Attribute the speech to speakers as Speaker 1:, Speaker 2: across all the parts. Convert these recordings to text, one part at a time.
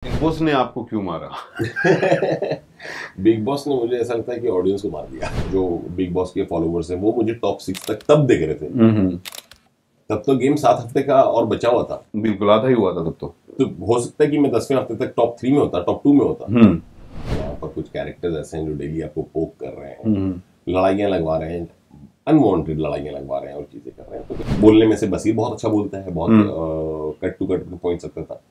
Speaker 1: Big boss ने आपको क्यों मारा?
Speaker 2: बिग बॉस ने मुझे ऐसा लगता है कि ऑडियंस को मार दिया। जो बिग बॉस के फॉलोवर्स हैं वो मुझे टॉप 6 तक तब देख रहे थे। तब तो गेम 7 हफ्ते का और बचा हुआ था।
Speaker 1: बिल्कुल आधा ही हुआ था तब
Speaker 2: तो हो सकता है कि मैं 10वें हफ्ते तक टॉप 3 में होता, टॉप 2 में होता। वहाँ पर कुछ कैरेक्टर्स ऐसे हैं जो डेली आपको पोक कर रहे हैं, लड़ाइयाँ लगवा रहे हैं, अनवांटेड लड़ाइयाँ लगवा रहे हैं और चीजें कर रहे हैं। तो बोलने में से बसीर बहुत अच्छा बोलता है, बहुत कट टू कट पॉइंट सकता था।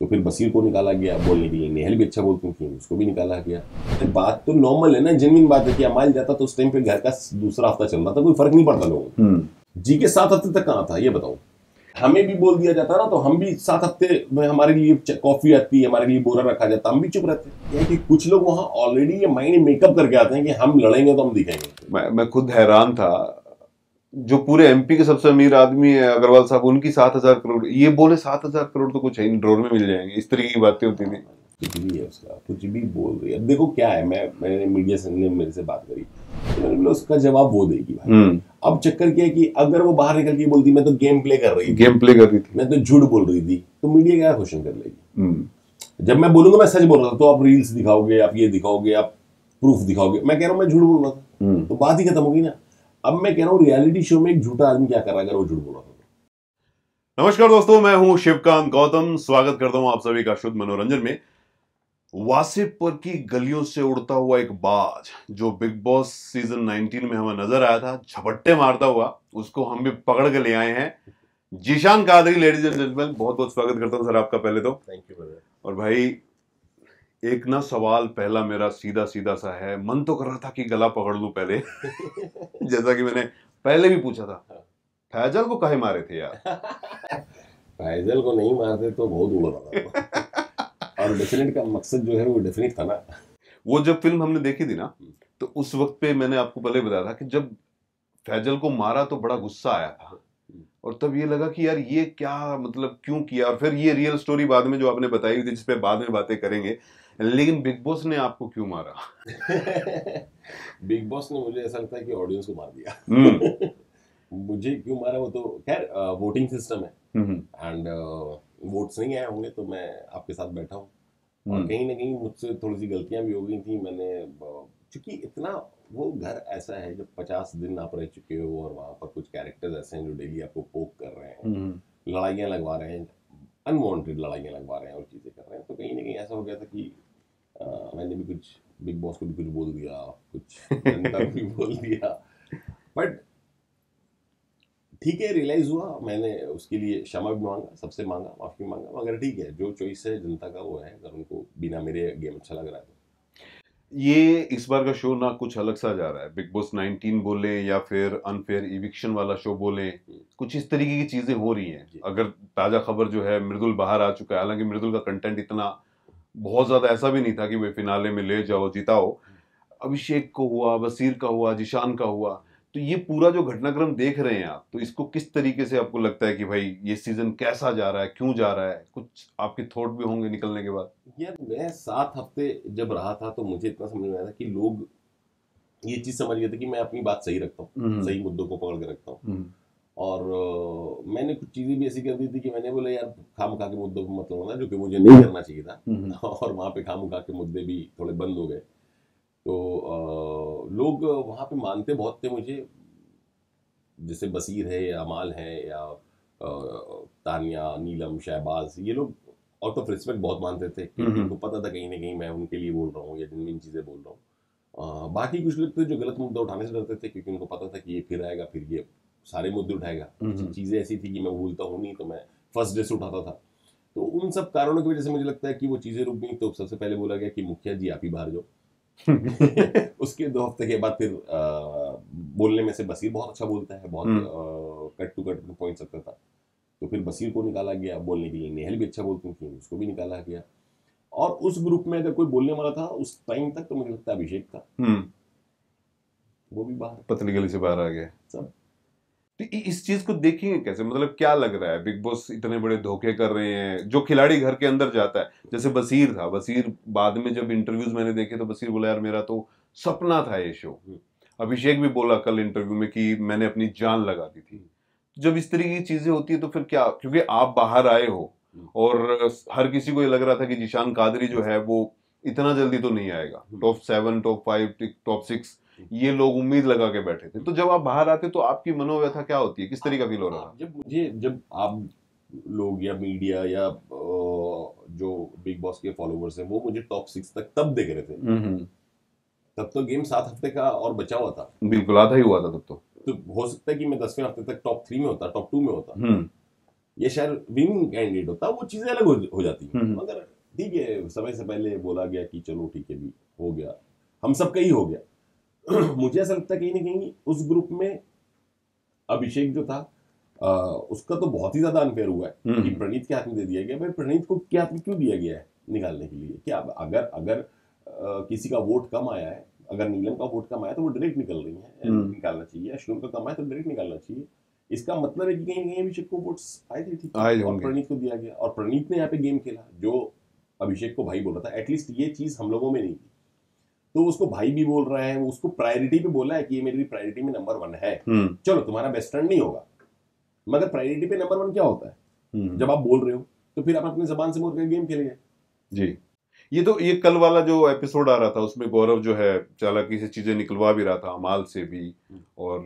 Speaker 2: तो फिर बसीर को निकाला गया बोलने के लिए। नेहल भी अच्छा बोलती थी, उसको भी निकाला गया। तो बात तो नॉर्मल है ना, जेन्युइन बात है कि अमाल जाता तो उस टाइम पे घर का दूसरा हफ्ता चल रहा था, कोई फर्क नहीं पड़ता लोगों को। जी के 7 हफ्ते तक कहाँ था ये बताओ। हमें भी बोल दिया जाता ना तो हम भी 7 हफ्ते में हमारे लिए कॉफी आती है, हमारे लिए बोरा रखा जाता, हम भी चुप रहते हैं। कि कुछ लोग वहां ऑलरेडी ये माइंड मेकअप करके आते हैं कि हम लड़ेंगे तो हम दिखेंगे।
Speaker 1: मैं खुद हैरान था। जो पूरे एमपी के सबसे अमीर आदमी है अग्रवाल साहब, उनकी 7,000 करोड़, ये बोले 7,000 करोड़ तो कुछ है नहीं, ड्रोन में मिल जाएंगे, इस तरीके की बातें होती थी।
Speaker 2: कुछ भी है उसका, कुछ भी बोल रही है। अब देखो क्या है, मैंने मीडिया से ने मेरे से बात करी तो मैंने बोला उसका जवाब वो देगी भाई। अब चक्कर क्या है कि अगर वो बाहर निकल के बोलती मैं तो गेम प्ले कर रही थी, मैं तो झूठ बोल रही थी, तो मीडिया क्या क्वेश्चन कर लेगी। जब मैं बोलूंगा मैं सच बोल रहा था तो आप रील्स दिखाओगे, आप ये दिखाओगे, आप प्रूफ दिखाओगे। मैं कह रहा हूँ मैं झूठ बोल रहा था तो बात ही खत्म होगी ना। अब मैं कह रहा हूँ रियलिटी शो में एक झूठा आदमी क्या कर रहा है अगर वो झूठ बोल रहा था।
Speaker 1: नमस्कार दोस्तों, मैं हूं शिवकांत गौतम। स्वागत करता हूं आप सभी का शुद्ध मनोरंजन में। वासेपुर की गलियों से उड़ता हुआ एक बाज जो बिग बॉस सीजन 19 में हमें नजर आया था झपट्टे मारता हुआ, उसको हम भी पकड़ के ले आए हैं। Zeeshan Qadri, ladies and gentleman, बहुत बहुत स्वागत करता हूं सर आपका पहले तो।
Speaker 2: Thank you brother.
Speaker 1: और भाई एक ना सवाल पहला मेरा सीधा सीधा सा है, मन तो कर रहा था कि गला पकड़ लूं पहले जैसा कि मैंने पहले भी पूछा था, फैजल को काहे मारे थे यार?
Speaker 2: फैजल को नहीं मारते तो बहुत उड़ रहा था और डेफिनेट का मकसद जो है वो डेफिनेट था ना।
Speaker 1: वो जब फिल्म हमने देखी थी ना, तो उस वक्त पे मैंने आपको पहले बताया था कि जब फैजल को मारा तो बड़ा गुस्सा आया था, और तब ये लगा कि यार ये क्या मतलब क्यों किया। और फिर ये रियल स्टोरी बाद में जो आपने बताई थी जिसपे बाद में बातें करेंगे, लेकिन बिग बॉस ने आपको क्यों मारा?
Speaker 2: बिग बॉस ने मुझे ऐसा लगता है कि ऑडियंस को मार दिया। मुझे क्यों मारा वो तो खैर वोटिंग सिस्टम है एंड वोट्स नहीं आए होंगे तो मैं आपके साथ बैठा हूँ। और कहीं ना कहीं मुझसे थोड़ी सी गलतियां भी हो गई थी। मैंने क्योंकि इतना वो घर ऐसा है जब 50 दिन आप रह चुके हो और वहां पर कुछ कैरेक्टर्स ऐसे हैं जो डेली आपको पोक कर रहे हैं, लड़ाइयाँ लगवा रहे हैं, अनवांटेड लड़ाइयाँ लगवा रहे हैं और चीजें कर रहे हैं। तो कहीं ना कहीं ऐसा हो गया था कि मैंने भी कुछ बिग बॉस को भी कुछ बोल दिया, कुछ जनता को भी बोल दिया। बट ठीक है, रियलाइज हुआ, मैंने उसके लिए क्षमा भी मांगा, सबसे मांगा, माफी मांगा। मगर ठीक है, जो चॉइस है जनता का वो है। अगर उनको बिना मेरे गेम अच्छा लग रहा है तो
Speaker 1: ये इस बार का शो ना कुछ अलग सा जा रहा है। बिग बॉस 19 बोले या फिर अनफेयर इविक्शन वाला शो बोले, कुछ इस तरीके की चीजें हो रही हैं। अगर ताजा खबर जो है, मृदुल बाहर आ चुका है। हालांकि मृदुल का कंटेंट इतना बहुत ज्यादा ऐसा भी नहीं था कि वे फिनाले में ले जाओ जिताओ। अभिषेक को हुआ, वसीर का हुआ, जिशान का हुआ। तो ये पूरा जो घटनाक्रम देख रहे हैं आप, तो इसको किस तरीके से आपको लगता है कि भाई ये सीजन कैसा जा रहा है, क्यों जा रहा है? कुछ आपके थॉट भी होंगे निकलने के बाद।
Speaker 2: यार मैं 7 हफ्ते जब रहा था तो मुझे इतना समझ में आया था कि लोग ये चीज समझ गए थे कि मैं अपनी बात सही रखता हूँ, सही मुद्दों को पकड़ के रखता हूँ। और मैंने कुछ चीजें भी ऐसी कर दी थी कि मैंने बोला यार खाम खा के मुद्दों को मत लगाना, जो कि मुझे नहीं करना चाहिए था। और वहां पे खाम खा के मुद्दे भी थोड़े बंद हो गए। तो लोग वहां पे मानते बहुत थे मुझे, जैसे बसीर है या अमाल है या तानिया, नीलम, शहबाज, ये लोग आउट ऑफ रिस्पेक्ट बहुत मानते थे क्योंकि उनको पता था कहीं ना कहीं मैं उनके लिए बोल रहा हूँ या जिन चीज़ें बोल रहा हूँ। बाकी कुछ लोग थे जो गलत मुद्दा उठाने से डरते थे क्योंकि उनको पता था कि ये फिर आएगा, फिर ये सारे मुद्दे उठाएगा। चीज़ें ऐसी थी कि मैं भूलता हूँ नहीं, तो मैं फर्स्ट डे से उठाता था। तो उन सब कारणों की वजह से मुझे लगता है कि वो चीज़ें रुक गई। तो सबसे पहले बोला गया कि मुखिया जी आप ही बाहर जाओ। उसके 2 हफ्ते के बाद फिर बोलने में से बसीर बहुत अच्छा बोलता है, बहुत कट टू कट पॉइंट सकता था। तो फिर बसीर को निकाला गया बोलने के लिए। नेहल भी अच्छा बोलती थी, उसको भी निकाला गया। और उस ग्रुप में अगर कोई बोलने वाला था उस टाइम तक तो मुझे लगता है अभिषेक था, वो भी बाहर,
Speaker 1: पतली गली से बाहर आ गया
Speaker 2: सब।
Speaker 1: तो इस चीज को देखेंगे कैसे? मतलब क्या लग रहा है, बिग बॉस इतने बड़े धोखे कर रहे हैं? जो खिलाड़ी घर के अंदर जाता है, जैसे बसीर था, बसीर बाद में जब इंटरव्यूज मैंने देखे तो बसीर बोला यार मेरा तो सपना था ये शो। अभिषेक भी बोला कल इंटरव्यू में कि मैंने अपनी जान लगा दी थी। जब इस तरीके की चीजें होती है तो फिर क्या, क्योंकि आप बाहर आए हो, और हर किसी को ये लग रहा था कि जीशान कादरी जो है वो इतना जल्दी तो नहीं आएगा, टॉप 7, टॉप 5, टॉप 6 ये लोग उम्मीद लगा के बैठे थे। तो जब आप बाहर आते तो आपकी मनोव्यथा क्या होती है, किस तरह का फील हो रहा था?
Speaker 2: जब आप लोग या मीडिया या जो बिग बॉस के फॉलोवर्स हैं वो मुझे टॉप 6 तक तब देख रहे थे, तब तो गेम 7 हफ्ते का और बचा हुआ था,
Speaker 1: बिल्कुल आधा ही हुआ था तब तो
Speaker 2: हो सकता है कि मैं 10वें हफ्ते तक टॉप 3 में होता, टॉप 2 में होता, ये शायद विनिंग कैंडिडेट होता, वो चीजें अलग हो जाती हैं। मगर ठीक है, समय से पहले बोला गया कि चलो ठीक है भी हो गया, हम सबका ही हो गया। मुझे ऐसा लगता है कहीं ना कहीं उस ग्रुप में अभिषेक जो था उसका तो बहुत ही ज्यादा अनफेयर हुआ है कि प्रणीत के हाथ में दे दिया गया। भाई प्रणीत को क्या हाथ में क्यों दिया गया है निकालने के लिए? क्या अगर किसी का वोट कम आया है, अगर नीलम का वोट कम आया तो वो डायरेक्ट निकल रही है, निकालना चाहिए। अश्विन का कम आया तो डायरेक्ट निकालना चाहिए। इसका मतलब है कि कहीं कहीं अभिषेक को वोट्स आए थे, ठीक है, और प्रणीत को दिया गया, और प्रणीत ने यहाँ पे गेम खेला जो अभिषेक को भाई बोल रहा था। एटलीस्ट ये चीज हम लोगों में नहीं थी, तो उसको भाई भी बोल रहा है, उसको प्रायोरिटी पे बोला है कि ये मेरी प्रायोरिटी में नंबर 1 है। चलो तुम्हारा बेस्ट फ्रेंड नहीं होगा, मगर प्रायोरिटी पे नंबर 1 क्या होता है? जब आप बोल रहे हो तो फिर आप अपनी जबान से बोल के गेम खेलेंगे।
Speaker 1: जी, ये कल वाला जो एपिसोड आ रहा था उसमें गौरव जो है चालाकी से चीजें निकलवा भी रहा था अमाल से भी, और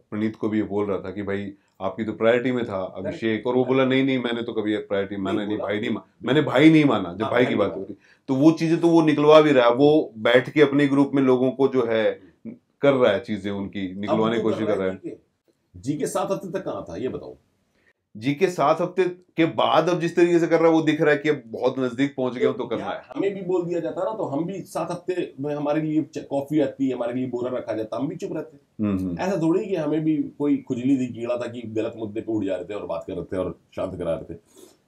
Speaker 1: प्रणीत को भी ये बोल रहा था कि भाई आपकी तो प्रायोरिटी में था अभिषेक, और वो बोला नहीं नहीं मैंने तो कभी प्रायोरिटी माना नहीं, भाई नहीं मैंने भाई नहीं माना। जब भाई की बात हो रही तो वो चीजें तो वो निकलवा भी रहा है, वो बैठ के अपने ग्रुप में लोगों को जो है कर रहा है, चीजें उनकी निकलवाने की कोशिश कर रहा है।
Speaker 2: जी के 7 हफ्ते तक कहाँ था ये बताओ?
Speaker 1: जी के 7 हफ्ते के बाद अब जिस तरीके से कर रहा है वो दिख रहा है कि अब बहुत नजदीक पहुंच गया तो करना है।
Speaker 2: हमें भी बोल दिया जाता ना तो हम भी 7 हफ्ते में हमारे लिए कॉफी आती है, हमारे लिए बोरा रखा जाता, हम भी चुप रहते। ऐसा थोड़ी कि हमें भी कोई खुजली थी, कीड़ा था कि गलत मुद्दे पे उड़ जा रहे थे और बात कर रहे थे और शांत करा रहे थे।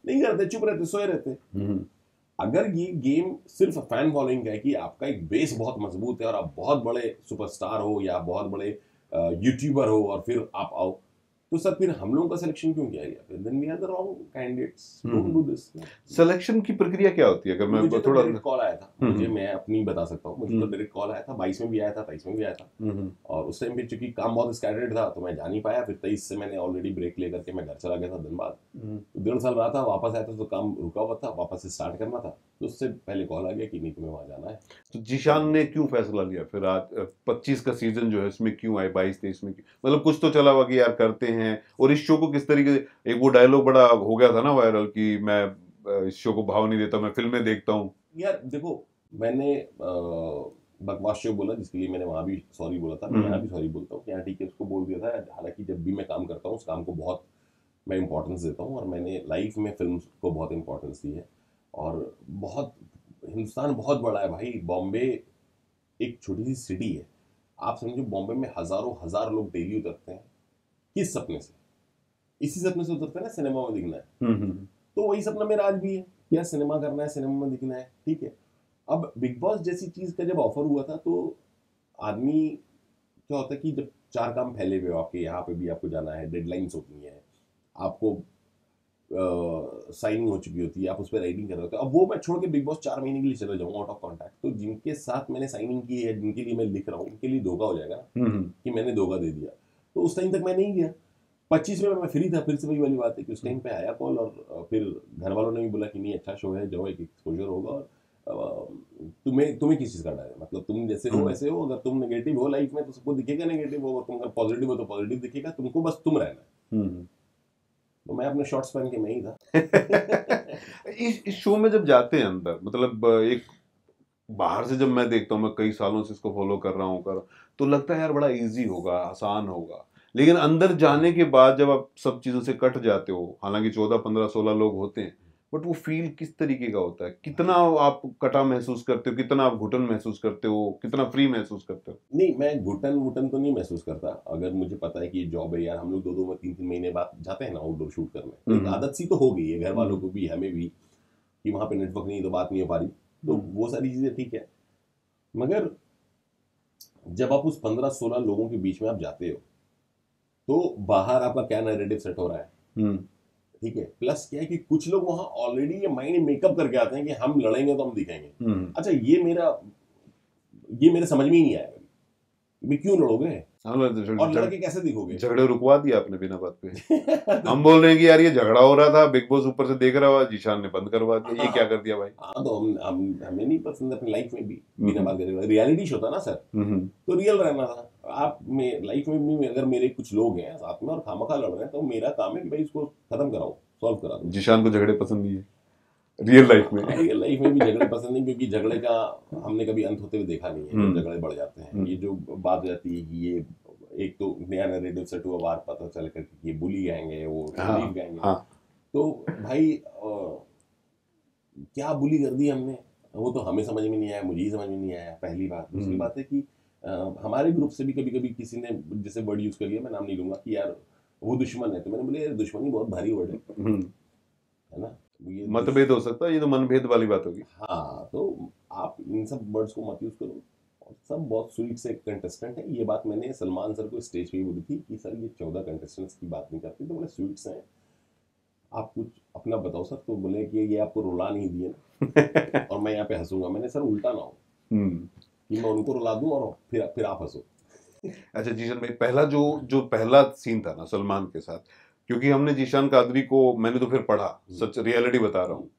Speaker 2: नहीं करते, चुप रहते, सोए रहते। अगर ये गेम सिर्फ फैन फॉलोइंग का है कि आपका एक बेस बहुत मजबूत है और आप बहुत बड़े सुपरस्टार हो या बहुत बड़े यूट्यूबर हो और फिर आप आओ, तो सर फिर हम लोगों का सिलेक्शन क्यों किया गया? Then we are the wrong candidates, don't do this.
Speaker 1: Selection की प्रक्रिया क्या होती है? अगर मैं
Speaker 2: मुझे थोड़ा कॉल आया था, मुझे, मैं अपनी बता सकता हूँ, मुझे तो डायरेक्ट कॉल आया था, 22 में भी आया था, 23 में भी आया था, और उस टाइम पे चूंकि काम बहुत स्कैटर्ड था तो मैं जा नहीं पाया। फिर 23 से मैंने ऑलरेडी ब्रेक लेकर के मैं घर चला गया था धनबाद, 1.5 साल रहा था, वापस आया था तो काम रुका हुआ था, वापस से स्टार्ट करना था, तो उससे पहले कॉल आ गया कि नहीं तुम्हें वहां जाना है।
Speaker 1: तो जीशान ने क्यों फैसला लिया फिर आज 25 का सीजन जो है इसमें क्यों आए, 22-23 में मतलब कुछ तो चला हुआ कि यार करते हैं? और इस शो को किस तरीके से, एक वो डायलॉग बड़ा हो गया था ना वायरल कि मैं इस शो को भाव नहीं देता, मैं फिल्में देखता हूँ।
Speaker 2: यार देखो, मैंने बकवास शो बोला जिसके लिए मैंने वहां भी सॉरी बोला था, मैं यहाँ भी सॉरी बोलता हूँ, यहाँ ठीक है उसको बोल दिया था। हालांकि जब भी मैं काम करता हूँ उस काम को बहुत मैं इंपॉर्टेंस देता हूँ, और मैंने लाइफ में फिल्म को बहुत इंपॉर्टेंस दी है। और बहुत, हिंदुस्तान बहुत बड़ा है भाई, बॉम्बे एक छोटी सी सिटी है। आप समझो बॉम्बे में हजारों हजार लोग डेली उतरते हैं, किस सपने से? इसी सपने से उतरते हैं ना, सिनेमा में दिखना है। तो वही सपना मेरा आज भी है, यार सिनेमा करना है, सिनेमा में दिखना है, ठीक है। अब बिग बॉस जैसी चीज का जब ऑफर हुआ था तो आदमी क्या होता है कि जब 4 काम फैले हुए हो, आपके यहाँ पे भी आपको जाना है, डेडलाइंस होती हैं, आपको साइनिंग हो चुकी होती है, आप उस पर राइटिंग कर रहे होते हो। अब वो मैं छोड़ के बिग बॉस 4 महीने के लिए चला जाऊंगा आउट ऑफ कॉन्टैक्ट, तो जिनके साथ मैंने साइनिंग की है, जिनके लिए मैं लिख रहा हूँ, उनके लिए धोखा हो जाएगा कि मैंने धोखा दे दिया। तो उस टाइम तक मैं नहीं गया। 25 में मैं फ्री था, फिर से वही वाली बात है कि उस टाइम पे आया कॉल, और फिर घर वालों ने भी बोला कि नहीं अच्छा शो है, जाओ, एक एक्सपोजर होगा, और तुम्हें किस चीज़ का डर है? मतलब तुम जैसे हो वैसे हो, अगर तुम नेगेटिव हो लाइफ में तो सबको दिखेगा नेगेटिव हो, और तुम अगर पॉजिटिव हो तो पॉजिटिव दिखेगा, तुमको बस तुम रहना है। तो मैं अपने शॉर्ट्स पहन के मैं ही था।
Speaker 1: इस शो में जब जाते हैं अंदर, मतलब एक बाहर से जब मैं देखता हूँ, मैं कई सालों से इसको फॉलो कर रहा हूँ तो लगता है यार बड़ा इजी होगा, आसान होगा, लेकिन अंदर जाने के बाद जब आप सब चीजों से कट जाते हो, हालांकि 14, 15, 16 लोग होते हैं, बट वो फील किस तरीके का होता है? कितना आप कटा महसूस करते हो, कितना आप घुटन महसूस करते हो, कितना फ्री महसूस करते हो?
Speaker 2: नहीं, मैं घुटन तो नहीं महसूस करता। अगर मुझे पता है कि ये जॉब है यार, हम लोग 2-2 3-3 महीने बाद जाते हैं ना आउटडोर शूट करने, तो एक आदत सी तो हो गई है घर वालों को भी, हमें भी, कि वहां पे नेटवर्क नहीं तो बात नहीं हो पा रही, तो वो सारी चीजें ठीक है। मगर जब आप उस 15-16 लोगों के बीच में आप जाते हो तो बाहर आपका क्या नैरेटिव सेट हो रहा है, ठीक है। प्लस क्या है कि कुछ लोग वहां ऑलरेडी ये माइंड मेकअप करके आते हैं कि हम लड़ेंगे तो हम दिखेंगे। अच्छा, ये मेरे समझ में ही नहीं आया। क्यों लड़ोगे और लड़के
Speaker 1: झगड़े
Speaker 2: कैसे दिखोगे?
Speaker 1: रुकवा दिया आपने बिना बात पे। हम बोल रहे हैं कि यार ये झगड़ा हो रहा था, बिग बॉस ऊपर से देख रहा हुआ, जीशान ने बंद करवा दिया, ये क्या कर दिया भाई?
Speaker 2: हाँ तो हमें नहीं पसंद अपनी लाइफ में भी बिना बात करे, रियलिटी शो था ना सर, तो रियल रहना था। आप में लाइफ में भी अगर मेरे कुछ लोग हैं साथ में और खामखा लड़ रहे हैं तो मेरा काम है कि भाई इसको खत्म कराओ, सॉल्व करा दो।
Speaker 1: जीशान को झगड़े पसंद नहीं है रियल लाइफ में।
Speaker 2: रियल लाइफ में भी झगड़े पसंद नहीं, क्योंकि झगड़े का हमने कभी अंत होते हुए देखा नहीं है। जब झगड़े बढ़ जाते हैं, ये जो बात हो जाती है कि ये एक तो नया नैरेटिव सेट हुआ, बाहर पता चल कर कि ये बुली गैंग है, वो गैंग है, तो भाई क्या बुली कर दी हमने, वो तो हमें समझ में नहीं आया, मुझे ही समझ में नहीं आया, पहली बात। दूसरी बात है कि हमारे ग्रुप से भी कभी कभी किसी ने जैसे वर्ड यूज कर लिया, मैं नाम नहीं लूंगा, कि यार वो दुश्मन है, तो मैंने बोले यार दुश्मनी बहुत भारी वर्ड है ना,
Speaker 1: मतभेद हो सकता है, ये तो मनभेद वाली बात होगी।
Speaker 2: हाँ, तो आप इन सब वर्ड्स को मत यूज करो। सब बहुत स्वीट से कंटेस्टेंट है, ये बात मैंने सलमान सर को स्टेज पे ही बोली थी कि सर ये 14 कंटेस्टेंट्स की बात नहीं करते, तो बड़े स्वीट्स हैं, आप कुछ अपना बताओ सर। तो बोले कि ये आपको रुला नहीं दिए ना और मैं यहाँ पे हंसूंगा। मैंने सर उल्टा ना हो कि मैं उनको रुला दूं और फिर आप हंसो।
Speaker 1: अच्छा जीशान भाई, पहला जो पहला सीन था ना सलमान के साथ, क्योंकि हमने जीशान कादरी को, मैंने तो फिर पढ़ा, सच रियलिटी बता रहा हूँ,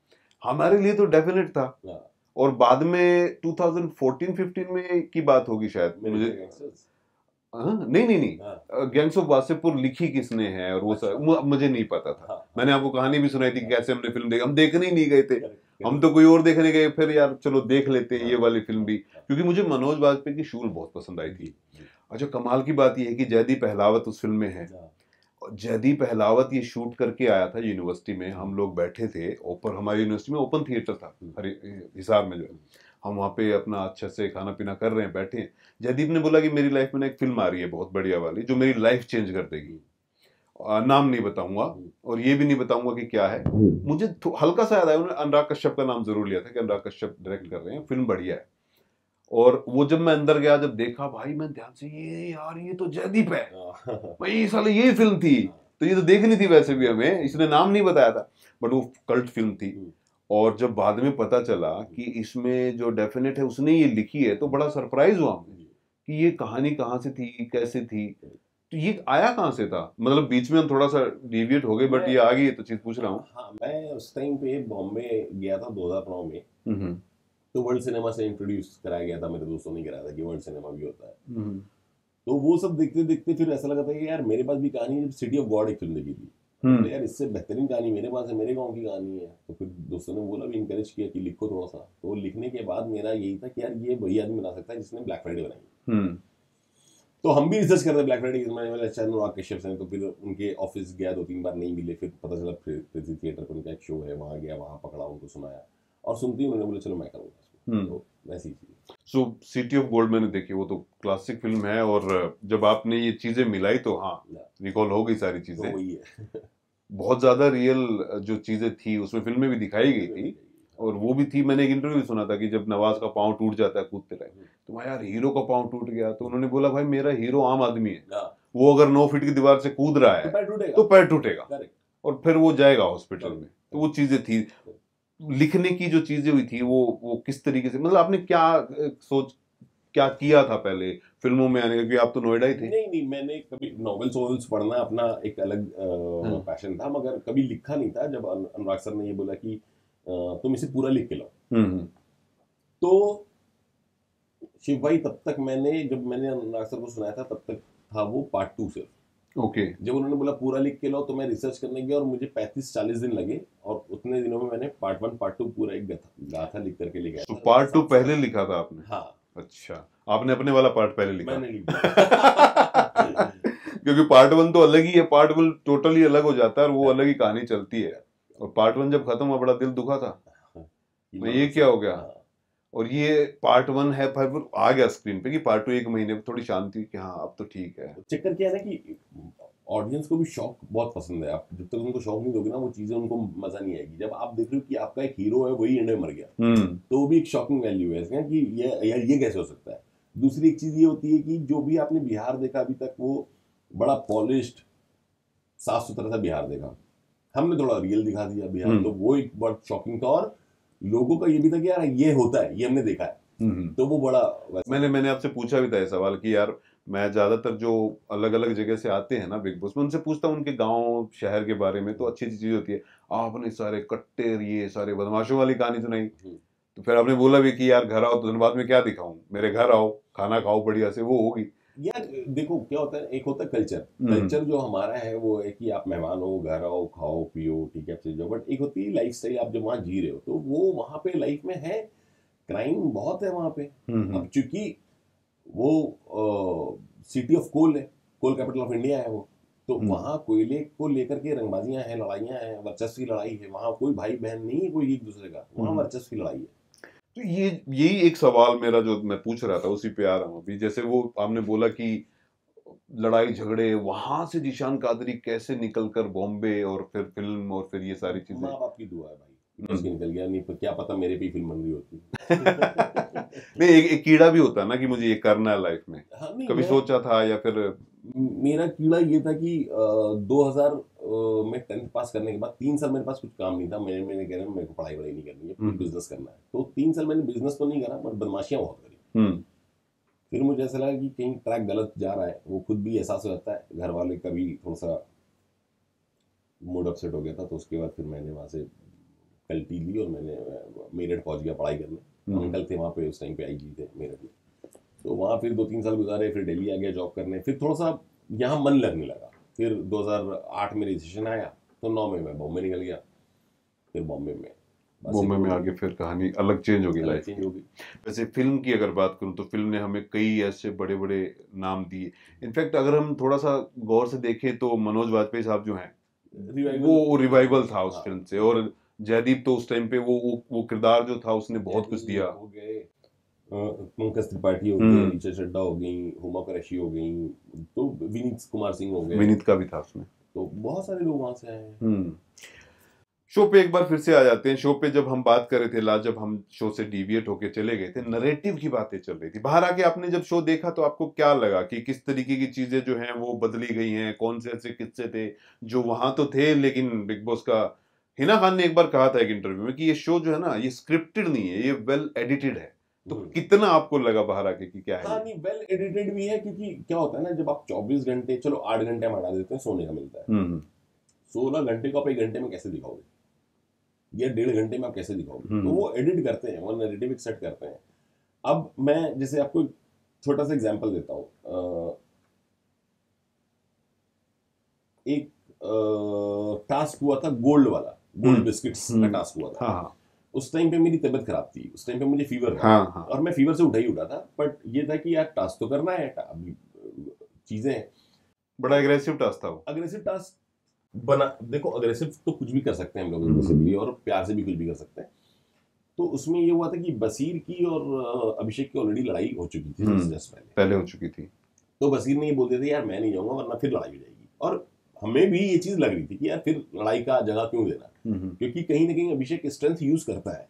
Speaker 1: हमारे लिए तो डेफिनेट था। और बाद में 2014-15 में की बात होगी शायद, मुझे नहीं गैंग्स ऑफ वासेपुर लिखी किसने है और वो सब मुझे नहीं पता था। मैंने आपको कहानी भी सुनाई थी कि कैसे हमने फिल्म देखी, हम देखने ही नहीं गए थे, हम तो कोई और देखने गए, फिर यार चलो देख लेते हैं ये वाली फिल्म भी, क्योंकि मुझे मनोज वाजपेयी की शूल बहुत पसंद आई थी। अच्छा, कमाल की बात यह है कि जयदीप अहलावत उस फिल्म में है। जयदीप अहलावत ये शूट करके आया था यूनिवर्सिटी में, हम लोग बैठे थे ऊपर, हमारी यूनिवर्सिटी में ओपन थिएटर था हिसार में, जो है हम वहाँ पे अपना अच्छे से खाना पीना कर रहे हैं, बैठे हैं। जयदीप ने बोला कि मेरी लाइफ में एक फिल्म आ रही है बहुत बढ़िया वाली, जो मेरी लाइफ चेंज कर देगी। नाम नहीं बताऊंगा और ये भी नहीं बताऊंगा कि क्या है। मुझे हल्का सा याद आया, उन्होंने अनुराग कश्यप का नाम जरूर लिया था कि अनुराग कश्यप डायरेक्ट कर रहे हैं, फिल्म बढ़िया है। और वो जब मैं अंदर गया, जब देखा भाई, मैं ध्यान से, ये यार ये तो जयदीप है भाई, साले ये फिल्म थी, तो ये तो देखनी थी वैसे भी हमें, इसने नाम नहीं बताया था, बट वो कल्ट फिल्म थी। और जब बाद में पता चला कि इसमें जो डेफिनेट है उसने ये लिखी है, तो बड़ा सरप्राइज हुआ हमें कि ये कहानी कहाँ से थी, कैसे थी, तो ये आया कहाँ से था। मतलब बीच में हम थोड़ा सा डिविएट हो गए, बट ये आ गई तो चीज पूछ रहा हूँ।
Speaker 2: हाँ, मैं उस टाइम पे बॉम्बे गया था 2009 में, तो वर्ल्ड सिनेमा से इंट्रोड्यूस कराया गया था, मेरे दोस्तों ने कराया था कि वर्ल्ड सिनेमा भी होता है। तो वो सब देखते देखते फिर ऐसा लगा था कि यार मेरे पास भी कहानी है। जब सिटी ऑफ गॉड एक फिल्म देखी थी, तो यार इससे बेहतरीन कहानी मेरे पास है, मेरे गांव की कहानी है। तो फिर दोस्तों ने बोला भी, इनकरेज किया कि लिखो थोड़ा सा। तो लिखने के बाद मेरा यही था कि यार ये वही आदमी बना सकता है जिसने ब्लैक फ्राइडे बनाई। तो हम भी रिसर्च कर रहे ब्लैक फ्राइडे किसने, अनुराग कश्यप से। तो फिर उनके ऑफिस गया, 2-3 बार नहीं मिले, फिर पता चला पृथ्वी थिएटर पर उनका एक शो है, वहाँ गया, वहाँ पकड़ा, उनको सुनाया, और सुनते ही उन्होंने बोला चलो मैं करूँगा। तो वैसी चीज।
Speaker 1: सो सिटी ऑफ गोल्ड मैंने देखी, वो तो क्लासिक फिल्म है, और जब आपने ये चीजें मिलाई तो हाँ रिकॉल हो गई सारी चीजें।
Speaker 2: तो वही है
Speaker 1: बहुत ज्यादा रियल जो चीजें थी उसमें फिल्म में भी दिखाई गई थी, और वो भी थी। मैंने एक इंटरव्यू भी सुना था कि जब नवाज का पाँव टूट जाता है कूदते रहे, तो भाई यार हीरो का पाँव टूट गया, तो उन्होंने बोला भाई मेरा हीरो आम आदमी है, वो अगर 9 फीट की दीवार से कूद रहा है तो पैर टूटेगा और फिर वो जाएगा हॉस्पिटल में। तो वो चीजें थी, लिखने की जो चीजें हुई थी वो किस तरीके से, मतलब आपने क्या किया था पहले फिल्मों में आने का, क्योंकि आप तो नोएडा ही थे।
Speaker 2: नहीं, मैंने कभी नॉवेल्स पढ़ना अपना एक अलग पैशन था, मगर कभी लिखा नहीं था। जब अनुराग सर ने ये बोला कि तुम इसे पूरा लिख के लाओ, तो शिव भाई तब तक जब मैंने अनुराग सर को सुनाया था तब तक था वो पार्ट 2 सिर्फ। जब उन्होंने बोला पूरा लिख के लाओ, तो मैं रिसर्च करने गया और मुझे 35-40 दिन लगे, और उतने दिनों में मैंने पार्ट 1 पार्ट 2 पूरा एक गाथा लिख करके ले गया।
Speaker 1: तो पार्ट 2 पहले लिखा था आपने?
Speaker 2: हाँ।
Speaker 1: अच्छा, आपने अपने वाला पार्ट पहले लिखा?
Speaker 2: मैंने लिखा
Speaker 1: क्योंकि पार्ट 1 तो अलग ही है, पार्ट 1 टोटली अलग हो जाता है और वो अलग ही कहानी चलती है। और पार्ट 1 जब खत्म हुआ बड़ा दिल दुखा था, ये क्या हो गया। और ये पार्ट 1 है, फिर आ गया स्क्रीन पे कि पार्ट 2 1 महीने में थोड़ी शांति कि हाँ अब तो ठीक है।
Speaker 2: चक्कर क्या है ना कि ऑडियंस को भी शौक बहुत पसंद है। आप जब तक उनको शौक नहीं दोगे ना, वो चीजें उनको मजा नहीं आएगी। जब आप देख रहे हो कि आपका एक हीरो है वही एंड में मर गया, तो वो भी एक शॉकिंग वैल्यू है इसका कि ये कैसे हो सकता है। दूसरी एक चीज ये होती है कि जो भी आपने बिहार देखा अभी तक, वो बड़ा पॉलिश्ड साफ सुथरा सा बिहार देखा, हमने थोड़ा रियल दिखा दिया बिहार, तो वो एक बहुत शॉकिंग था। और लोगों का ये भी था कि यार ये होता है, ये हमने देखा है, तो वो बड़ा
Speaker 1: मैंने आपसे पूछा भी था ये सवाल कि यार मैं ज्यादातर जो अलग अलग जगह से आते हैं ना बिग बॉस में, उनसे पूछता हूँ उनके गांव शहर के बारे में, तो अच्छी अच्छी चीज होती है। आपने सारे कट्टे ये सारे बदमाशों वाली कहानी सुनाई, तो फिर आपने बोला भी कि यार घर आओ, तो धनबाद में क्या दिखाऊं, मेरे घर आओ, खाना खाओ बढ़िया से, वो होगी।
Speaker 2: यार देखो क्या होता है, एक होता है कल्चर जो हमारा है वो है कि आप मेहमान हो, घर आओ, खाओ पियो, ठीक है, चीज जाओ। बट एक होती है लाइफ स्टाइल, आप जब वहाँ जी रहे हो तो वो वहाँ पे लाइफ में है, क्राइम बहुत है वहाँ पे। अब चूंकि वो सिटी ऑफ कोल है, कोल कैपिटल ऑफ इंडिया है वो, तो वहाँ कोयले को लेकर के रंगबाजियां हैं, लड़ाइयां हैं, वर्चस्व की लड़ाई है वहाँ। कोई भाई बहन नहीं है कोई एक दूसरे का, वहाँ वर्चस्व की लड़ाई है।
Speaker 1: तो ये यही एक सवाल मेरा जो मैं पूछ रहा था, उसी पे आ रहा हूँ अभी। जैसे वो आपने बोला कि लड़ाई झगड़े, वहां से जिशान कादरी कैसे निकलकर बॉम्बे और फिर फिल्म और फिर ये सारी चीजें।
Speaker 2: माँ बाप की दुआ है भाई, बस निकल गया, नहीं तो क्या पता मेरे पे फिल्म बन रही होती।
Speaker 1: नहीं, एक कीड़ा भी होता है ना कि मुझे ये करना है लाइफ में।
Speaker 2: हाँ, नहीं,
Speaker 1: कभी सोचा था या फिर?
Speaker 2: मेरा कीड़ा ये था कि 2000 में 10th पास करने के बाद 3 साल मेरे पास कुछ काम नहीं था। मैंने कह रहा मेरे को पढ़ाई वढ़ाई नहीं करनी है, बिजनेस करना है। तो 3 साल मैंने बिजनेस तो नहीं करा, पर बदमाशियां बहुत करी। फिर मुझे ऐसा लगा कि कहीं ट्रैक गलत जा रहा है, वो खुद भी एहसास हो जाता है, घर वाले का भी थोड़ा सा मूड अपसेट हो गया था। तो उसके बाद फिर मैंने वहाँ से कल्टी ली और मैंने मेरठ पहुंच गया पढ़ाई करने। अंकल थे वहाँ पे उस टाइम पे, आईजी थे मेरठ में। तो वहाँ फिर 2-3 साल गुजारे, फिर दिल्ली आ गया जॉब करने। फिर थोड़ा सा यहाँ मन लगने लगा। फिर 2008 में रजिस्ट्रेशन आया, तो 9 में मैं बॉम्बे निकल गया। फिर बॉम्बे में
Speaker 1: आगे फिर कहानी अलग चेंज होगी, लाइफ
Speaker 2: चेंज होगी।
Speaker 1: वैसे फिल्म की अगर बात करूं तो फिल्म ने हमें कई ऐसे बड़े बड़े नाम दिए। इनफैक्ट अगर हम थोड़ा सा गौर से देखें तो मनोज वाजपेयी साहब जो हैं, वो रिवाइवल था उस फिल्म से। और जयदीप तो उस टाइम पे वो किरदार जो था उसने बहुत कुछ दिया।
Speaker 2: हो गए पंकज त्रिपाठी हो गए, ऋचा चड्ढा हो गई, हुमा कुरैशी हो गई, तो विनीत कुमार सिंह हो गए।
Speaker 1: विनीत का भी था उसमें।
Speaker 2: तो बहुत सारे लोग वहां से आए हैं।
Speaker 1: शो पे एक बार फिर से आ जाते हैं। शो पे जब हम बात कर रहे थे लास्ट, जब हम शो से डिविएट होके चले गए थे, नरेटिव की बातें चल रही थी। बाहर आके आपने जब शो देखा तो आपको क्या लगा कि किस तरीके की चीजें जो हैं वो बदली गई हैं? कौन से ऐसे किस्से थे जो वहां तो थे, लेकिन बिग बॉस का, हिना खान ने एक बार कहा था एक इंटरव्यू में कि ये शो जो है ना, ये स्क्रिप्टेड नहीं है, ये वेल एडिटेड है। तो कितना आपको लगा बाहर आके कि क्या है?
Speaker 2: हाँ, नहीं, वेल एडिटेड भी है, क्योंकि क्या होता है ना, जब आप 24 घंटे, चलो 8 घंटे हम हटा देते हैं सोने का मिलता है, 16 घंटे को आप 1 घंटे में कैसे दिखाओगे, या 1.5 घंटे में आप कैसे दिखाओगे? तो वो एडिट करते हैं, वो नैरेटिव सेट करते हैं। अब मैं जैसे आपको छोटा सा एग्जांपल देता हूँ। एक टास्क हुआ था गोल्ड वाला, गोल्ड बिस्किट्स का टास्क हुआ था।
Speaker 1: हाँ।
Speaker 2: उस टाइम पे मेरी तबीयत खराब थी, उस टाइम पे मुझे फीवर था। और मैं फीवर से उठा ही उठा था। बट ये था कि यार टास्क तो करना है, अभी चीजें,
Speaker 1: बड़ा एग्रेसिव टास्क था वो।
Speaker 2: अग्रेसिव टास्क बना, देखो अग्रेसिव तो कुछ भी कर सकते हैं हम लोग से भी, और प्यार से भी कुछ भी कर सकते हैं। तो उसमें ये हुआ था कि बसीर की और अभिषेक की ऑलरेडी लड़ाई हो चुकी थी, जस्ट
Speaker 1: पहले हो चुकी थी।
Speaker 2: तो बसीर ने ये बोल दिया था यार मैं नहीं जाऊंगा, वरना फिर लड़ाई हो जाएगी। और हमें भी ये चीज लग रही थी कि यार फिर लड़ाई का जगह क्यों देना, क्योंकि कहीं ना कहीं अभिषेक स्ट्रेंथ यूज करता है,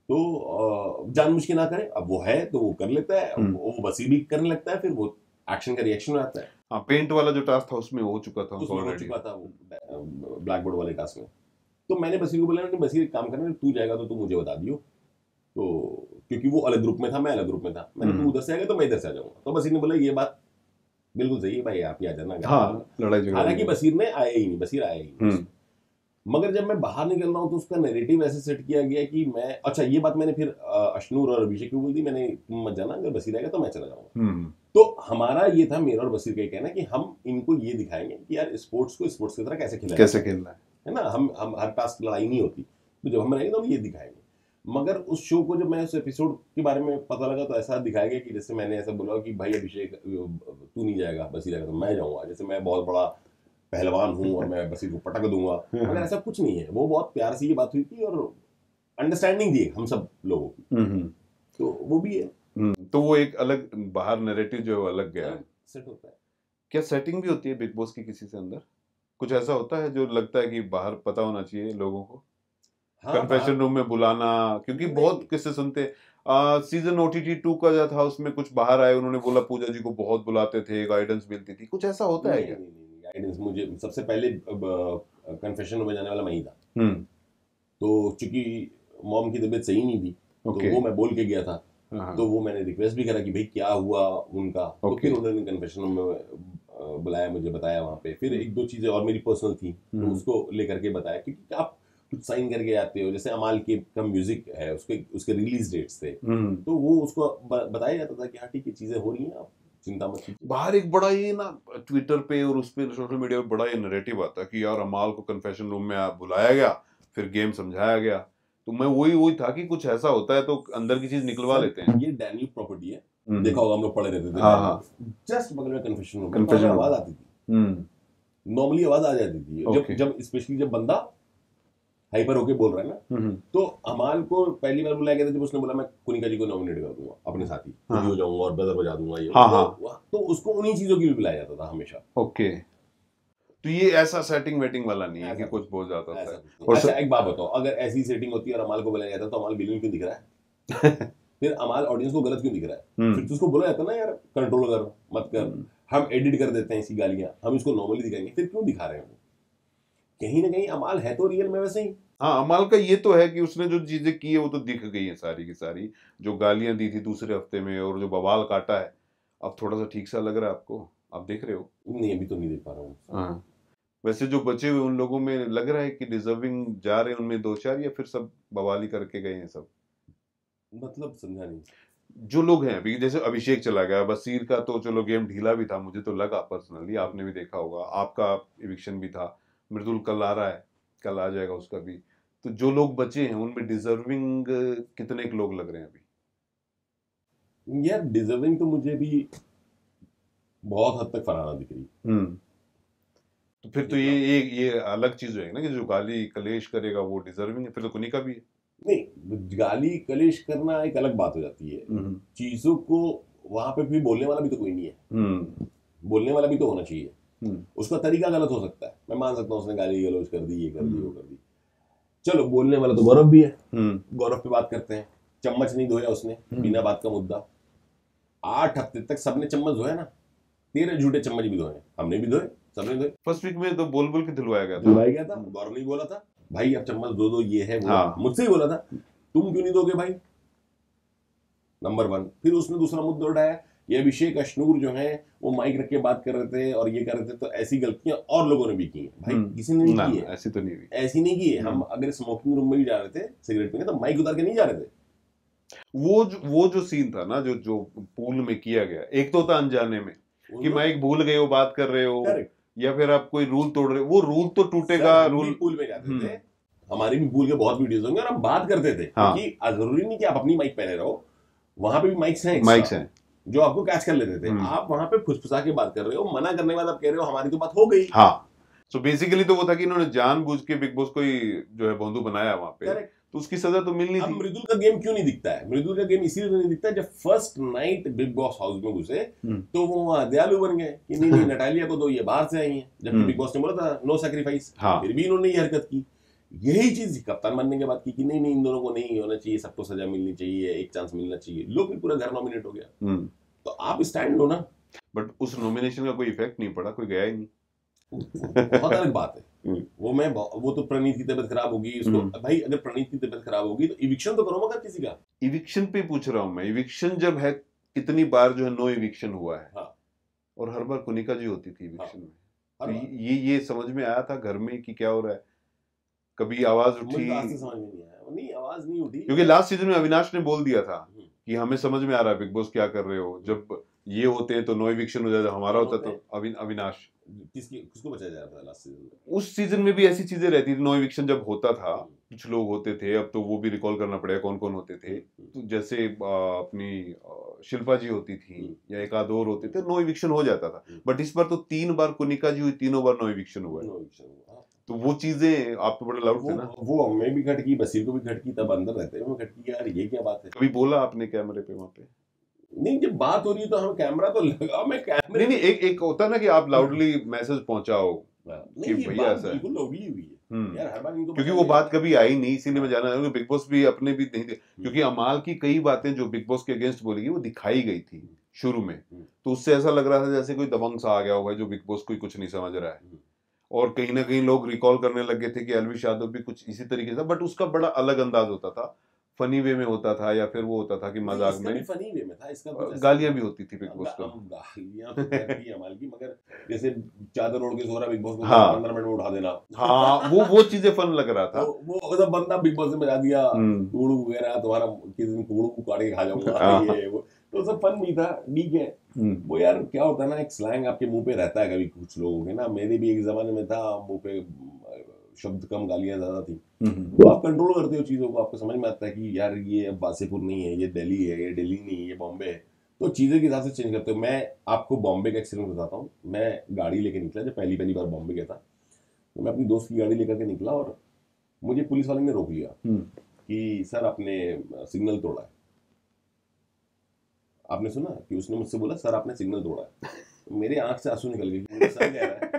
Speaker 2: तो जानबूझ के ना करे। अब वो है तो वो कर लेता है, वो बसीर भी करने लगता है, फिर वो एक्शन का रिएक्शन हो जाता है।
Speaker 1: हाँ, पेंट वाला जो टास्क था उसमें हो चुका था,
Speaker 2: उसमें हो चुका था वो ब्लैक बोर्ड वाले टास्क में। तो मैंने बसीर को बोला, बसीर एक काम करना, तू जाएगा तो तू मुझे बता दियो। तो क्योंकि वो अलग ग्रुप में था, मैं अलग ग्रुप में था, मैंने तू उधर से आएगा तो मैं इधर से आ जाऊंगा। तो बसीर ने बोला ये बात बिल्कुल सही है भाई, आप ही आ जाना।
Speaker 1: हाँ, लड़ाई।
Speaker 2: हालांकि बसीर ने आया ही नहीं, बसीर आया ही नहीं। मगर जब मैं बाहर निकल रहा हूँ तो उसका नैरेटिव ऐसे सेट किया गया कि मैं, अच्छा ये बात मैंने फिर अशनूर और अभिषेक को बोल दी, मैंने तुम मत जाना, अगर बसीर आएगा तो मैं चला जाऊंगा। तो हमारा ये था, मेरा और बसीर का कहना कि हम इनको ये दिखाएंगे कि यार स्पोर्ट्स को स्पोर्ट्स की तरह कैसे खेलना है ना। हम हर टास्क लड़ाई नहीं होती, तो जब हम रहेंगे तो हम ये दिखाएंगे। मगर उस शो को जब मैं उस एपिसोड के बारे में पता लगा, तो ऐसा दिखाया गया कि जैसे मैंने ऐसा बोला कि भाई अभिषेक तू नहीं जाएगा, बसीर आएगा तो मैं जाऊंगा, जैसे मैं बहुत बड़ा पहलवान हूं और मैं बसीर को पटक दूंगा। मगर ऐसा कुछ नहीं है, वो बहुत प्यार से ये बात हुई थी और अंडरस्टैंडिंग थी हम सब लोगों की। तो वो भी है।
Speaker 1: तो वो एक अलग बाहर नैरेटिव जो अलग गया है,
Speaker 2: सेट होता है।
Speaker 1: क्या सेटिंग भी होती है बिग बॉस की किसी से अंदर? कुछ ऐसा होता है जो लगता है कि बाहर पता होना चाहिए लोगों को? कन्फेशन रूम में बुलाना, क्योंकि बहुत किस्से सुनते। सीजन OTT 2 का जो था उसमें कुछ बाहर आए, उन्होंने बोला पूजा जी को बहुत बुलाते थे, गाइडेंस मिलती थी, कुछ ऐसा होता है क्या?
Speaker 2: गाइडेंस, मुझे सबसे पहले कन्फेशन रूम में जाने वाला मैं ही था। तो चूंकि मॉम की तबीयत सही नहीं थी, तो वो मैं बोल के गया था तो वो मैंने रिक्वेस्ट भी करा कि भाई क्या हुआ उनका, तो फिर उन्होंने कन्फेशन में बुलाया, मुझे बताया वहाँ पे। फिर एक दो चीजें और मेरी पर्सनल थी तो उसको लेकर के बताया, क्योंकि आप कुछ साइन करके आते हो, जैसे अमाल के का म्यूजिक है, उसके रिलीज डेट्स थे, तो वो उसको बताया जाता था कि हाँ ठीक है चीजें हो रही हैं, आप चिंता मत कीजिए।
Speaker 1: बाहर एक बड़ा ये ना ट्विटर पे और उस पे सोशल मीडिया पे बड़ा ये नैरेटिव आता है कि यार अमाल को कन्फेशन रूम में बुलाया गया, फिर गेम समझाया गया। तो मैं वही था कि कुछ ऐसा होता है तो अंदर की चीज निकलवा लेते हैं।
Speaker 2: ये डैन्यूब प्रॉपर्टी है, देखा होगा हम लोग पढ़े रहते थे।
Speaker 1: हाँ,
Speaker 2: जस्ट बगल में कन्फेशन रूम, आवाज आती थी, नॉर्मली आवाज आ जाती थी जब स्पेशली जब बंदा हाइपर होके बोल रहा है ना। तो अमाल को पहली बार बुलाया गया था जब उसने बोला मैं कुनिका जी को नॉमिनेट कर दूंगा अपने साथी, हो जाऊंगा और ब्रदर बजा दूंगा ये। तो उसको उन्हीं चीजों के लिए बुलाया जाता था हमेशा।
Speaker 1: ओके, तो ये ऐसा सेटिंग वेटिंग वाला नहीं है कि कुछ बहुत ज्यादा होता है।
Speaker 2: अच्छा एक बात बताओ, अगर ऐसी सेटिंग होती है और अमाल को बुलाया जाता तो अमाल विलेन क्यों दिख रहा है? फिर अमाल ऑडियंस को गलत क्यों दिख रहा है? फिर तो उसको बोला जाता ना यार कंट्रोल कर, मत कर, हम एडिट कर देते हैं ऐसी गालियां, हम इसको नॉर्मली दिखाएंगे। फिर क्यों दिखा रहे हैं? कहीं ना कहीं अमाल है तो रियल में वैसे ही।
Speaker 1: हाँ, अमाल का ये तो है कि उसने जो चीजें की है वो तो दिख गई है सारी की सारी। जो गालियां दी थी दूसरे हफ्ते में और जो बवाल काटा है, अब थोड़ा सा ठीक सा लग रहा है आपको? आप देख रहे हो?
Speaker 2: नहीं, अभी तो नहीं देख पा रहा हूँ।
Speaker 1: हाँ, वैसे जो बचे हुए उन लोगों में लग रहा है कि डिजर्विंग जा रहे हैं उनमें दो चार, या फिर सब बवाली करके गए हैं सब?
Speaker 2: मतलब समझा नहीं।
Speaker 1: जो लोग हैं अभी, जैसे अभिषेक चला गया, बसीर का तो चलो गेम ढीला भी था, मुझे तो लगा पर्सनली, आपने भी देखा होगा, आपका इविक्शन भी था, मृदुल कल आ रहा है, कल आ जाएगा उसका भी। तो जो लोग बचे हैं उनमें डिजर्विंग कितने के लोग लग रहे हैं अभी?
Speaker 2: यार डिजर्विंग तो मुझे भी बहुत हद तक फरहाना दिख रही।
Speaker 1: तो फिर तो ये अलग चीज है ना कि जो गाली कलेश करेगा वो डिजर्विंग है, फिर तो कुनिका भी है।
Speaker 2: नहीं, गाली कलेश करना एक अलग बात हो जाती है। चीजों को वहां पे भी बोलने वाला भी तो कोई नहीं है, बोलने वाला भी तो होना चाहिए। उसका तरीका गलत हो सकता है, मैं मान सकता हूँ उसने गाली गलौज कर दी, ये कर दी, वो कर दी, चलो बोलने वाला तो गौरव भी है। गौरव पे बात करते हैं, चम्मच नहीं धोया उसने, बिना बात का मुद्दा। 8 हफ्ते तक सबने चम्मच धोया ना, 13 झूठे चम्मच भी धोए, हमने भी धोए, सबने धोए।
Speaker 1: फर्स्ट वीक में तो बोल के दिलवाया गया
Speaker 2: था, गौरव नहीं बोला था भाई अब चम्मच दो ये है वो। हाँ। मुझसे ही बोला था, तुम क्यों नहीं दोगे भाई, नंबर 1। फिर उसने दूसरा मुद्दा उठाया, ये अभिषेक अशनूर जो है वो माइक रख के बात कर रहे थे और ये कर रहे थे, तो ऐसी गलतियां और लोगों ने भी की है भाई, किसी ने नहीं की है,
Speaker 1: ऐसी तो नहीं हुई,
Speaker 2: ऐसी नहीं की है। हम अगर स्मोकिंग रूम में भी जा रहे थे सिगरेट पीने, तो माइक उतार के नहीं जा रहे थे।
Speaker 1: वो जो सीन था ना जो पूल में किया गया, एक तो था अनजाने में कि माइक भूल गए हो, बात कर रहे हो, या फिर आप कोई रूल तोड़ रहे हो, वो रूल तो टूटेगा। रूल
Speaker 2: पूल में जाते थे, हमारी भी पूल के बहुत वीडियोस होंगे और हम बात करते थे, क्योंकि जरूरी नहीं कि आप अपनी माइक पहने रहो, वहां पे भी माइक्स हैं जो आपको कैच कर लेते थे। आप वहां पे फुसफुसा के बात कर रहे हो, मना करने के बाद आप कह रहे हो हमारी तो बात हो गई।
Speaker 1: हाँ, सो बेसिकली तो वो था कि इन्होंने जानबूझ के बिग बॉस को ही जो है भोंदू बनाया वहां पे, तो उसकी सजा तो मिलनी थी।
Speaker 2: मृदुल का गेम क्यों नहीं दिखता है? मृदुल का गेम इसीलिए नहीं दिखता है, जब first night big boss house में घुसे तो वो वहां दयालु बन गए कि नहीं नटालिया को दो, ये बाहर से आई है, जबकि बिग बॉस ने बोला था नो सैक्रिफाइस। फिर भी इन्होंने ये हरकत की। यही चीज कप्तान बनने के बाद की कि नहीं इन दोनों को नहीं होना चाहिए, सबको सजा मिलनी चाहिए, एक चांस मिलना चाहिए। लोग भी पूरा घर नॉमिनेट हो गया, तो आप स्टैंड लो ना।
Speaker 1: बट उस नॉमिनेशन का कोई इफेक्ट नहीं पड़ा, कोई गया ही नहीं।
Speaker 2: बहुत अलग बात है वो तो प्रणीत की तबीयत खराब होगी उसको, भाई अगर प्रणीत की तबीयत खराब होगी तो इविक्शन तो करो मगर किसी का।
Speaker 1: इविक्शन पे पूछ रहा हूं मैं, इविक्शन जब है कितनी बार जो है नो इविक्शन हुआ है। हाँ। और हर बार कुनिका जी होती थी इविक्शन में। तो ये समझ में आया था घर में कि क्या हो रहा है? कभी आवाज उठी?
Speaker 2: समझ में नहीं आया, नहीं आवाज नहीं उठी,
Speaker 1: क्योंकि लास्ट सीजन में अविनाश ने बोल दिया था कि हमें समझ में आ रहा है बिग बॉस क्या कर रहे हो, जब ये होते हैं तो नो इविक्शन हो जाता, हमारा होता तो अविनाश।
Speaker 2: किसको बचाया जा रहा था लास्ट सीजन में?
Speaker 1: उस सीजन में भी ऐसी चीजें रहती थी, नो इविक्शन जब होता था कुछ लोग होते थे, अब तो वो भी रिकॉल करना पड़ेगा कौन कौन होते थे। तो जैसे अपनी शिल्पा जी होती थी या एक आध और होते थे, नो इविक्शन हो जाता था। बट इस बार तो 3 बार कुनिका जी हुई, तीनों बार नो इविक्शन हुआ है। तो वो चीजें आप तो बड़े लाउड थे ना।
Speaker 2: वो हमें भी खटकी, बसीर को भी खटकी, तब अंदर रहते हैं खटकी, यार ये क्या बात है।
Speaker 1: कभी बोला आपने कैमरे पे वहां पे?
Speaker 2: नहीं, जब बात हो रही है तो हम कैमरा तो लगा, मैं कैमरे
Speaker 1: नहीं एक होता है ना कि आप लाउडली मैसेज पहुंचाओ कि भैया ऐसा है।
Speaker 2: बिल्कुल लाउडली हुई है यार, हर बार इनको,
Speaker 1: क्योंकि वो बात कभी आई नहीं, इसीलिए मैं जाना चाहूंगा। बिग बॉस भी अपने भी नहीं, क्योंकि अमाल की कई बातें जो बिग बॉस के अगेंस्ट बोली गई वो दिखाई गई थी शुरू में, तो उससे ऐसा लग रहा था जैसे कोई दबंग सा आ गया होगा जो बिग बॉस को कुछ नहीं समझ रहा है। और कहीं ना कहीं लोग रिकॉल करने लगे थे कि अलविश यादव भी कुछ इसी तरीके से, बट उसका बड़ा अलग अंदाज होता था। फनी वे में होता था या फिर वो होता था कि मजाक में?
Speaker 2: फनी वे में था, इसका
Speaker 1: गालियां भी होती थी बिग बॉस को?
Speaker 2: गालियां तो खैर थी अमाल की, मगर जैसे चादर ओढ़ के सो रहा बिग बॉस को
Speaker 1: हाँ
Speaker 2: 15 मिनट में उठा देना,
Speaker 1: हाँ वो चीजें फन लग रहा था।
Speaker 2: तो वो मतलब बंदा बिग बॉस ने बजा दिया, कूड़ू वगैरह तुम्हारा किसी दिन कूड़ू को काट के खा जाऊंगा, ये वो तो सब फन भी था, ठीक है। वो यार क्या होता है ना, एक स्लैंग आपके मुंह पे रहता है कभी कुछ लोगों के ना, मेरे भी एक जमाने में था, मुंह पे शब्द कम गालियां ज्यादा थी, तो आप कंट्रोल करते हो चीजों को, आपको समझ में आता है कि यार ये अब बासीपुर नहीं है, ये दिल्ली है, ये दिल्ली नहीं है, ये बॉम्बे है, तो चीजें के हिसाब से चेंज करते हो। मैं आपको बॉम्बे का एक्सपीरियंस बताता हूँ। मैं गाड़ी लेके निकला जब पहली बार बॉम्बे गया था, तो मैं अपनी दोस्त की गाड़ी लेकर के निकला और मुझे पुलिस वाले ने रोक लिया कि सर आपने सिग्नल तोड़ा है। आपने सुना कि उसने मुझसे बोला सर आपने सिग्नल तोड़ा है, तो मेरी आंख से आंसू निकल गए, मुझे सर कह रहा है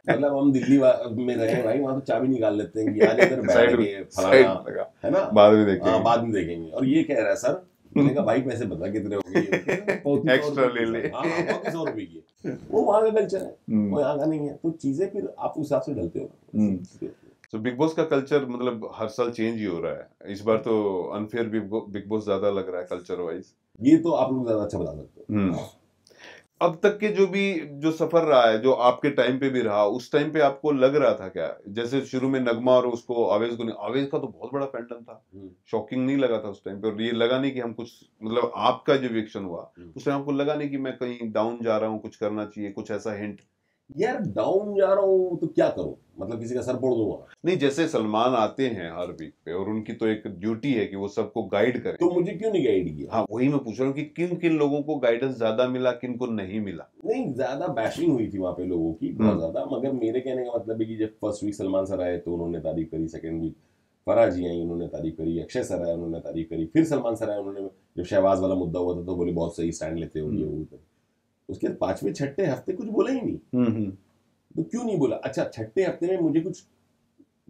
Speaker 2: मतलब हम दिल्ली में रहे भाई, वहां तो चाबी निकाल लेते हैं कि आज इधर बैठ के फलाना है ना, बाद में देखेंगे, बाद में देखेंगे, और ये कह रहा है सर, मैंने कहा भाई पैसे बता कितने हो गए, एक्स्ट्रा ले ले, 100 रुपए की, वो वहां का कल्चर है, वो यहाँ का नहीं है, तो चीजें फिर आप उस हिसाब से ढलते हो।
Speaker 1: तो बिग बॉस का कल्चर मतलब हर साल चेंज ही हो रहा है, इस बार तो अनफेयर बिग बॉस ज्यादा लग रहा है कल्चर वाइज।
Speaker 2: ये तो आप लोग ज्यादा अच्छा बता सकते हो।
Speaker 1: अब तक के जो सफर रहा है, जो आपके टाइम पे भी रहा, उस टाइम पे आपको लग रहा था क्या, जैसे शुरू में नगमा और उसको आवेश को, आवेश का तो बहुत बड़ा फैंडम था, शॉकिंग नहीं लगा था उस टाइम पे, और ये लगा नहीं कि हम कुछ, मतलब आपका जो रिएक्शन हुआ उस टाइम आपको लगा नहीं कि मैं कहीं डाउन जा रहा हूँ, कुछ करना चाहिए, कुछ ऐसा हिंट?
Speaker 2: यार डाउन जा रहा हूँ तो क्या करूं, मतलब किसी का सर फोड़ दूंगा?
Speaker 1: नहीं, जैसे सलमान आते हैं हर वीक पे और उनकी तो एक ड्यूटी है कि वो सबको गाइड करें,
Speaker 2: तो मुझे क्यों नहीं गाइड किया?
Speaker 1: हाँ वही मैं पूछ रहा हूँ कि किन किन लोगों को गाइडेंस ज्यादा मिला, किन को नहीं मिला?
Speaker 2: नहीं, ज्यादा बैशिंग हुई थी वहां पे लोगों की, बहुत ज्यादा, मगर मेरे कहने का मतलब है कि जब फर्स्ट वीक सलमान सर आए तो उन्होंने तारीफ करी, सेकंड वीक फराह जी आई उन्होंने तारीफ करी, अक्षय सर आए उन्होंने तारीफ करी, फिर सलमान सर आए उन्होंने, जब शहबाज वाला मुद्दा हुआ था तो बोले बहुत सही स्टैंड लेते हो ये वो, उसके बाद पांचवें छठे हफ्ते कुछ बोला ही नहीं। तो क्यों नहीं बोला? अच्छा, छठे हफ्ते में मुझे कुछ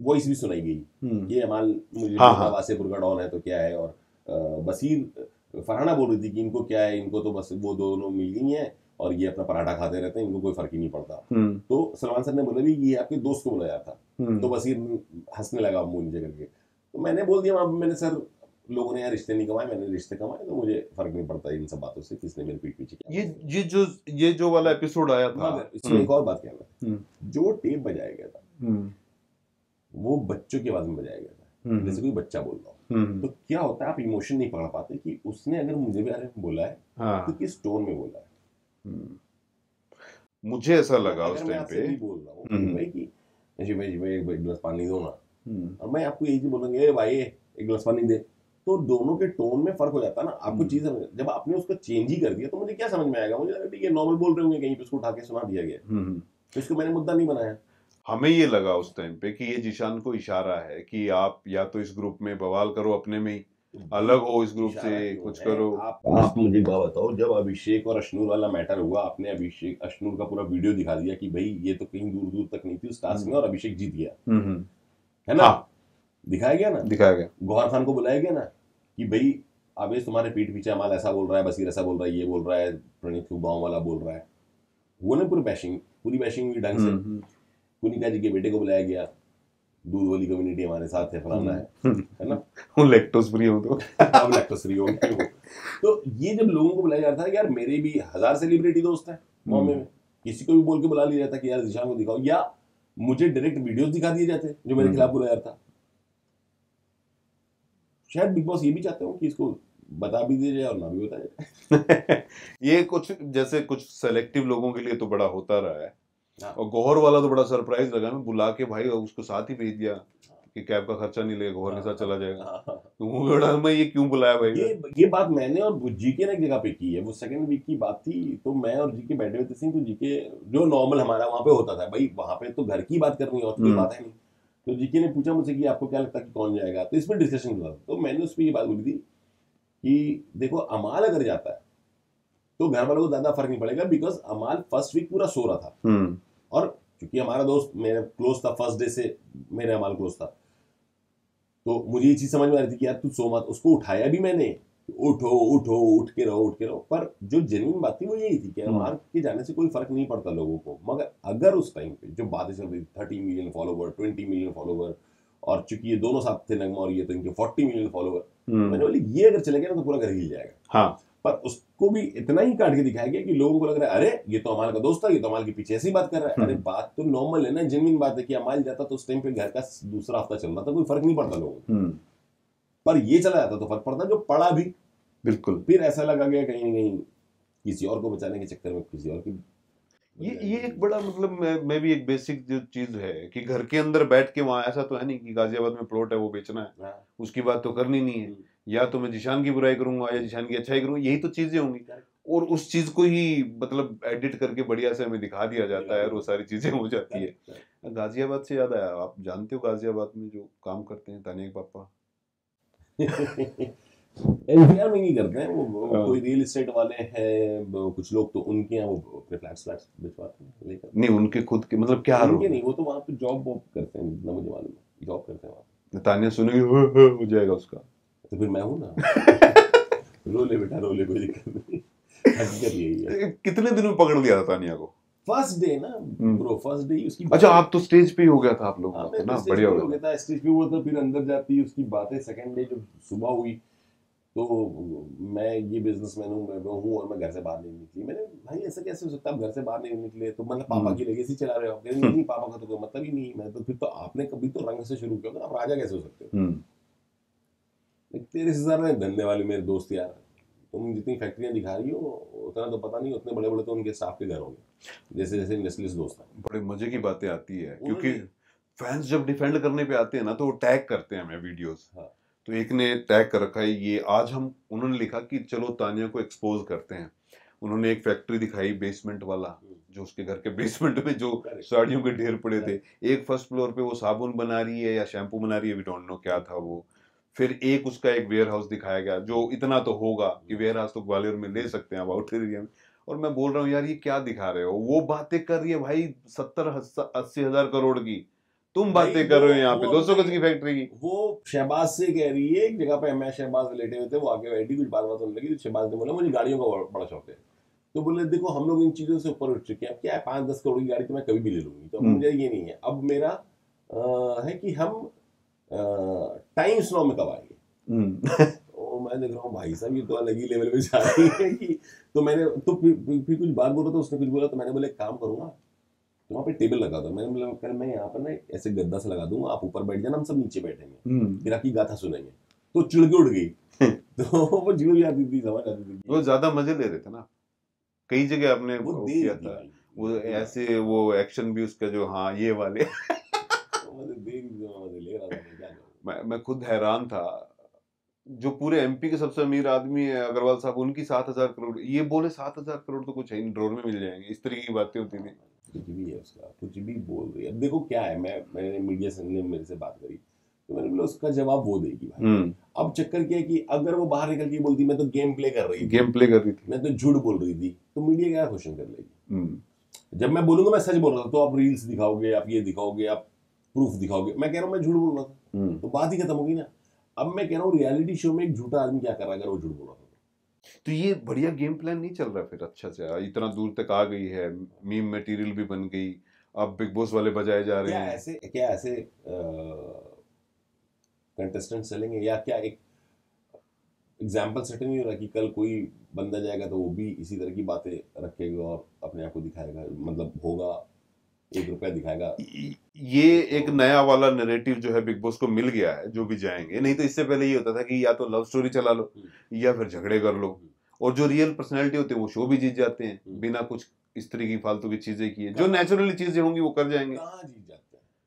Speaker 2: वॉइस भी सुनाई गई, ये अमाल मुझे वासेपुर का डॉन है तो क्या है, और बसीर फरहाना बोल रही थी कि इनको क्या है, इनको तो बस वो दोनों मिल गई हैं और ये अपना पराठा खाते रहते हैं, इनको कोई फर्क ही नहीं पड़ता। तो सलमान सर ने बोला भी ये आपके दोस्त को बुलाया था, तो बसीर हंसने लगा मुंह नीचे करके, तो मैंने बोल दिया वहां, मैंने सर लोगों ने यार रिश्ते नहीं कमाए, मैंने रिश्ते कमाए, तो मुझे फर्क नहीं पड़ता इन सब बातों से, किसने मेरे पीठ पीछे किया।
Speaker 1: ये जो वाला एपिसोड आया था,
Speaker 2: इसमें एक और बात कहना, जो टेप बजाया गया था वो बच्चों की आवाज में बजाया गया था, जैसे कोई बच्चा बोल रहा हो, तो क्या होता है आप इमोशन नहीं पकड़ पाते कि उसने अगर मुझे भी बारे में बोला है तो किस टोन में बोला है।
Speaker 1: मुझे ऐसा लगा उस टाइम पे,
Speaker 2: बोल रहा हूँ भाई कि भाई एक गिलास पानी दो ना, और मैं आपको यही चीज बोलूंगा भाई एक गिलास पानी दे, तो दोनों के टोन में फर्क हो जाता है ना, आपको चीज जब आपने उसको चेंज ही कर दिया तो मुझे क्या समझ में आएगा, मुझे लगा ठीक है नॉर्मल बोल रहे होंगे कहीं पे, उसको उठा के सुना दिया गया, तो इसको मैंने मुद्दा नहीं बनाया।
Speaker 1: हमें ये लगा उस टाइम पे कि ये जिशान को इशारा है कि आप या तो इस ग्रुप में बवाल करो, अपने में ही अलग हो, इस ग्रुप से कुछ करो।
Speaker 2: आप मुझे बात बताओ, जब अभिषेक और अश्नूर वाला मैटर हुआ, आपने अभिषेक अश्नूर का पूरा वीडियो दिखा दिया कि भाई ये तो कहीं दूर दूर तक नहीं थी उस टास्क में और अभिषेक जीत गया, है ना? दिखाया गया ना, दिखाया गया, गौहर खान को बुलाया गया ना कि भाई आवेश तुम्हारे पीठ पीछे अमाल ऐसा बोल रहा है, बसीर ऐसा बोल रहा है, ये बोल रहा है, प्रणीत गाँव वाला बोल रहा है, वो ने पूरी बैशिंग हुई ढंग से। कुनिका जी के बेटे को बुलाया गया, दूध वाली कम्युनिटी हमारे साथ है, फलाना है ना, वो लैक्टोज फ्री हो तो अब लैक्टोज फ्री हो गए। तो ये जब लोगों को बुलाया जाता है, यार मेरे भी 1000 सेलिब्रिटी दोस्त हैं बॉम्बे में, किसी को भी बोल के बुला लिया जाता कि यार जिशान को दिखाओ, या मुझे डायरेक्ट वीडियोस दिखा दिए जाते जो मेरे खिलाफ बुलाया था। शायद बिग बॉस ये भी चाहते हो कि इसको बता भी दिया जाए और ना भी बताया जाए।
Speaker 1: ये कुछ जैसे कुछ सेलेक्टिव लोगों के लिए तो बड़ा होता रहा है, और गौहर वाला तो बड़ा सरप्राइज लगा, मैं बुला के भाई उसको साथ ही भेज दिया कि कैब का खर्चा नहीं लगेगा, गौहर के साथ चला जाएगा, तो वो बड़ा मैं ये क्यों बुलाया भाई? ये बात मैंने और जीके ने एक जगह पे की है, वो सेकंड वीक की बात थी, तो मैं और जीके बैठे हुए थे, तो जीके जो नॉर्मल हमारा वहां पे होता था, भाई वहां पे तो घर की बात करनी है और कोई बात है नहीं, तो जीके ने पूछा मुझसे कि आपको क्या लगता है कि कौन जाएगा, तो इसमें डिस्कशन हुआ, तो मैंने उस पर ये बात बोली थी कि देखो अमाल अगर जाता है तो घर वालों को ज्यादा फर्क नहीं पड़ेगा, बिकॉज अमाल फर्स्ट वीक पूरा सो रहा था, और क्योंकि हमारा दोस्त मेरे क्लोज था, फर्स्ट डे से मेरे अमाल क्लोज था, तो मुझे ये चीज समझ में आ रही थी कि यार तू सो मत, उसको उठाया भी मैंने, उठो उठो उठ के रहो, पर जो जेन्युइन बात थी वो यही थी कि अमाल के जाने से कोई फर्क नहीं पड़ता लोगों को, मगर अगर उस टाइम पे जो बातें चल रही थी 30 मिलियन फॉलोवर, 20 मिलियन फॉलोवर, और चूंकि ये दोनों साथ थे नगमा और ये, तो इनके 40 मिलियन फॉलोवर,
Speaker 2: मैंने बोली ये अगर चले गया ना तो पूरा घर हिल जाएगा।
Speaker 1: हाँ,
Speaker 2: पर उसको भी इतना ही काट के दिखाया गया कि लोगों को लग रहा है अरे ये तो अमाल का दोस्त था, ये तो अमाल के पीछे ऐसी बात कर रहा है। अरे बात तो नॉर्मल है ना, जेन्युइन बात है कि अमाल जाता तो उस टाइम पे घर का दूसरा हफ्ता चल रहा था, कोई फर्क नहीं पड़ता लोगों को, पर ये चला जाता तो फर्क पड़ता, जो पड़ा भी
Speaker 1: बिल्कुल।
Speaker 2: फिर ऐसा लगा गया कहीं ना कहीं किसी और को बचाने के चक्कर में किसी और की।
Speaker 1: ये एक बड़ा मतलब मैं भी एक बेसिक जो चीज है कि घर के अंदर बैठ के वहां ऐसा तो है नहीं कि गाजियाबाद में प्लॉट है वो बेचना है, उसकी बात तो करनी नहीं है, या तो मैं जिशान की बुराई करूंगा या जिशान की अच्छाई करूंगा, यही तो चीजें होंगी, और उस चीज को ही मतलब एडिट करके बढ़िया से हमें दिखा दिया जाता है और वो सारी चीजें हो जाती है। गाजियाबाद से याद आया, आप जानते हो गाजियाबाद में जो काम करते हैं तानिया के पापा?
Speaker 2: एनसीआर में नहीं करते हैं वो, कोई रियल एस्टेट वाले हैं, कुछ लोग तो उनके यहाँ वो अपने फ्लैट्स भिजवाते हैं लेकर।
Speaker 1: नहीं उनके खुद के मतलब क्या
Speaker 2: उनके नहीं, वो तो वहाँ पे जॉब करते हैं, जितना मुझे मालूम है जॉब करते हैं वहाँ।
Speaker 1: तानिया सुनेगी हो जाएगा उसका,
Speaker 2: तो फिर मैं हूँ ना। रोले बेटा रोले, कोई दिक्कत नहीं, हकीकत यही है।
Speaker 1: कितने दिन में पकड़ लिया था तानिया को?
Speaker 2: फर्स्ट डे ना ब्रो, फर्स्ट डे उसकी।
Speaker 1: अच्छा आप तो स्टेज पे ही हो गया था आप लोग ना, बढ़िया
Speaker 2: हो गया था स्टेज पे, वो तो फिर अंदर जाती उसकी बातें। सेकंड डे जब सुबह हुई तो मैं ये बिजनेसमैन हूँ, मैं हूँ और मैं घर से बाहर नहीं निकली। मैंने भाई ऐसा कैसे हो सकता है आप घर से बाहर नहीं निकले, तो मतलब पापा की लेगेसी चला रहे हो? नहीं पापा का तो कोई मतलब ही नहीं। मैं तो फिर तो आपने कभी तो रंग से शुरू किया, आप राजा कैसे हो सकते हो? तेरे से ज्यादा धंधे वाले मेरे दोस्त यार, तुम जितनी फैक्ट्रियां दिखा रही हो उतना तो पता नहीं, उतने बड़े बड़े तो उनके स्टाफ के घर होंगे, जैसे जैसे इंडस्ट्रियलिस्ट दोस्त हैं।
Speaker 1: बड़े मजे की बातें आती है क्योंकि फैंस जब डिफेंड करने पे आते हैं ना तो वो टैग करते हैं हमें वीडियोस। हाँ। तो एक ने टैग कर रखा है ये, आज हम उन्होंने लिखा कि चलो तानिया को एक्सपोज करते हैं। उन्होंने एक फैक्ट्री दिखाई बेसमेंट वाला, जो उसके घर के बेसमेंट में जो साड़ियों के ढेर पड़े थे। एक फर्स्ट फ्लोर पे वो साबुन बना रही है या शैम्पू बना रही है, वी डोंट नो क्या था वो। फिर एक उसका एक वेयर हाउस दिखाया गया, जो इतना तो होगा कि वेयर हाउस तो ग्वालियर में ले सकते हैं अब आउटर एरिया में। और मैं बोल रहा हूँ यार ये क्या दिखा रहे हो, वो बातें कर रही है भाई 70-80 हजार करोड़ की, तुम बातें कर रहे हो यहाँ पे 200 गज की फैक्ट्री की।
Speaker 2: वो शहबाज से कह रही है, एक जगह पे मैं शहबाज लेटे हुए थे, वो आगे बैठी कुछ बात होने लगी, तो शहबाज ने बोला मुझे गाड़ियों का बड़ा शौक है। तो बोले देखो हम लोग इन चीजों से ऊपर उठ चुके हैं, अब क्या है 5-10 करोड़ की गाड़ी तो मैं कभी भी ले लूंगी, तो मुझे ये नहीं है। अब मेरा है कि हम टाइम्स नाउ में कब आएंगे। तो मैं देख रहा हूँ भाई साहब ये तो अलग ही लेवल पे जा रही है कि, तो मैंने तो फिर कुछ बात बोल रहा था, उसने कुछ बोला, तो मैंने बोला एक काम करूंगा, तो वहाँ पे टेबल लगा था, मैंने बोला कल मैं यहाँ पर ना ऐसे गद्दा से लगा दूंगा, आप ऊपर बैठ जाना, हम सब नीचे बैठेंगे, फिर आपकी गाथा सुनेंगे। तो चिड़के उड़ गई। तो वो चिड़ जाती थी, समझ आती थी।
Speaker 1: वो ज्यादा मजे ले रहे थे ना, कई जगह आपने
Speaker 2: वो
Speaker 1: किया था वो ऐसे, वो एक्शन भी उसका जो हाँ ये वाले। मैं खुद हैरान था, जो पूरे एमपी के सबसे अमीर आदमी है अग्रवाल साहब, उनकी 7,000 करोड़, ये बोले 7,000 करोड़ तो कुछ है, इन ड्रोन में मिल जाएंगे, इस तरीके की बातें होती थी।
Speaker 2: कुछ भी है उसका, कुछ भी बोल रही है। अब देखो क्या है, मैंने मीडिया से मेरे से बात करी, तो मैंने बोला उसका जवाब वो देगी भाई। अब चक्कर क्या है कि अगर वो बाहर निकल के बोलती मैं तो गेम प्ले कर रही थी, मैं तो झूठ बोल रही थी, तो मीडिया क्या क्वेश्चन कर लेगी। जब मैं बोलूंगा मैं सच बोल रहा था, तो आप रील्स दिखाओगे, आप ये दिखाओगे, आप प्रूफ दिखाओगे, मैं कह रहा हूँ मैं झूठ बोल रहा था, तो बात ही खत्म होगी ना। अब मैं कह रहा हूँ रियलिटी शो में एक झूठा आदमी क्या कर रहा है अगर वो झूठ बोल रहा था,
Speaker 1: तो ये बढ़िया गेम प्लान नहीं चल रहा फिर अच्छा से, इतना दूर तक आ गई है, मीम मटेरियल भी बन गई, अब बिग बॉस वाले बजाए जा रहे हैं।
Speaker 2: क्या ऐसे कंटेस्टेंट चलेंगे, या क्या एक एग्जाम्पल सेट नहीं हो रहा कि कल कोई बंदा जाएगा तो वो भी इसी तरह की बातें रखेगा और अपने आप को दिखाएगा, मतलब होगा 1 रुपया दिखाएगा।
Speaker 1: ये एक नया वाला नैरेटिव जो है बिग बॉस को मिल गया है, जो भी जाएंगे। नहीं तो इससे पहले ये होता था कि या तो लव स्टोरी चला लो या फिर झगड़े कर लो, और जो रियल पर्सनैलिटी होते हैं वो शो भी जीत जाते हैं बिना कुछ इस तरह की फालतू की चीजें किए। जो नेचुरली चीजें होंगी वो कर जाएंगे।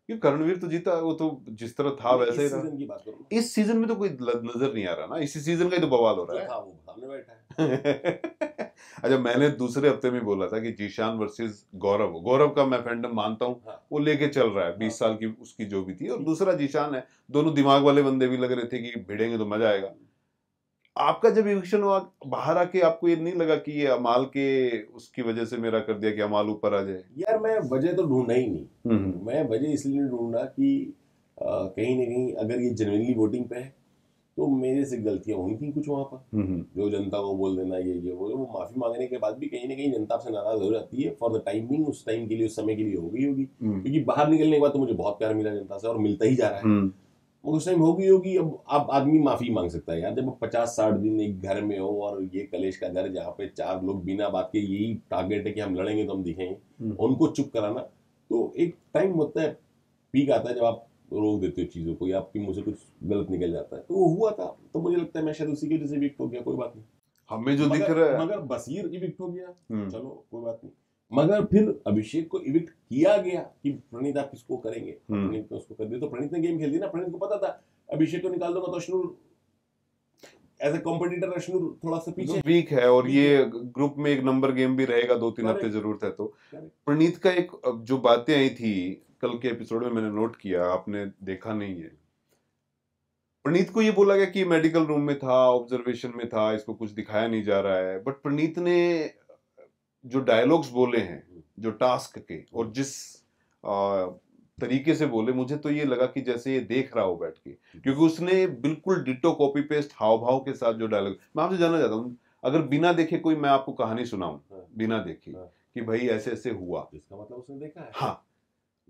Speaker 1: क्योंकि करणवीर तो जीता, वो तो जिस तरह था वैसे ही रहा। इस सीजन में तो कोई नजर नहीं आ रहा ना, इसी सीजन का ही तो बवाल हो रहा है।
Speaker 2: वो सामने बैठा है।
Speaker 1: अच्छा मैंने दूसरे हफ्ते में बोला था कि जीशान वर्सेस गौरव का मैं फैंडम मानता हूँ, वो लेके चल रहा है 20 साल की उसकी जो भी थी, और दूसरा जीशान है, दोनों दिमाग वाले बंदे भी लग रहे थे कि भिड़ेंगे तो मजा आएगा। आपका जब इविक्शन हुआ बाहर आके आपको ये नहीं लगा कि ये अमाल के उसकी वजह से मेरा कर दिया कि अमाल ऊपर आ जाए?
Speaker 2: यार मैं वजह तो ढूंढना ही नहीं, मैं वजह इसलिए ढूंढना कि कहीं ना कहीं अगर ये जेन्युइनली वोटिंग पे है तो मेरे से गलतियां हुई थी कुछ वहां पर, जो जनता को बोल देना ये वो माफी मांगने के बाद भी कहीं ना कहीं जनता आपसे नाराज हो जाती है फॉर द टाइमिंग, उस टाइम के लिए, उस समय के लिए हो गई होगी, क्योंकि बाहर निकलने के बाद तो मुझे बहुत प्यार मिला जनता से और मिलता ही जा रहा है। उस टाइम होगी। अब आदमी माफी मांग सकता है यार, जब 50-60 दिन एक घर में हो और ये कलेश का घर जहाँ पे 4 लोग बिना बात के यही टारगेट है कि हम लड़ेंगे तो हम दिखेंगे, उनको चुप कराना, तो एक टाइम होता है, पीक आता है जब आप रोक देते हो चीजों को या आपकी मुंह से कुछ गलत निकल जाता है। तो वो हुआ था, तो मुझे लगता है मैं शायद उसी की वजह से वीक हो गया। कोई बात नहीं,
Speaker 1: हमें जो दिख रहा है,
Speaker 2: मगर बसीर इविक्ट हो गया, चलो कोई बात नहीं। मगर फिर अभिषेक को इविक्ट किया गया कि प्रणीत आप किसको करेंगे, प्रणीत ने उसको कर दिया, तो प्रणीत ने गेम खेल दी ना। प्रणीत को पता था अभिषेक को निकाल दूंगा तो अश्नुर एज ए कॉम्पिटिटर अश्नुर थोड़ा सा पीछे
Speaker 1: वीक है, और ये ग्रुप में एक नंबर गेम भी रहेगा 2-3 हफ्ते जरूरत है। तो प्रणीत का एक जो बातें आई थी कल के एपिसोड में, मैंने नोट किया, आपने देखा नहीं है। प्रणीत को ये बोला गया कि मेडिकल रूम में था, ऑब्जर्वेशन में था, इसको कुछ दिखाया नहीं जा रहा है, बट प्रणीत ने जो डायलॉग्स बोले हैं, जो टास्क के, और जिस तरीके से बोले, मुझे तो ये लगा कि जैसे ये देख रहा हो बैठ के, क्योंकि उसने बिल्कुल डिटो कॉपी पेस्ट हाव भाव के साथ जो डायलॉग। मैं आपसे जानना चाहता हूँ, अगर बिना देखे कोई मैं आपको कहानी सुनाऊं, बिना देखे कि भाई ऐसे ऐसे हुआ,
Speaker 2: इसका मतलब उसने देखा है।
Speaker 1: हाँ,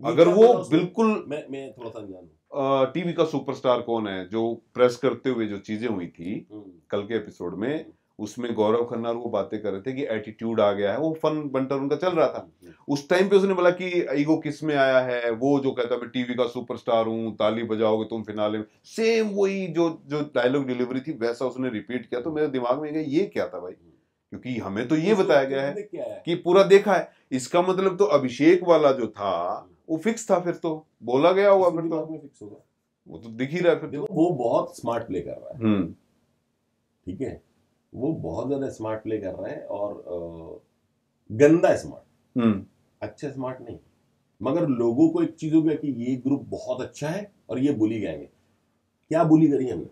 Speaker 1: अगर वो बिल्कुल,
Speaker 2: मैं थोड़ा सा जानूं,
Speaker 1: टीवी का सुपरस्टार कौन है जो प्रेस करते हुए जो चीजें हुई थी कल के एपिसोड में, उसमें गौरव खन्ना और वो बातें कर रहे थे कि एटीट्यूड आ गया है, वो फन बंटर उनका चल रहा था। उस टाइम पे उसने बोला कि ईगो किस में आया है, वो जो कहता मैं टीवी का सुपरस्टार हूँ, ताली बजाओगे तुम फिनाले में, सेम वही जो जो डायलॉग डिलीवरी थी वैसा उसने रिपीट किया। तो मेरे दिमाग में गया ये क्या था भाई, क्योंकि हमें तो ये बताया गया है कि पूरा देखा है। इसका मतलब तो अभिषेक वाला जो था वो फिक्स था, फिर तो बोला गया होगा, फिर तो
Speaker 2: फिक्स होगा,
Speaker 1: वो तो दिख ही रहा है फिर तो।
Speaker 2: वो बहुत स्मार्ट प्ले कर रहा है, ठीक है, वो बहुत ज्यादा स्मार्ट प्ले कर रहा है, और गंदा स्मार्ट, अच्छा स्मार्ट नहीं। मगर लोगों को एक चीज हो गया कि ये ग्रुप बहुत अच्छा है और ये बुली गैंग है। क्या बुली करी हमने?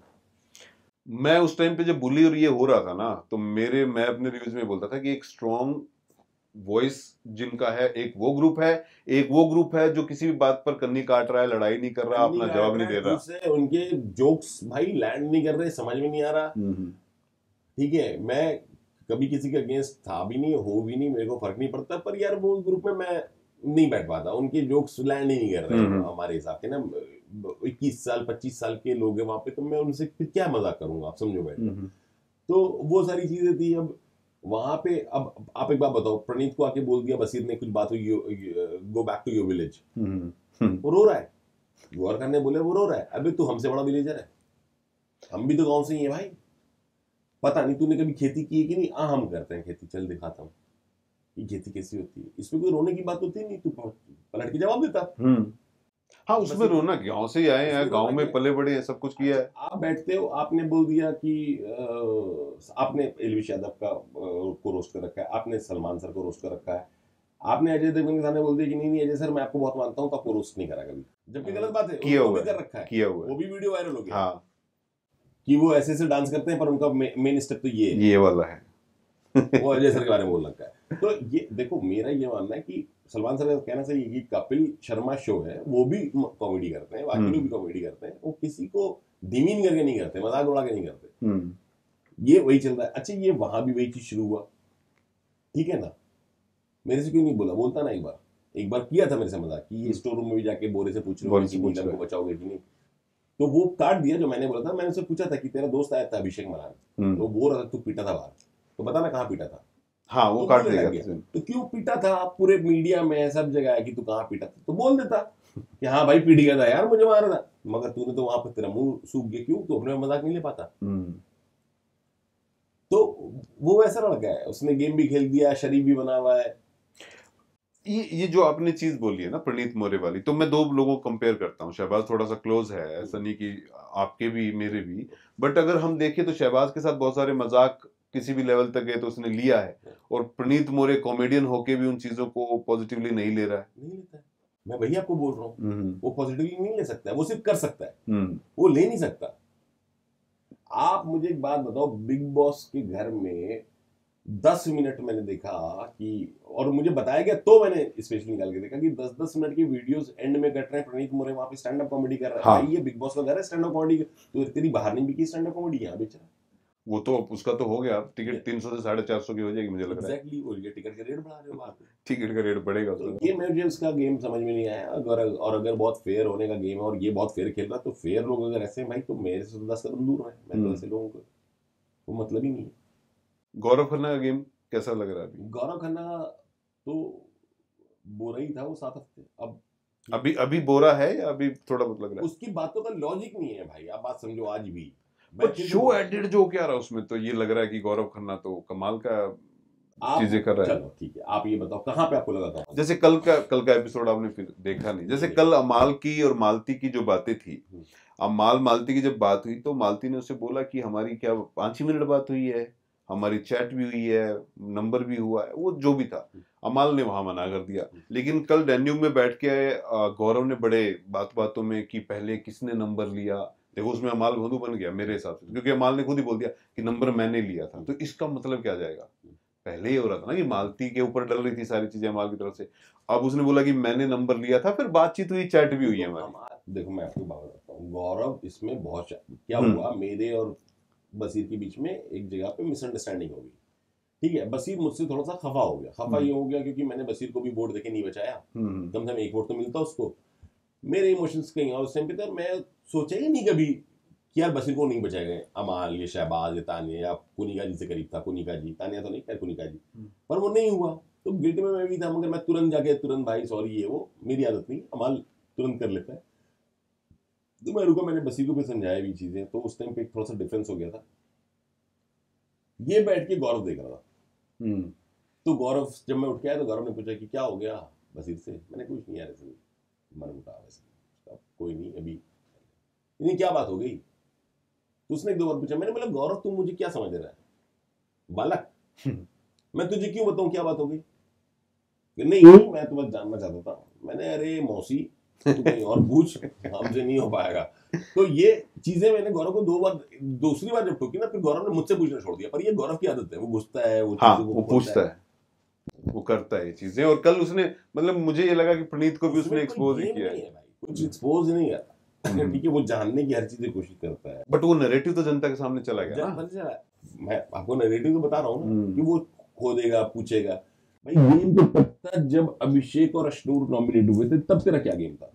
Speaker 1: मैं उस टाइम पे जब बुली और ये हो रहा था ना, तो मैं अपने रिव्यूज में बोलता था कि एक स्ट्रॉन्ग वॉइस जिनका है, एक वो ग्रुप है, एक वो ग्रुप है जो किसी भी बात पर कन्नी काट रहा है, लड़ाई नहीं कर रहा, अपना जवाब नहीं दे रहा,
Speaker 2: उनके जोक्स भाई लैंड नहीं कर रहे, समझ में नहीं आ रहा। ठीक है, मैं कभी किसी के अगेंस्ट था भी नहीं, हो भी नहीं, मेरे को फर्क नहीं पड़ता, पर यार वो ग्रुप में मैं नहीं बैठ पाता, उनके जोक्स लैंड ही नहीं कर रहे हमारे हिसाब से ना। 21 साल 25 साल के लोग हैं वहां पे, तो मैं उनसे फिर क्या मजाक करूंगा, आप समझो बैठ। तो वो सारी चीजें थी। अब वहां पे, अब आप एक बात बताओ, प्रणीत को आके बोल दिया बसीर ने, कुछ बात हुई, go back to your village, वो रो रहा है, गौर खान ने बोले वो रो रहा है, अबे तू हमसे बड़ा विलेजर है, हम भी तो गांव से ही है भाई, पता नहीं तूने कभी खेती की है कि नहीं? हम करते हैं खेती, चल दिखाता हूँ ये खेती कैसी होती है। इसमें कोई रोने की बात होती नहीं, तू पलट के जवाब देता।
Speaker 1: हाँ, उसमें रोना, गांव से ही आए हैं, गांव में पले बड़े हैं, सब कुछ किया है।
Speaker 2: आप बैठते हो, आपने बोल दिया कि आपने एलविश यादव का को रोस्ट कर रखा है, आपने सलमान सर को रोस्ट कर रखा है, आपने अजय देवगन के सामने बोल दिया कि नहीं अजय सर मैं आपको बहुत मानता हूँ, तो आपको रोस्ट नहीं करा कभी, जबकि गलत बात है,
Speaker 1: किया हुआ
Speaker 2: कर रखा है,
Speaker 1: किया हुआ,
Speaker 2: वो भी वीडियो वायरल हो गया।
Speaker 1: हाँ,
Speaker 2: कि वो ऐसे ऐसे डांस करते हैं, पर उनका मेन स्टेप तो ये
Speaker 1: वाला है।
Speaker 2: वो अजय सर के बारे में बोल रखा है। तो ये देखो, मेरा ये मानना है कि सलमान सर का कहना सही है कि कपिल शर्मा शो है, वो भी कॉमेडी करते हैं, बाकी लोग भी कॉमेडी करते हैं, वो किसी को डिमीन करके नहीं करते, मजाक उड़ा के नहीं करते, ये वही चल रहा है। अच्छा, ये वहां भी वही चीज शुरू हुआ, ठीक है ना, मेरे से क्यों नहीं बोला, बोलता ना, एक बार किया था मेरे से मजाक कि ये स्टोर रूम में भी जाके बोरे से पूछ रहे हो कि नीलम को बचाओगे कि नहीं, तो वो काट दिया जो मैंने बोला था। मैंने उससे पूछा था कि तेरा दोस्त आया था अभिषेक मरान, तो बोल रहा था तू पीटा था बाहर, तो बता ना कहाँ पीटा था।
Speaker 1: हाँ, वो
Speaker 2: तो
Speaker 1: काट देगा,
Speaker 2: तो क्यों पीटा था, पूरे मीडिया में सब जगह है कि तू कहाँ पीटा था, तो बोल देता कि हाँ भाई पीट गया था यार, मुझे मारा था, मगर तूने तो वहां पर तेरा मुंह सूख गया, क्यों, तो अपने मजाक नहीं ले पाता। तो वो वैसा लड़का है, उसने गेम भी खेल दिया, शरीफ भी बना हुआ है।
Speaker 1: ये जो आपने चीज बोली है ना प्रणीत मोरे वाली, तो मैं दो लोगों को कंपेयर करता हूँ। शहबाज थोड़ा सा क्लोज है, ऐसा नहीं कि आपके भी मेरे भी, बट अगर हम देखें तो शहबाज के साथ बहुत सारे मजाक किसी भी लेवल तक गए तो उसने लिया है, और प्रणीत मोरे कॉमेडियन होके भी उन चीजों को पॉजिटिवली नहीं ले रहा है।
Speaker 2: नहीं लेता है, मैं वही आपको बोल रहा हूँ, वो पॉजिटिवली नहीं ले सकता है, वो सिर्फ कर सकता है, वो ले नहीं सकता। आप मुझे एक बात बताओ, बिग बॉस के घर में 10 मिनट मैंने देखा कि, और मुझे बताया गया तो मैंने स्पेशली निकाल के देखा कि 10-10 मिनट की वीडियोस एंड में कट रहे हैं, प्रणीत मोरे वहां पे स्टैंड अप कॉमेडी कर रहा है। हाँ। भाई ये बिग बॉस का घर है, स्टैंड अप कॉमेडी तो तेरी बाहर नहीं बिकी स्टैंड अप कॉमेडी, यहाँ बेच रहा है।
Speaker 1: वो तो उसका तो हो गया, टिकट 300 से 450 की हो जाएगी मुझे लग रहा है।
Speaker 2: एग्जैक्टली, और ये टिकट का रेट बढ़ा रहे हो बात में।
Speaker 1: टिकट का रेट बढ़ेगा
Speaker 2: तो
Speaker 1: उसका।
Speaker 2: ये मुझे उसका गेम समझ में नहीं आया। अगर बहुत फेयर होने का गेम है और ये बहुत फेयर खेल रहा है, तो फेयर लोग अगर ऐसे हैं भाई, तो मेरे से तो 10 कदम दूर है। मैं तो ऐसे लोगों को वो मतलब ही नहीं है।
Speaker 1: गौरव खन्ना का गेम कैसा लग रहा है अभी?
Speaker 2: गौरव खन्ना तो बोरा ही था वो 7 हफ्ते। अब
Speaker 1: अभी बोरा है या अभी थोड़ा बहुत लग रहा है?
Speaker 2: उसकी बातों का लॉजिक नहीं है भाई, आप बात समझो। आज भी
Speaker 1: बट शो एडिट जो क्या रहा उसमें, तो ये लग रहा है कि गौरव खन्ना तो कमाल का चीजें कर रहा है।
Speaker 2: चलो ठीक है, आप ये बताओ कहाँ पे आपको लगा था?
Speaker 1: जैसे कल का एपिसोड आपने फिर देखा नहीं? जैसे कल अमाल की और मालती की जो बातें थी, अमाल मालती की जब बात हुई तो मालती ने उसे बोला कि हमारी क्या 5 ही मिनट बात हुई है, हमारी चैट भी हुई है, नंबर भी हुआ है, वो जो भी था अमाल ने वहां मना कर दिया। लेकिन कल डेन्यूब में बैठ के गौरव ने बड़े बातों में कि पहले किसने नंबर लिया, देखो उसमें अमाल भोंदू बन गया मेरे हिसाब से, क्योंकि अमाल ने खुद ही बोल दिया कि नंबर मैंने लिया था। तो इसका मतलब क्या जाएगा? पहले ही हो रहा था ना कि मालती के ऊपर डल रही थी सारी चीजें अमाल की तरफ से, अब उसने बोला कि मैंने नंबर लिया था, फिर बातचीत हुई, चैट भी हुई है हमारी।
Speaker 2: देखो मैं आपको बात बताता हूँ, गौरव इसमें बहुत क्या हुआ, मेरे और बसीर के बीच में एक जगह पे मिसअंडरस्टैंडिंग हो गई। ठीक है, बसीर मुझसे थोड़ा सा खफा हो गया। खफा ये हो गया क्योंकि मैंने बसीर को भी वोट देके नहीं बचाया, कम से कम एक वोट तो मिलता उसको। मेरे इमोशंस कहीं और उस टाइम पे थे, और मैं सोचा ही नहीं कभी कि यार बसीर को नहीं बचाएगा अमाल, ये शहबाज, ये तानिया, या कुनिका जी से करीब था। कुनिका जी, तानिया तो नहीं, खैर कुनिका जी, पर वो नहीं हुआ। तो गिल्ट में मैं भी था, मगर मैं तुरंत जाके तुरंत भाई सॉरी, ये वो मेरी आदत नहीं, अमाल तुरंत कर लेता है। तो मैं रुका, मैंने बसीर को भी समझाया भी चीजें, तो उस टाइम पे थोड़ा सा डिफरेंस हो गया था। ये बैठ के गौरव देख रहा था। तो गौरव जब मैं उठ के आया तो गौरव ने पूछा कि क्या हो गया बसीर से। मैंने कुछ नहीं यार, ऐसे मन मुटाव ऐसे, कोई नहीं अभी। नहीं, क्या बात हो गई? तो उसने एक दो बार पूछा। मैंने बोला गौरव तू मुझे क्या समझ रहा है बालक? मैं तुझे क्यों बताऊं क्या बात हो गई? नहीं मैं तो बस जानना चाहता था। मैंने अरे मौसी तू कहीं और पूछ, हमसे नहीं हो पाएगा। तो ये चीजें मैंने गौरव को 2 बार, दूसरी बार जब ठोकी ना, फिर गौरव ने मुझसे पूछना छोड़ दिया। पर ये गौरव की आदत है, वो घुसता है, वो
Speaker 1: हाँ, वो पूछता है, वो करता है ये चीजें। और कल उसने, मतलब मुझे ये लगा कि प्रणीत को भी उसने एक्सपोज किया है।
Speaker 2: कुछ एक्सपोज नहीं करता, ठीक है, वो जानने की हर चीज कोशिश करता है।
Speaker 1: बट वो नैरेटिव तो जनता के सामने चला गया ना।
Speaker 2: मैं आपको नैरेटिव तो बता रहा हूँ ना कि वो खोदेगा, पूछेगा। भाई गेम तो तब था जब अभिषेक और अश्नूर नॉमिनेट हुए थे, तब तेरा क्या गेम था?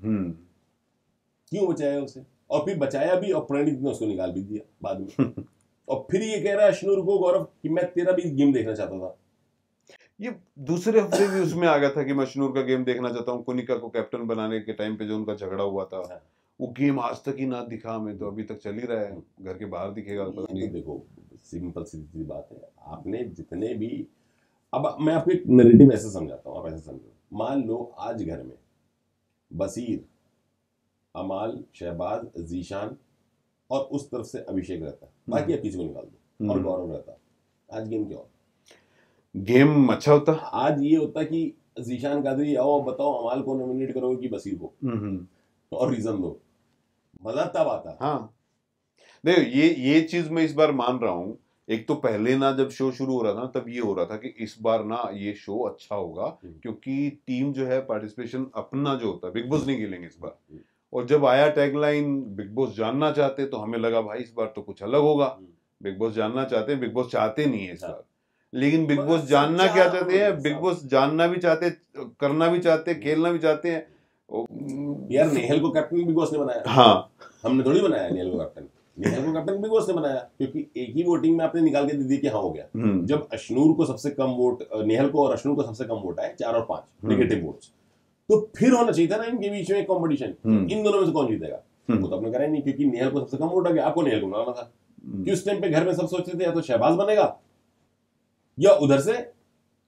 Speaker 2: क्यों बचाया उसे? और फिर बचाया भी, और प्रणीत ने उसको निकाल भी दिया बाद में। और फिर ये कह रहा है अश्नूर को, गौरव, कि मैं तेरा भी गेम देखना चाहता था।
Speaker 1: ये दूसरे हफ्ते भी उसमें आ गया था कि मैं अश्नूर का गेम देखना चाहता हूँ। कुनिका को कैप्टन बनाने के टाइम पे जो उनका झगड़ा हुआ था, वो गेम आज तक ही ना दिखा हमें, तो अभी तक चल ही रहा है, घर के बाहर दिखेगा पता नहीं।
Speaker 2: तो देखो सिंपल सी बात है, आपने जितने भी, अब मैं आपको एक नैरेटिव ऐसे समझाता हूँ, आप ऐसे समझो। मान लो आज घर में बसीर, अमाल, शहबाज, जीशान और उस तरफ से अभिषेक रहता, बाकी आप किसी को निकाल दो, और गौरव रहता। आज गेम क्या होता?
Speaker 1: गेम अच्छा होता।
Speaker 2: आज ये होता कि जीशान कादरी आओ बताओ अमाल को नॉमिनेट करोगे कि बसीर को, और रीजन दो, मजा तब आता।
Speaker 1: हाँ देखो, ये चीज मैं इस बार मान रहा हूँ। एक तो पहले ना जब शो शुरू हो रहा था तब ये हो रहा था कि इस बार ना ये शो अच्छा होगा, क्योंकि टीम जो है पार्टिसिपेशन अपना जो होता है, बिग बॉस नहीं खेलेंगे इस बार। और जब आया टैगलाइन बिग बॉस जानना चाहते, तो हमें लगा भाई इस बार तो कुछ अलग होगा। बिग बॉस जानना चाहते हैं, बिग बॉस चाहते नहीं है इस बार। लेकिन बिग बॉस जानना क्या चाहते हैं, बिग बॉस जानना भी चाहते, करना भी चाहते, खेलना भी चाहते हैं।
Speaker 2: यार नेहल को कैप्टन बिग बॉस ने बनाया।
Speaker 1: हाँ,
Speaker 2: हमने थोड़ी बनाया नेहल को कैप्टन। नेहल को कैप्टन बिग बॉस ने बनाया, क्योंकि एक ही वोटिंग में आपने निकाल के दे दी कि हाँ हो गया। जब अश्नूर को सबसे कम वोट, नेहल को और अश्नूर को सबसे कम वोट आए, 4 और 5 नेगेटिव वोट्स, तो फिर होना चाहिए था ना इनके बीच में एक कॉम्पिटिशन, इन दोनों में से कौन जीतेगा। वो तो आपने करा ही नहीं, क्योंकि नेहल को सबसे कम वोट आ गया, आपको नेहल को बनाना था। कि उस टाइम पे घर में सब सोचते थे या तो शहबाज बनेगा या उधर से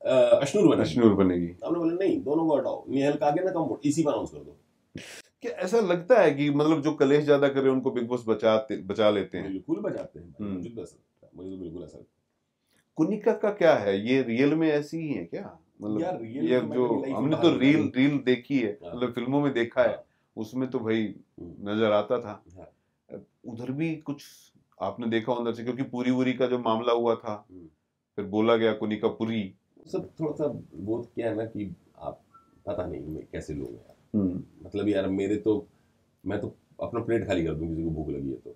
Speaker 2: अश्नूर बनेगी। हमने बोला नहीं, दोनों को हटाओ, नेहल का आगे ना कम वोट, इसी पर अनाउंस कर दो।
Speaker 1: क्या ऐसा लगता है कि मतलब जो कलेश ज्यादा करे उनको बिग बॉस बचा लेते हैं?
Speaker 2: बिल्कुल बचाते हैं, मुझे तो बिल्कुल ऐसा।
Speaker 1: कुनिका का क्या है, ये रियल में ऐसी ही है क्या? मतलब
Speaker 2: यार
Speaker 1: ये जो हमने तो रील देखी है, मतलब फिल्मों में देखा है, उसमें तो भाई नजर आता था। उधर भी कुछ आपने देखा अंदर से? क्योंकि पूरी का जो मामला हुआ था, फिर बोला गया कुनिका पुरी
Speaker 2: सब थोड़ा सा बहुत क्या है ना कि आप पता नहीं कैसे लोग हैं। मतलब यार मेरे तो, मैं तो अपना प्लेट खाली कर दूं किसी को भूख लगी है तो।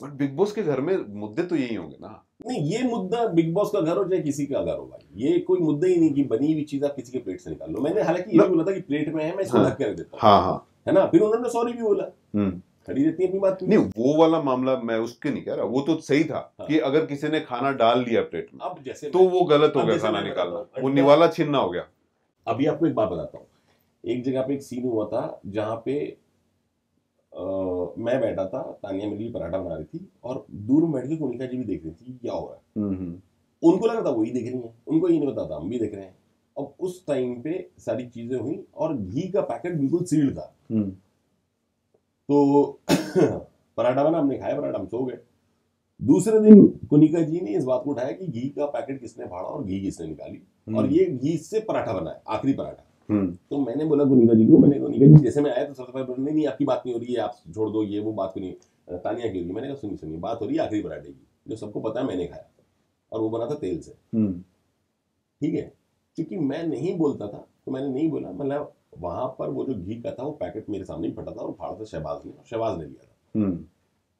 Speaker 1: बट बिग बॉस के घर में मुद्दे तो यही होंगे ना।
Speaker 2: नहीं, ये मुद्दा बिग बॉस का घर हो चाहे किसी का घर हो भाई, ये कोई मुद्दा ही नहीं कि बनी हुई चीज आप किसी के प्लेट से निकाल लो। मैंने हालांकि ये भी बोला था कि प्लेट में है, मैं इसको ढक के रख देता हूँ।
Speaker 1: हाँ हाँ,
Speaker 2: है ना, फिर उन्होंने सॉरी भी बोला, खड़ी रहती है अपनी बात।
Speaker 1: नहीं वो वाला मामला मैं उसके नहीं कह रहा, वो तो सही था कि अगर किसी ने खाना डाल लिया प्लेट में
Speaker 2: अब जैसे
Speaker 1: तो वो गलत हो गया, खाना निकालना, वो निवाला छीनना हो गया।
Speaker 2: अभी आपको एक बात बताता हूँ, एक जगह पे एक सीन हुआ था जहाँ पे मैं बैठा था, तानिया मेरे लिए पराठा बना रही थी और दूर में बैठ के कोनिका जी भी देख रही थी क्या हो रहा है। उनको लगा था वही देख रही है, उनको ये नहीं पता था हम भी देख रहे हैं। अब उस टाइम पे सारी चीजें हुई और घी का पैकेट बिल्कुल सील्ड था। तो पराठा बना, हमने खाया पराठा, हम सो गए। दूसरे दिन कुनिका जी ने इस बात को उठाया कि घी का पैकेट किसने फाड़ा और घी किसने निकाली, और ये घी से पराठा बना है, आखिरी पराठा। तो मैंने बोला कुनिका जी को, मैंने कुनिका जी जैसे मैं आया तो सबसे पहले नहीं आपकी बात नहीं हो रही है, आप छोड़ दो, ये वो बात को नहीं, तानिया की होगी। मैंने कहा सुनिए बात हो रही है आखिरी पराठे की, जो सबको पता है मैंने खाया और वो बना था तेल से। ठीक है, क्योंकि मैं नहीं बोलता था तो मैंने नहीं बोला। मतलब वहां पर वो जो घी का था वो पैकेट मेरे सामने ही फटा था और फाड़ा था शहबाज ने, और शहबाज ने लिया था।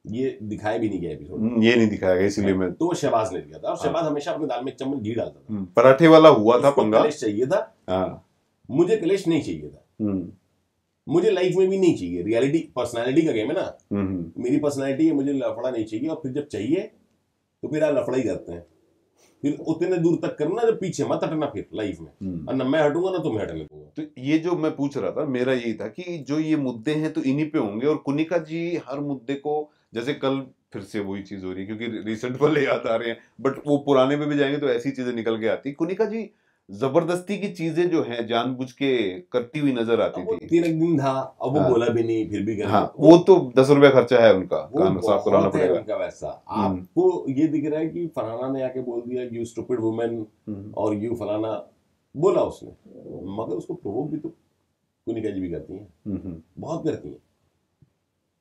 Speaker 2: ये दिखाया भी नहीं गया एपिसोड, ये
Speaker 1: नहीं दिखाया गया, इसलिए मैं
Speaker 2: तो वो शहबाज ने लिया था। और शहबाज हमेशा अपने दाल में एक चम्मच घी डालता था।
Speaker 1: पराठे वाला हुआ था पंगा,
Speaker 2: कलेश चाहिए था, मुझे कलेश नहीं चाहिए था। मुझे लाइफ में भी नहीं चाहिए, रियलिटी पर्सनालिटी का गेम है ना, मेरी पर्सनालिटी है, मुझे लफड़ा नहीं चाहिए। और फिर जब चाहिए तो फिर आप लफड़ा ही करते हैं, फिर उतने दूर तक करना जब पीछे मत हटना फिर लाइफ में, और ना मैं हटूंगा ना तुम्हें हटने दूंगा।
Speaker 1: तो ये जो मैं पूछ रहा था, मेरा यही था कि जो ये मुद्दे हैं तो इन्हीं पे होंगे, और कुनिका जी हर मुद्दे को, जैसे कल फिर से वही चीज हो रही है क्योंकि रिसेंट वाले याद आ रहे हैं, बट वो पुराने पे भी जाएंगे तो ऐसी चीजें निकल के आती। कुनिका जी जबरदस्ती की चीजें जो है जानबूझ के करती हुई नजर आती थी।
Speaker 2: 3 दिन था, अब वो बोला भी नहीं, फिर भी कर
Speaker 1: हाँ, वो तो 10 रुपया खर्चा है उनका, कान साफ कराना पड़ेगा
Speaker 2: उनका। वैसा आपको ये दिख रहा है कि फलाना ने आके बोल दिया यू स्टूपिड वुमेन और यू फलाना बोला उसने, मगर उसको प्रोवोक भी तो कुनिका जी भी करती हैं, बहुत करती हैं।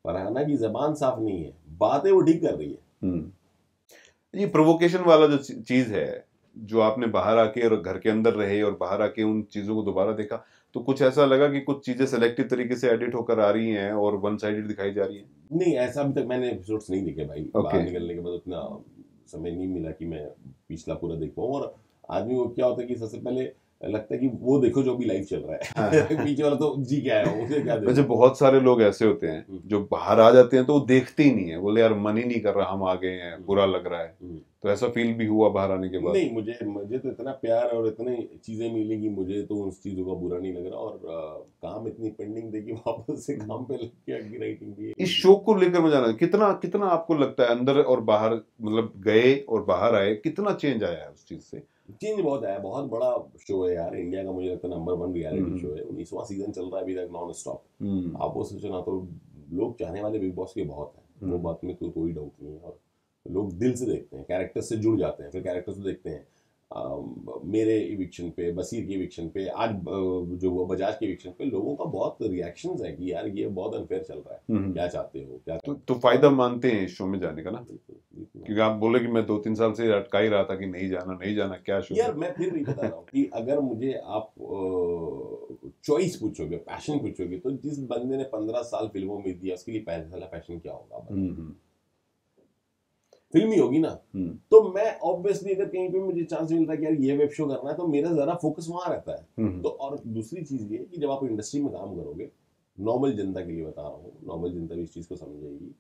Speaker 2: फरहाना की जबान साफ नहीं है, बातें वो ठीक कर रही है।
Speaker 1: ये प्रोवोकेशन वाला जो चीज है, जो आपने बाहर आके और घर के अंदर रहे और बाहर आके उन चीजों को दोबारा देखा, तो कुछ ऐसा लगा कि कुछ चीजें सेलेक्टिव तरीके से एडिट होकर आ रही हैं और वन साइडेड दिखाई जा रही हैं?
Speaker 2: नहीं, ऐसा अभी तक मैंने एपिसोड्स नहीं देखे भाई। बाहर निकलने के बाद उतना समय नहीं मिला कि मैं पिछला पूरा देख पाऊँ। और आदमी को क्या होता है कि सबसे पहले लगता है कि वो देखो जो भी लाइफ चल रहा है, पीछे वाला तो जी क्या है, उसे क्या
Speaker 1: वैसे बहुत सारे लोग ऐसे होते हैं जो बाहर आ जाते हैं तो वो देखते ही नहीं है, बोले यार मन ही नहीं कर रहा, हम आ गए हैं, बुरा लग रहा है। तो ऐसा फील भी हुआ बाहर आने के बाद?
Speaker 2: नहीं, मुझे तो इतना प्यार और इतनी चीजें मिलेगी, मुझे तो उन चीजों का बुरा नहीं लग रहा। और काम इतनी पेंडिंग देखी, वापस से काम पे लग के अगली राइटिंग भी है।
Speaker 1: इस शो को लेकर मैं जाना, कितना कितना आपको लगता है अंदर और बाहर, मतलब गए और बाहर आए, कितना चेंज आया है उस चीज से?
Speaker 2: चेंज बहुत आया, बहुत बड़ा शो है यार, इंडिया का मुझे लगता है नंबर 1 रियलिटी शो है। 19वां सीजन चल रहा है अभी तक नॉन स्टॉप। आप वो सोचो ना, तो लोग चाहने वाले बिग बॉस के बहुत हैं, वो बात में तो कोई डाउट नहीं है। और लोग दिल से देखते हैं, कैरेक्टर से जुड़ जाते हैं, फिर कैरेक्टर से देखते हैं। मेरे इविक्शन पे, बसीर के इविक्शन पे, आज जो बजाज के इविक्शन पे लोगों का बहुत रिएक्शंस है कि यार ये बहुत अनफेयर चल रहा है, क्या चाहते हो, क्या
Speaker 1: तो फायदा मानते हैं इस शो में जाने का ना? क्योंकि आप बोले कि मैं 2-3 साल से अटका ही रहा था कि नहीं जाना, क्या शो
Speaker 2: यार। मैं फिर भी बता रहा हूँ कि अगर मुझे आप चॉइस पूछोगे, पैशन पूछोगे, तो जिस बंदे ने 15 साल फिल्मों में दिया उसके लिए पहला पैशन क्या होगा? फिल्म ही होगी ना। तो मैं ऑब्वियसली अगर कहीं पे मुझे चांस मिलता है कि यार ये वेब शो करना है, तो मेरा जरा फोकस वहां रहता है। तो और दूसरी चीज ये कि जब आप इंडस्ट्री में काम करोगे, नॉर्मल जनता के लिए बता रहा हूँ, नॉर्मल जनता भी इस चीज को समझेगी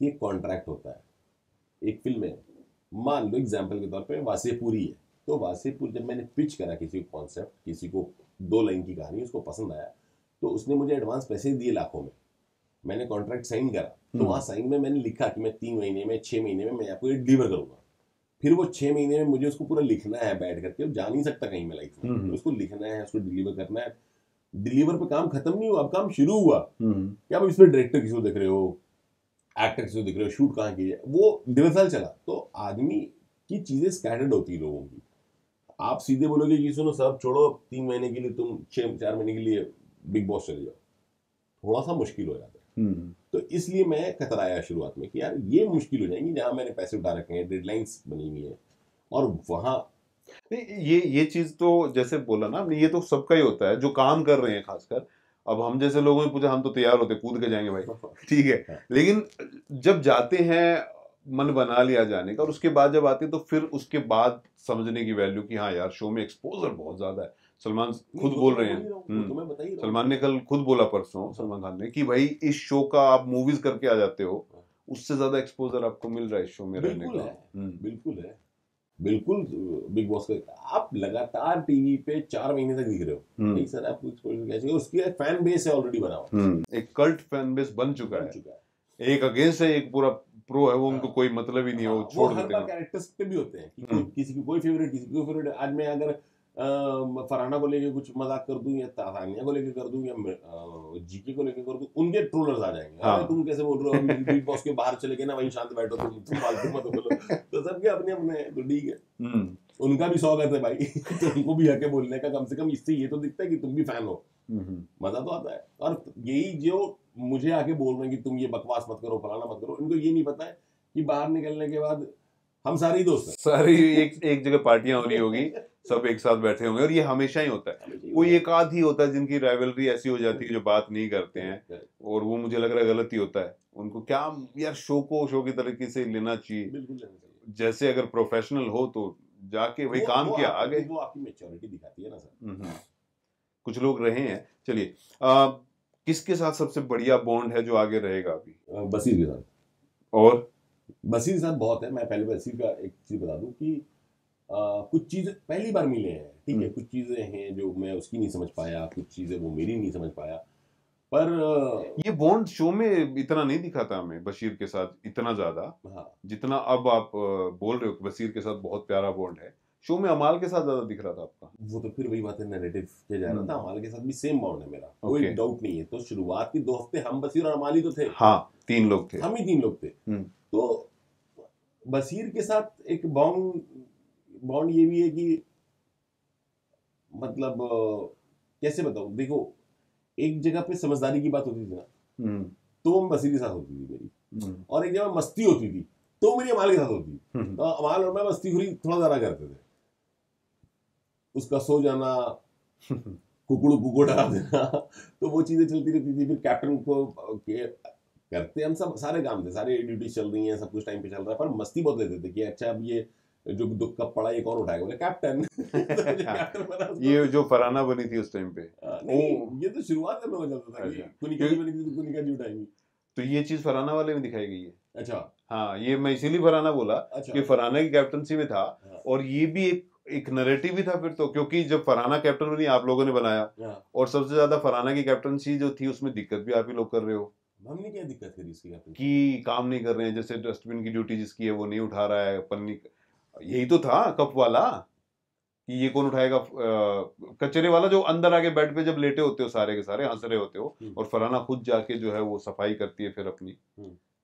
Speaker 2: कि एक कॉन्ट्रैक्ट होता है। एक फिल्म है, मान लो एग्जाम्पल के तौर पर वासेपुरी है, तो वासेपुरी जब मैंने पिच करा किसी को कॉन्सेप्ट, किसी को 2 लाइन की कहानी, उसको पसंद आया, तो उसने मुझे एडवांस पैसे दिए लाखों में, मैंने कॉन्ट्रैक्ट साइन करा, तो वहां साइन में मैंने लिखा कि मैं 3 महीने में, 6 महीने में मैं आपको ये डिलीवर करूंगा। फिर वो 6 महीने में मुझे उसको पूरा लिखना है बैठ करके, जा नहीं सकता कहीं में लाइफ में, तो उसको लिखना है, उसको डिलीवर करना है। डिलीवर पे काम खत्म नहीं हुआ, अब काम शुरू हुआ। क्या आप इसमें डायरेक्टर किसी को देख रहे हो, एक्टर किसी को देख रहे हो, शूट कहाँ की है, वो 1.5 साल चला। तो आदमी की चीजें स्कैटर्ड होती है लोगों की। आप सीधे बोलोगे कि सुनो सब छोड़ो, 3 महीने के लिए तुम 4 महीने के लिए बिग बॉस चले जाओ, थोड़ा सा मुश्किल हो जाता है। तो इसलिए मैं कतराया शुरुआत में कि यार ये मुश्किल हो जाएंगी, जहां मैंने पैसे उठा रखे हैं, डेडलाइंस बनी हुई है, और वहां
Speaker 1: ये चीज तो जैसे बोला ना, ये तो सबका ही होता है जो काम कर रहे हैं खासकर। अब हम जैसे लोगों ने पूछा, हम तो तैयार होते, कूद के जाएंगे भाई, ठीक है, लेकिन जब जाते हैं मन बना लिया जाने का, और उसके बाद जब आते तो फिर उसके बाद समझने की वैल्यू कि हाँ यार शो में एक्सपोजर बहुत ज्यादा है। सलमान खुद बोल रहे हैं, सलमान ने कल खुद बोला परसों, सलमान खान ने, कि भाई इस शो का आप मूवीज करके आ जाते हो, उससे ज्यादा एक्सपोजर आपको मिल रहा है इस शो में रहने का।
Speaker 2: बिल्कुल है, बिल्कुल। बिग बॉस का आप लगातार टीवी पे 4 महीने तक दिख रहे हो, नहीं सर आपको एक्सपोजर कैसे, उसकी फैन बेस है ऑलरेडी बना हुआ,
Speaker 1: एक कल्ट फैन बेस बन चुका है। एक अगेंस्ट है, एक पूरा प्रो है, वो उनको कोई मतलब ही नहीं है, वो छोड़ देते हैं।
Speaker 2: कैरेक्टर्स पे भी होते हैं कि किसी की कोई फेवरेट, किसी की कोई फेवरेट। आज मैं अगर फरहाना को लेके कुछ मजाक कर दूं, या तानिया को लेके कर दूं, या जीके को लेके कर दूं, उनके ट्रोलर्स आ जाएंगे। हाँ। तुम कैसे बोल रहे हो, बिग बॉस के बाहर चले गए ना, वहीं शांत बैठो, तुम फालतू मत बोलो। तो सबके अपने अपने, तो ठीक है, उनका भी स्वागत है भाई। तो उनको भी हके बोलने का, कम से कम इससे ये तो दिखता है कि तुम भी फैन हो, मजा तो आता है। और यही जो मुझे आके बोल रहे हैं कि तुम ये बकवास मत करो, फलाना मत करो, इनको ये नहीं पता है कि बाहर निकलने के बाद हम सारे ही दोस्त हैं,
Speaker 1: सारी एक जगह पार्टियां हो रही होगी, सब एक साथ बैठे होंगे, और ये हमेशा ही होता है। कोई एक आध ही होता है जिनकी राइवलरी ऐसी हो जाती है जो बात नहीं करते हैं, और वो मुझे लग रहा है गलत ही होता है। उनको क्या यार शो को शो की तरीके से लेना चाहिए, जैसे अगर प्रोफेशनल हो तो जाके वही काम किया आगे,
Speaker 2: वो आपकी मैच्योरिटी दिखाती है ना सर।
Speaker 1: कुछ लोग रहे हैं। चलिए, किसके साथ सबसे बढ़िया बॉन्ड है जो आगे रहेगा अभी?
Speaker 2: बसीर के साथ।
Speaker 1: और
Speaker 2: बसीर के साथ बहुत है। मैं पहले बसीर का एक चीज बता दूं कि कुछ चीजें पहली बार मिले हैं, ठीक है, कुछ चीजें हैं जो मैं उसकी नहीं समझ पाया, कुछ चीजें वो मेरी नहीं समझ पाया, पर
Speaker 1: ये बॉन्ड शो में इतना नहीं दिखा था हमें बशीर के साथ, इतना ज्यादा। हाँ। जितना अब आप बोल रहे हो कि बशीर के साथ बहुत प्यारा बॉन्ड है, शो में अमाल के साथ ज्यादा दिख रहा था आपका।
Speaker 2: वो तो फिर वही बात है, नैरेटिव किया जा रहा था। अमाल के साथ भी सेम बॉन्ड है मेरा, कोई डाउट नहीं है। तो शुरुआत के 2 हफ्ते हम, बशीर और अमाल ही तो थे।
Speaker 1: हाँ, 3 लोग थे,
Speaker 2: हम ही 3 लोग थे। तो बशीर के साथ एक बॉन्ड ये भी है कि मतलब कैसे बताऊं, देखो एक जगह पे समझदारी की बात होती थी ना, तो बसीर के साथ होती थी मेरी, और एक जगह मस्ती होती थी तो मेरी अमाल के साथ होती थी। तो अमाल और मैं मस्ती खुरी थोड़ा ज्यादा करते थे, उसका सो जाना, कुकड़ू डरा देना, तो वो चीजें चलती रहती थी। फिर कैप्टन को करते हम सब सारे काम थे, सारी ड्यूटी चल रही है, सब कुछ टाइम पे चल रहा है, पर मस्ती बहुत लेते थे कि अच्छा अब ये जो दुख कब पड़ा ये कौन उठाएगा, बोले कैप्टन।
Speaker 1: तो ये जो फरहाना बनी थी उस टाइम पे,
Speaker 2: नहीं ये तो शुरुआत में हो जाता था कि कुनिका जी बनी थी तो कुनिका जी उठाएंगी।
Speaker 1: तो ये चीज फरहाना वाले में दिखाई गई है।
Speaker 2: अच्छा,
Speaker 1: हाँ, ये मैं इसीलिए फरहाना बोला कि फरहाना की कैप्टनसी में था, और ये भी एक नैरेटिव भी था फिर तो, क्योंकि जब फरहाना कैप्टन बनी आप लोगों ने बनाया, और सबसे ज्यादा फरहाना की कैप्टनसी जो थी उसमें दिक्कत भी आप ही लोग कर रहे हो।
Speaker 2: हमने क्या दिक्कत करी इसकी कैप्टन
Speaker 1: कि काम नहीं कर रहे हैं, जैसे डस्टबिन की ड्यूटी जिसकी है वो नहीं उठा रहा है, पन्नी, यही तो था कप वाला कि ये कौन उठाएगा, कचरे वाला जो अंदर आके बेड पे जब लेटे होते हो सारे के सारे हंस रहे होते हो, और फरहाना खुद जाके जो है वो सफाई करती है फिर अपनी,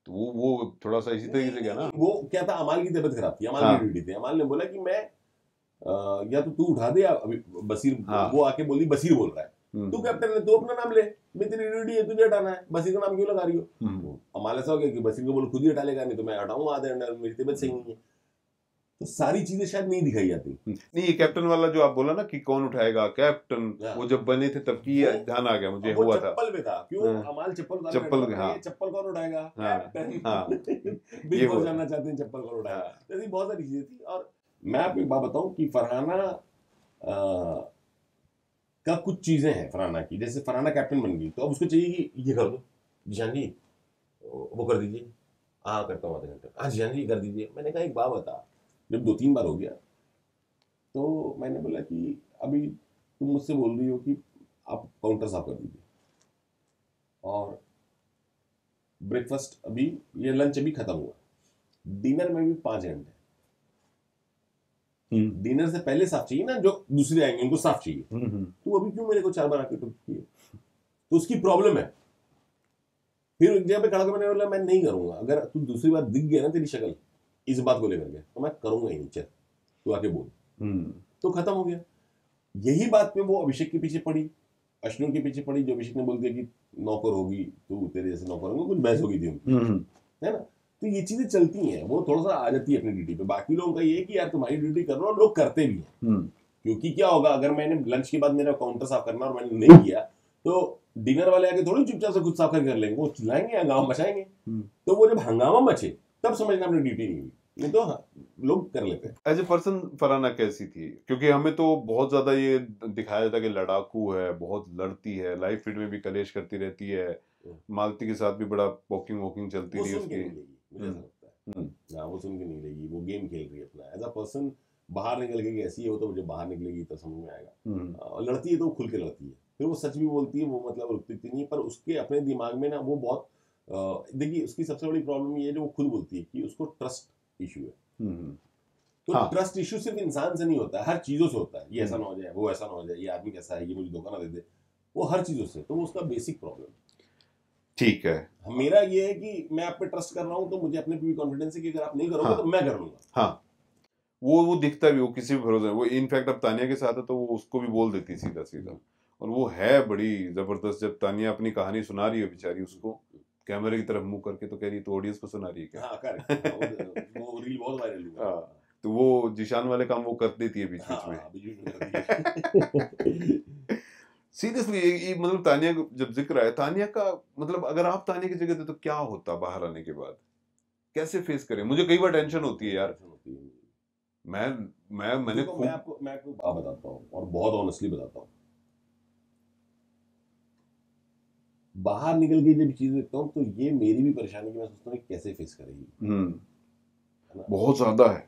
Speaker 1: तो वो थोड़ा सा इसी तरीके से गया ना।
Speaker 2: वो क्या था, अमाल की तबीयत खराब थी, अमाल की ड्यूटी थी, अमाल ने बोला कि मैं या तो तू उठा दे, अभी बसीर वो आके बोली, बसीर बोल रहा है तू कैप्टन है, तू अपना नाम ले, मैं तेरी ड्यूटी है, तुझे हटाना है, बसीर का नाम क्यों लगा रही हो। अमाल ऐसा हो गया कि बसीर को बोलो खुद ही हटा लेगा, नहीं तो मैं हटाऊंगा आधे घंटे, मेरी तबीयत सही नहीं है। तो सारी चीजें शायद नहीं दिखाई जाती।
Speaker 1: नहीं, ये कैप्टन वाला जो आप बोला ना कि कौन उठाएगा कैप्टन, वो जब बने थे तब की ध्यान आ गया मुझे, हुआ था
Speaker 2: चप्पल में था, क्यों अमाल चप्पल चप्पल कौन उठाएगा, बिग बॉस जानना चाहते हैं चप्पल कौन उठाएगा। ऐसी बहुत सारी चीजें थी। और मैं आपको एक बात बताऊं कि फरहाना का कुछ चीजें हैं फरहाना की, जैसे फरहाना कैप्टन बन गई तो अब उसको चाहिए कि ये कर दो जीशान जी, वो कर दीजिए, हाँ करता हूँ आधे घंटे, हाँ जीशान जी कर दीजिए। मैंने कहा एक बात बता, जब 2-3 बार हो गया तो मैंने बोला कि अभी तुम मुझसे बोल रही हो कि आप काउंटर साफ कर दीजिए, और ब्रेकफास्ट अभी, ये लंच अभी खत्म हुआ, डिनर में भी 5 घंटे, डिनर से पहले साफ चाहिए ना, जो दूसरे आएंगे उनको साफ चाहिए, तो अभी क्यों मेरे को 4 बार आके टोक किए, तो उसकी प्रॉब्लम है। फिर एक जगह पे खड़ा मैंने बोला मैं नहीं करूंगा, अगर तू दूसरी बार दिख गया ना तेरी शक्ल इस बात को लेकर के, तो मैं करूंगा ही नहीं, चल तू आके बोल, तो खत्म हो गया। यही बात पे वो अभिषेक के पीछे पड़ी, अश्विन के पीछे पड़ी, जो अभिषेक ने बोल दिया कि नौकर होगी तू, तेरे जैसे नौकर होंगे, कुछ बहस होगी थी उनकी, है ना। तो ये चीजें चलती हैं, वो थोड़ा सा आ जाती है अपनी ड्यूटी पे। बाकी लोगों का ये है कि यार तुम्हारी ड्यूटी कर लो, लोग करते भी हैं, क्योंकि क्या होगा अगर मैंने लंच के बाद मेरा काउंटर साफ करना और मैंने नहीं किया तो डिनर वाले आके थोड़ी चुपचाप से खुद साफ कर लेंगे, वो चिल्लाएंगे, हंगामा मचाएंगे। तो वो जब हंगामा मचे तब समझना अपनी ड्यूटी नहीं हुई, नहीं तो हाँ, लोग कर लेते हैं।
Speaker 1: एज ए पर्सन फरहाना कैसी थी? क्योंकि हमें तो बहुत ज्यादा ये दिखाया जाता है कि लड़ाकू है, बहुत लड़ती है, लाइफ फील्ड में भी कलेश करती रहती है, मालती के साथ भी बड़ा वॉकिंग वॉकिंग चलती रही उसकी।
Speaker 2: मुझे ऐसा लगता है हाँ, वो सुन के नहीं लेगी, वो गेम खेल रही है अपना। एज अ पर्सन बाहर निकल के कैसी है वो तो मुझे बाहर निकलेगी तो समझ में आएगा। और लड़ती है तो खुल के लड़ती है, फिर वो सच भी बोलती है, वो मतलब रुकती नहीं है, पर उसके अपने दिमाग में ना वो बहुत देखिए उसकी सबसे बड़ी प्रॉब्लम ये है जो वो खुद बोलती है कि उसको ट्रस्ट इशू है। तो हाँ। ट्रस्ट इशू सिर्फ इंसान से नहीं होता है, हर चीजों से होता है। ये ऐसा ना हो जाए, वो ऐसा ना हो जाए, ये आदमी कैसा है, ये मुझे धोखा ना दे दे, वो हर चीजों से। तो वो उसका बेसिक प्रॉब्लम।
Speaker 1: ठीक है,
Speaker 2: मेरा ये है कि मैं आप पे ट्रस्ट कर रहा हूँ तो मुझे अपने पे भी कॉन्फिडेंस है कि अगर आप नहीं करोगे तो मैं कर लूंगा।
Speaker 1: हाँ, वो दिखता भी, वो किसी भी भरोसे, वो इनफैक्ट अब तानिया के साथ है तो वो उसको भी बोल देती सीधा सीधा। और वो है बड़ी जबरदस्त, जब तानिया अपनी कहानी सुना रही है बेचारी उसको कैमरे की तरफ मुंह करके, तो कह रही है तो ऑडियंस को सुना रही है क्या?
Speaker 2: हाँ, करेक्ट। वो रील बहुत वायरल हुआ।
Speaker 1: हाँ, तो वो जिशान वाले काम वो कर देती है बीच में। सीरियसली मतलब तानिया जब जिक्र आया तानिया का, मतलब अगर आप तानिया की जगह थे तो क्या होता बाहर आने के बाद? कैसे फेस करें? मुझे कई बार टेंशन होती है यार। मैंने
Speaker 2: खूब मैं आपको बताता हूँ और बहुत ऑनेस्टली बताता हूँ। बाहर निकल के जब चीज देखता हूँ तो ये मेरी भी परेशानी की मैं सोचता हूँ कैसे फेस करेगी।
Speaker 1: बहुत ज्यादा है,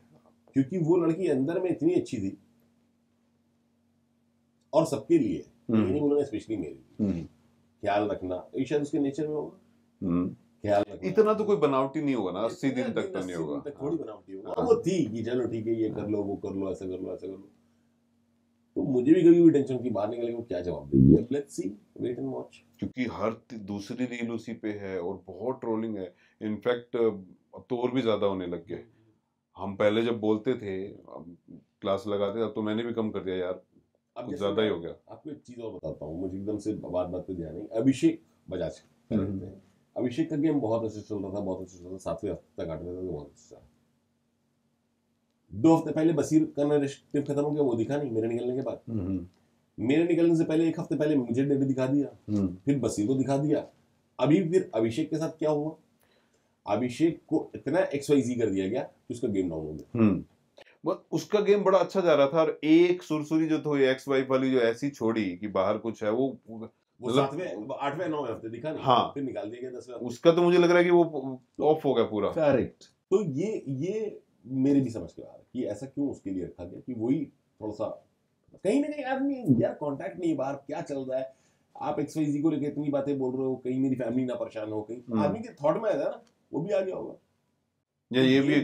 Speaker 2: क्योंकि वो लड़की अंदर में इतनी अच्छी थी और सबके लिए, ये नहीं बोलूंगा स्पेशली मेरी, ख्याल रखना शायद उसके नेचर में होगा। ख्याल रखना
Speaker 1: इतना तो कोई बनावटी नहीं होगा ना, 80 दिन तक तो नहीं होगा,
Speaker 2: थोड़ी बनावटी होगा। वो थी कि चलो ठीक है, ये कर लो, वो कर लो, ऐसा कर लो, ऐसा कर लो। तो मुझे भी कभी टेंशन की बाहर निकल के वो क्या जवाब देगी। Let's see, wait and watch.
Speaker 1: क्योंकि हर दूसरी रील उसी पे है और बहुत ट्रोलिंग है। इनफैक्ट अब तो और भी ज्यादा होने लग गए। हम पहले जब बोलते थे, क्लास लगाते थे, तो मैंने भी कम कर दिया यार, कुछ ज्यादा ही हो गया।
Speaker 2: आपको एक चीज और बताता हूँ, मुझे एकदम से बात पे ध्यान नहीं। अभिषेक बजाज अभिषेक का गेम बहुत अच्छा चल रहा था, बहुत अच्छा चल रहा था, 7वें हफ्ते तक 8वें तक बहुत अच्छा। 2 हफ्ते पहले बसीर का नरेटिव खत्म हो गया, वो दिखा नहीं मेरे निकलने के बाद। मेरे निकलने से पहले 1 हफ्ते पहले मुझे डेब्यू दिखा दिया, फिर बसीर को दिखा दिया। अभी फिर अभिषेक के साथ क्या हुआ, अभिषेक को इतना XYZ कर दिया गया कि उसका गेम डाउन हो गया।
Speaker 1: उसका गेम बड़ा अच्छा जा रहा था और एक सुरसुरी जो थी एक्स वाइफ वाली जो ऐसी छोड़ी कि बाहर कुछ है, वो
Speaker 2: 7वें 8वें 9वें हफ्ते दिखा नहीं।
Speaker 1: हाँ,
Speaker 2: फिर निकाल दिया गया 10वें। उसका
Speaker 1: तो मुझे लग रहा है कि वो ऑफ हो गया पूरा।
Speaker 2: करेक्ट। तो ये मेरे भी समझ के आ रहा है कि ऐसा क्यों उसके लिए रखा गया, कि वही थोड़ा सा कहीं ना कहीं आदमी यार कांटेक्ट नहीं, बाहर क्या चल रहा है, आप XYZ को लेकर इतनी बातें बोल रहे हो, कहीं मेरी फैमिली ना परेशान हो, कहीं आदमी के थॉट में आया था ना, वो भी आ गया होगा।
Speaker 1: या ये भी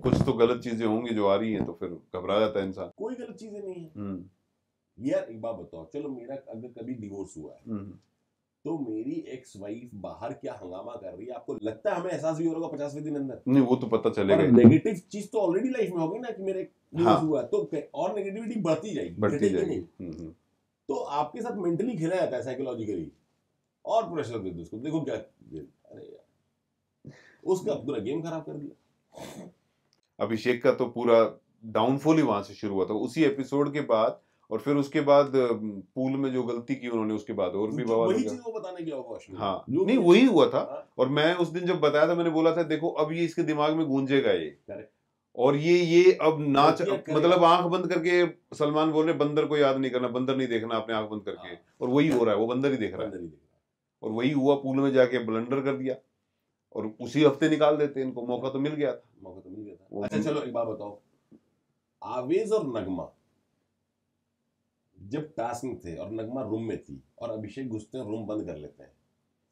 Speaker 1: कुछ तो गलत चीजें होंगी जो आ रही हैं, तो फिर घबरा जाता है इंसान।
Speaker 2: कोई गलत चीजें नहीं है यार। एक बात बताओ, चलो मेरा अगर कभी डिवोर्स हुआ है तो मेरी एक्स वाइफ बाहर क्या हंगामा कर रही है, आपको लगता है हमें एहसास भी हो रहा 50वें दिन अंदर?
Speaker 1: नहीं, वो तो पता चलेगा।
Speaker 2: नेगेटिव चीज तो ऑलरेडी लाइफ में होगी ना कि मेरे डिवोर्स हुआ, तो और नेगेटिविटी बढ़ती जाएगी। तो आपके साथ मेंटली खेला जाता है, साइकोलॉजिकली, और प्रेशर दे दो उसको, देखो क्या। अरे यार, उसका पूरा गेम खराब कर दिया।
Speaker 1: अभिषेक का तो पूरा डाउनफॉल ही वहां से शुरू हुआ था, उसी एपिसोड के बाद। और फिर उसके बाद पूल में जो गलती की उन्होंने, उसके बाद और भी बवाल
Speaker 2: वही चीज वो बताने गया होगा।
Speaker 1: हाँ, नहीं वही हुआ था। और मैं उस दिन जब बताया था, मैंने बोला था देखो अब ये इसके दिमाग में गूंजेगा ये, और ये अब नाच, मतलब आंख बंद करके सलमान बोल रहे बंदर को याद नहीं करना, बंदर नहीं देखना अपने आंख बंद करके, और वही हो रहा है, वो बंदर ही देख रहा है। और वही हुआ, पूल में जाके ब्लंडर कर दिया, और उसी हफ्ते निकाल देते इनको, मौका तो मिल गया था।
Speaker 2: अच्छा चलो एक बात बताओ, आवेज और नगमा जब टास्क में थे और नगमा रूम में थी और अभिषेक घुसते हैं रूम बंद कर लेते हैं,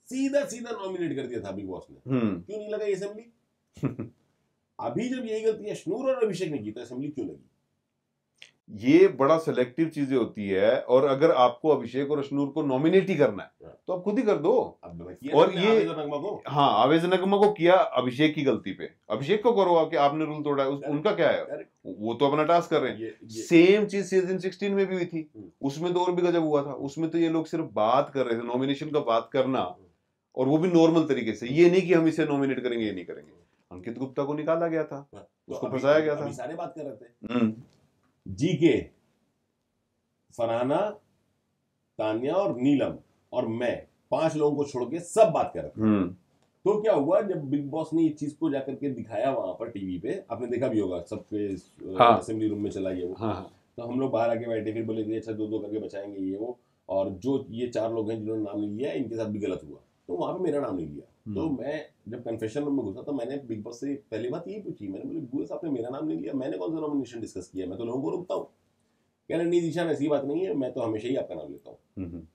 Speaker 2: सीधा सीधा नॉमिनेट कर दिया था बिग बॉस ने। क्यों नहीं लगा ये असेंबली? अभी जब यही गलती अश्नूर और अभिषेक ने की तो असेंबली क्यों लगी?
Speaker 1: ये बड़ा सिलेक्टिव चीजें होती है, और अगर आपको अभिषेक और अश्नूर को नॉमिनेट ही करना है तो आप खुद ही कर दो। और ये हाँ, आवेज नगमा को किया अभिषेक की गलती पे, अभिषेक को करो कि आपने रूल तोड़ा है, उनका क्या है, वो तो अपना टास्क कर रहे हैं। सेम चीज सीजन 16 में भी हुई थी, उसमें तो और भी गजब हुआ था। उसमें तो ये लोग सिर्फ बात कर रहे थे, नॉमिनेशन का बात करना, और वो भी नॉर्मल तरीके से, ये नहीं कि हम इसे नॉमिनेट करेंगे, ये नहीं करेंगे। अंकित गुप्ता को निकाला गया था, उसको फंसाया गया था।
Speaker 2: सारे बात कर रहे थे, जीके, फरहाना, तान्या और नीलम और मैं 5 लोगों को छोड़ के सब बात कर रहे थे। तो क्या हुआ जब बिग बॉस ने ये चीज को जाकर के दिखाया वहां पर टीवी पे, आपने देखा भी होगा सबके असेंबली रूम में चला गया वो। तो हम लोग बाहर आके बैठे, फिर बोले कि अच्छा 2-2 करके बचाएंगे ये वो, और जो ये 4 लोग हैं जिन्होंने नाम नहीं लिया इनके साथ भी गलत हुआ, तो वहां पे मेरा नाम नहीं लिया। तो मैं जब कन्फेशन रूम में घुसा तो मैंने बिग बॉस से पहली बात यही पूछी, मैंने बोले बुआ साहब ने मेरा नाम नहीं लिया, मैंने कौन सा नॉमिनेशन डिस्कस किया, मैं तो लोगों को रोकता हूँ। कह रहे नहीं जीशान ऐसी बात नहीं है, मैं तो हमेशा ही आपका नाम लेता हूँ।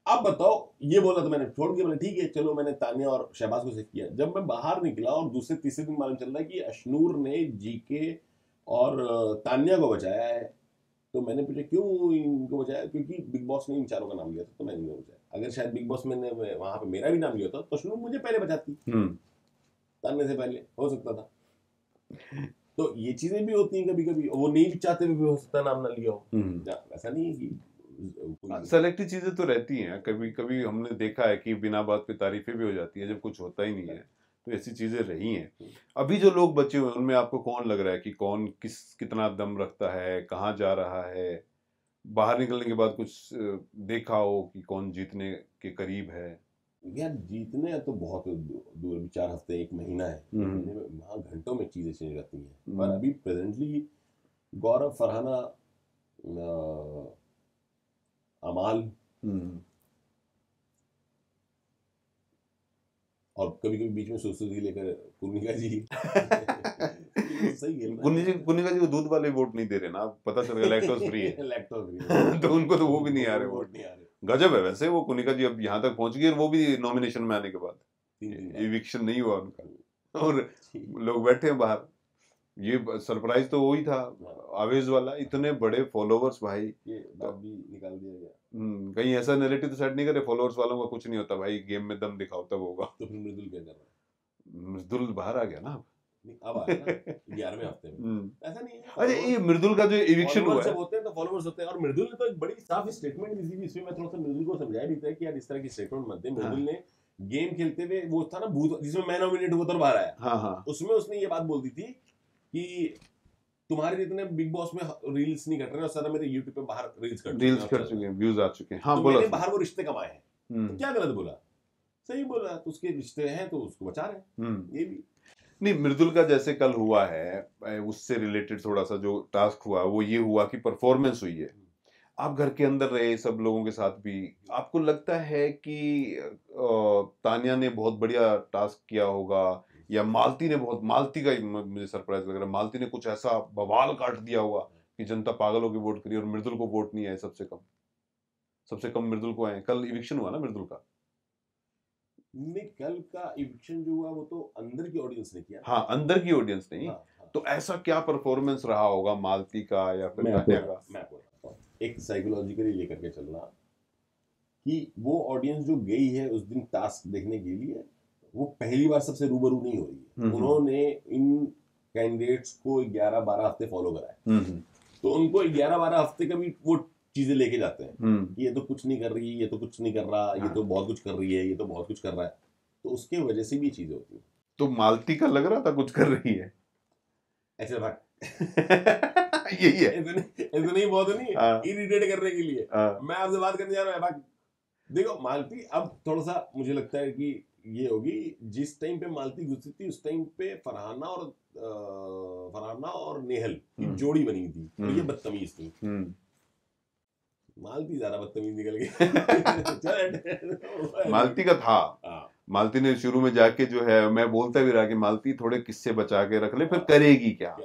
Speaker 2: अब बताओ, ये बोला तो मैंने छोड़ दिया, मैंने ठीक है चलो, मैंने तानिया और शहबाज को सेव किया। जब मैं बाहर निकला और दूसरे तीसरे दिन मालूम चल रहा है कि अशनूर ने जीके और तानिया को बचाया है, तो मैंने पूछा क्यों इनको बचाया, क्योंकि बिग बॉस ने इन चारों का नाम लिया था तो मैंने इनको बचाया। अगर शायद बिग बॉस ने वहां पे मेरा भी नाम लिया होता तो अशनूर मुझे पहले बचाती, तानिया से पहले हो सकता था। तो ये चीजें भी होती हैं कभी कभी, वो नहीं चाहते हुए भी हो सकता नाम ना लिया हो। ऐसा नहीं है कि
Speaker 1: सेलेक्टिव चीजें तो रहती हैं, कभी कभी हमने देखा है कि बिना बात पे तारीफें भी हो जाती है जब कुछ होता ही नहीं है, तो ऐसी चीजें रही हैं। अभी जो लोग बचे हुए हैं उनमें आपको कौन लग रहा है कि कौन कितना दम रखता है, कहाँ जा रहा है, बाहर निकलने के बाद कुछ देखा हो कि कौन जीतने के करीब है?
Speaker 2: यार जीतने तो बहुत दूर, 4 हफ्ते 1 महीना है, वहाँ घंटों में चीजें चेंज रहती हैं। पर अभी प्रेजेंटली गौरव, फरहाना, अमाल और कभी कभी बीच में सुसुदी लेकर कुर्निका जी सही खेल
Speaker 1: कुर्निका जी को दूध वाले वोट नहीं दे रहे ना, पता चल गया लैक्टोज फ्री है।
Speaker 2: लैक्टोज फ्री
Speaker 1: तो उनको तो वो भी नहीं आ रहे वोट। गजब है वैसे, वो कुर्निका जी अब यहाँ तक पहुंच गई, और वो भी नॉमिनेशन में आने के बाद इविक्शन नहीं हुआ उनका, और लोग बैठे हैं बाहर। ये सरप्राइज तो वही था आवेज वाला, इतने बड़े फॉलोवर्स भाई,
Speaker 2: ये बात भी निकाल दिया गया।
Speaker 1: कहीं ऐसा नैरेटिव तो सेट नहीं करे फॉलोवर्स वालों का कुछ नहीं होता भाई, गेम में दम दिखाओ तब होगा।
Speaker 2: तो फिर मृदुल क्या कर रहा है?
Speaker 1: मृदुल बाहर आ गया ना
Speaker 2: अब आया ना 11वें हफ्ते में। ऐसा नहीं है।
Speaker 1: अरे ये मृदुल का जो इविक्शन हुआ है,
Speaker 2: होते हैं तो फॉलोवर्स होते हैं, और मृदुल ने तो एक बड़ी साफ स्टेटमेंट दी थी, इसमें मैं थोड़ा सा मृदुल को समझाया भी था कि यार इस तरह की स्टेटमेंट मत दे। मृदुल ने गेम खेलते हुए, वो था ना भूत जिसमें मैं नॉमिनेट हुआ था बाहर आया, उसमें उसने ये बात बोल दी थी कि तुम्हारे जितने बिग बॉस में रील्स नहीं कट रहे, और सारा मेरे यूट्यूब पे बाहर रील्स कट
Speaker 1: चुके हैं, व्यूज आ चुके हैं। हाँ,
Speaker 2: तो मैंने बाहर वो रिश्ते कमाए हैं, तो क्या गलत बोला? सही बोला, तो उसके रिश्ते हैं तो उसको बचा रहे हैं। ये भी
Speaker 1: नहीं, मृदुल का जैसे कल हुआ है, उससे रिलेटेड थोड़ा सा जो टास्क हुआ वो ये हुआ कि परफॉर्मेंस हुई है। आप घर के अंदर रहे सब लोगों के साथ भी, आपको लगता है कि तानिया ने बहुत बढ़िया टास्क किया होगा, या मालती ने बहुत, मालती का मुझे सरप्राइज लग रहा है, मालती ने कुछ ऐसा बवाल काट दिया होगा कि जनता पागल होकर वोट करी और मृदुल को वोट नहीं आए, सबसे कम मृदुल को आए। कल इविक्शन हुआ ना मृदुल का?
Speaker 2: नहीं, कल का इविक्शन जो हुआ वो तो अंदर की ऑडियंस ने किया।
Speaker 1: हाँ, अंदर की ऑडियंस ने। तो ऐसा क्या परफॉर्मेंस रहा होगा मालती का या फिर तानिया का?
Speaker 2: मैं आपको एक साइकोलॉजिकली लेकर के चलना कि वो ऑडियंस जो गई है उस दिन टास्क देखने के लिए, वो पहली बार सबसे रूबरू नहीं हो रही है। उन्होंने इन कैंडिडेट्स को 11-12 हफ्ते फॉलो कराए, तो उनको 11-12 हफ्ते का भी वो चीजें लेके जाते हैं कि ये तो कुछ नहीं कर रही, ये तो कुछ नहीं कर रहा, ये तो बहुत कुछ कर रही है, ये तो बहुत कुछ कर रहा है, तो उसके वजह से भी चीजें होती है।
Speaker 1: तो मालती का लग रहा था कुछ कर रही है
Speaker 2: ऐसे भाग
Speaker 1: यही है,
Speaker 2: ऐसे नहीं, बहुत नहीं इरिटेट करने के लिए मैं आपसे बात करने जा रहा हूँ। भाग देखो, मालती अब थोड़ा सा मुझे लगता है कि ये होगी, जिस टाइम पे मालती गुस्सी थी उस टाइम पे फरहाना और नेहल की जोड़ी बनी थी, और ये बदतमीज थी। मालती ज्यादा बदतमीज निकल गई
Speaker 1: मालती का था। मालती ने शुरू में जाके जो है, मैं बोलता भी रहा कि मालती थोड़े किस्से बचा के रख ले, फिर करेगी क्या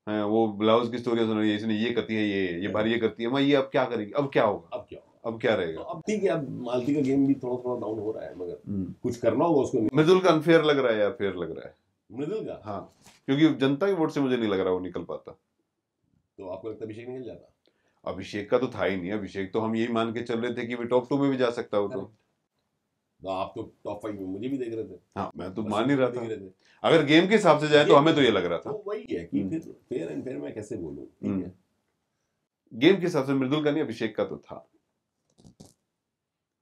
Speaker 1: है, वो ब्लाउज की स्टोरी सुन रही है, इसने ये करती है, ये भारी ये करती है, मैं ये अब क्या करेगी, अब क्या होगा, अब क्या रहेगा?
Speaker 2: अब ठीक है, अब मालती का गेम भी थोड़ा थोड़ा डाउन हो रहा है, मगर कुछ करना होगा उसको।
Speaker 1: मृदुल का अनफेयर लग रहा है या फेयर लग रहा है?
Speaker 2: मृदुल का,
Speaker 1: हाँ, क्योंकि जनता के वोट से मुझे नहीं लग रहा वो निकल पाता।
Speaker 2: तो आपको लगता है अभिषेक निकल जाता?
Speaker 1: अभिषेक का तो था ही नहीं, अभिषेक तो हम यही मान के चल रहे थे कि वो टॉप 2 में भी जा सकता हो। तो
Speaker 2: आप तो टॉप 5 में मुझे भी देख रहे थे।
Speaker 1: हाँ, मैं तो मान ही रहा था, अगर गेम के हिसाब से जाए तो हमें तो ये लग रहा था।
Speaker 2: तो वही है कि फिर फेयर एंड फेयर मैं कैसे बोलूं, ठीक है,
Speaker 1: गेम के हिसाब से मृदुल का नहीं, अभिषेक का तो था।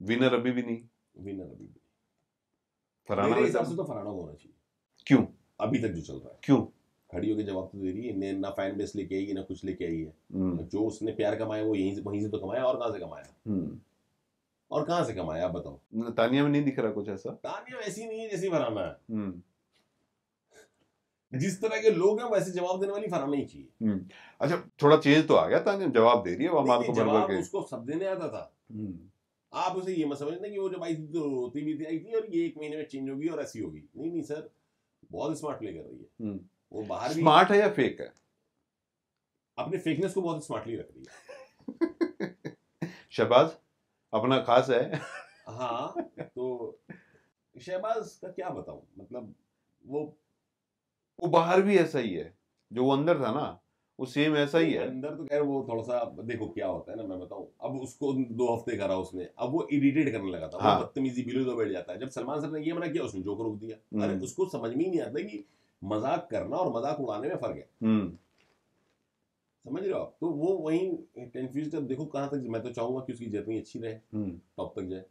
Speaker 1: विनर अभी भी नहीं,
Speaker 2: फरहाना मेरे हिसाब से तो फरहाना होना चाहिए।
Speaker 1: क्यों?
Speaker 2: अभी तक जो चल रहा है,
Speaker 1: क्यों?
Speaker 2: खड़ी होकर जवाब तो दे रही है, ना फैन बेस लेके आई है, ना कुछ लेके आई है। जो उसने प्यार कमाया वो वहीं से तो कमाया, और कहां से कमाया? और कहाँ से कमाया आप बताओ?
Speaker 1: तानिया में नहीं दिख रहा कुछ ऐसा।
Speaker 2: तानिया वैसी नहीं है जैसी फरहाना है। जिस तरह के लोग हैं वैसे जवाब देने वाली फरहाना ही चाहिए।
Speaker 1: अच्छा, थोड़ा चेंज तो आ गया, तानिया जवाब दे रही है वो अमाल को भर भर
Speaker 2: जवाब
Speaker 1: के।
Speaker 2: उसको सब देने आता था। आप उसे ये मत समझना कि वो जब आई थी तो रोती भी थी, आई थी और ये 1 महीने में चेंज होगी और ऐसी होगी। नहीं नहीं सर, बहुत स्मार्ट प्ले कर रही है वो। बाहर भी
Speaker 1: स्मार्ट है या फेक है?
Speaker 2: अपने फेकनेस को बहुत स्मार्टली रख रही
Speaker 1: है। शहबाज अपना खास है।
Speaker 2: हाँ, तो शहबाज का क्या बताऊं, मतलब वो
Speaker 1: बाहर भी ऐसा ही है, जो वो अंदर था ना वो सेम ऐसा ही है।
Speaker 2: अंदर तो खैर वो थोड़ा सा, देखो क्या होता है ना, मैं बताऊं, अब उसको 2 हफ्ते करा उसने, अब वो इरिटेट करने लगा था।
Speaker 1: हाँ।
Speaker 2: वो बदतमीजी बिलो तो बैठ जाता है। जब सलमान सर ने ये मना किया उसने जोक रोक दिया। अरे उसको समझ में ही नहीं आता कि मजाक करना और मजाक उड़ाने में फर्क है। समझ रहे हो आप? तो वो वहीं कंफ्यूज। अब देखो कहाँ तक, मैं तो चाहूंगा कि उसकी जर्नी अच्छी रहे, टॉप तक जाए।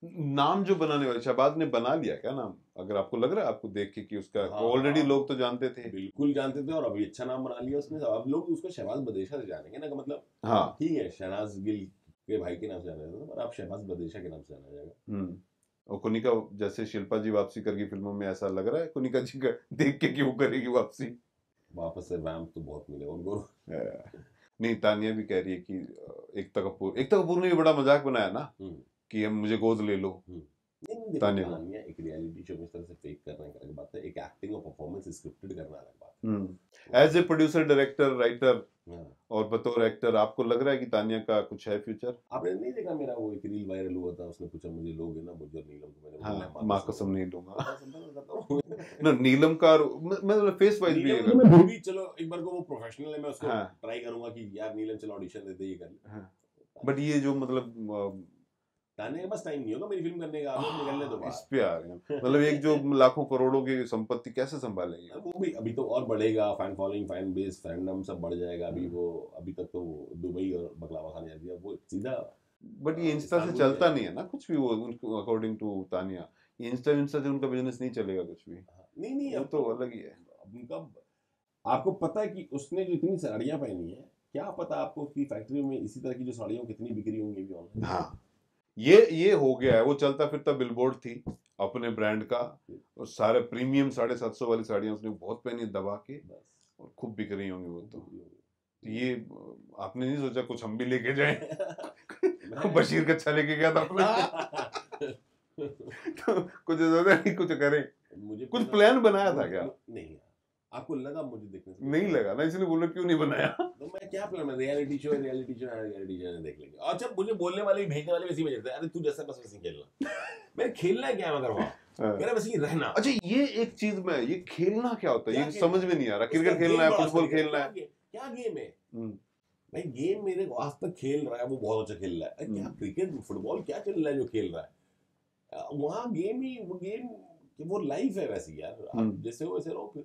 Speaker 1: नाम जो बनाने वाले शहबाज ने बना लिया क्या नाम, अगर आपको लग रहा है, आपको देख के कि उसका ऑलरेडी लोग तो जानते थे?
Speaker 2: बिल्कुल जानते थे, और अभी अच्छा नाम बना लिया उसने। अब लोग उसको शहबाज बदेशा से जानेंगे ना, का मतलब
Speaker 1: हाँ
Speaker 2: ठीक है, शहनाज गिल के भाई के नाम से जाना जाता था, पर आप शहबाज बदेशा के नाम से जाना जाएगा।
Speaker 1: और कुनिका, जैसे शिल्पा जी वापसी करगी फिल्मों में, ऐसा लग रहा है कुनिका जी का देख के कि वो करेगी वापसी?
Speaker 2: वापस से वैम्प तो बहुत मिलेगा उनको।
Speaker 1: नहीं, तानिया भी कह रही है कि एकता कपूर ने भी बड़ा मजाक बनाया ना कि हम मुझे गोद ले लो।
Speaker 2: तानिया एक रियलिटी शो में इस तरह से फेक करना एक अलग बात है, एक एक्टिंग और परफॉर्मेंस स्क्रिप्टेड करना अलग बात है।
Speaker 1: As a producer, director, writer और बतौर एक्टर, आपको लग रहा है कि तानिया का कुछ है फ्यूचर?
Speaker 2: आपने नहीं देखा मेरा वो एक रील वायरल हुआ था, उसने पूछा मुझे लोगे ना मुझे और नीलम को? मैंने
Speaker 1: हाँ, माँ कसम नहीं लूंगा ना। नीलम का मैं फेस वाइज भी है,
Speaker 2: मैं भी चलो एक बार को वो प्रोफेशनल है, मैं उसको ट्राई करूंगा कि यार नीलम चलो ऑडिशन दे दे, ये कर।
Speaker 1: बट ये जो मतलब
Speaker 2: ताने के पास टाइम नहीं होगा मेरी फिल्म करने का, आप निकलने दो।
Speaker 1: इस पे आ रहे हैं, मतलब एक जो लाखों करोड़ों की संपत्ति कैसे संभालेंगे?
Speaker 2: वो भी अभी तो और बढ़ेगा, fan following, fan base, fandom सब बढ़ जाएगा। अभी तक तो दुबई और बकलावा खाने जाती है, वो सीधा।
Speaker 1: बट ये इंस्टा से चलता नहीं है ना कुछ भी, वो अकॉर्डिंग टू तानिया, ये इंस्टा से उनका बिजनेस नहीं चलेगा कुछ भी।
Speaker 2: नहीं,
Speaker 1: वो तो अलग ही है
Speaker 2: उनका। आपको पता है कि उसने जो इतनी साड़ियां पहनी है, क्या पता आपको उसकी फैक्ट्री में इसी तरह की जो साड़ियां कितनी बिक्री होंगी भी ऑनलाइन।
Speaker 1: हाँ, ये हो गया है। वो चलता फिरता बिलबोर्ड थी अपने ब्रांड का, और सारे प्रीमियम 750 वाली साड़ियां उसने बहुत पहनी दबा के, और खूब बिक रही होंगी वो तो। ये आपने नहीं सोचा कुछ हम भी लेके जाएं? बशीर कच्छा लेके गया था अपना। तो कुछ सोचा नहीं कुछ करें, मुझे कुछ प्लान बनाया था क्या?
Speaker 2: नहीं, आपको लगा मुझे देखने से?
Speaker 1: नहीं लगा ना, इसलिए बोलो क्यों नहीं बनाया।
Speaker 2: तो मैं क्या प्लान है, रियलिटी शो देख लेंगे। अच्छा, मुझे बोलने वाले भेजने वाले वैसे ही भेजते हैं, अरे तू जैसा बस वैसे खेलना। मैं खेलना है क्या, मगर वहाँ मेरा बस ये रहना।
Speaker 1: अच्छा, ये एक चीज में, ये खेलना क्या होता है, ये समझ में नहीं आ रहा। क्रिकेट खेलना है, फुटबॉल खेलना है,
Speaker 2: क्या गेम है भाई? गेम मेरे आज तक खेल रहा है, वो बहुत अच्छा खेल रहा है। क्या क्रिकेट फुटबॉल क्या चल रहा है जो खेल रहा है वहाँ? गेम ही वो गेम, वो लाइफ है वैसे यार, आप जैसे हो वैसे रहो फिर।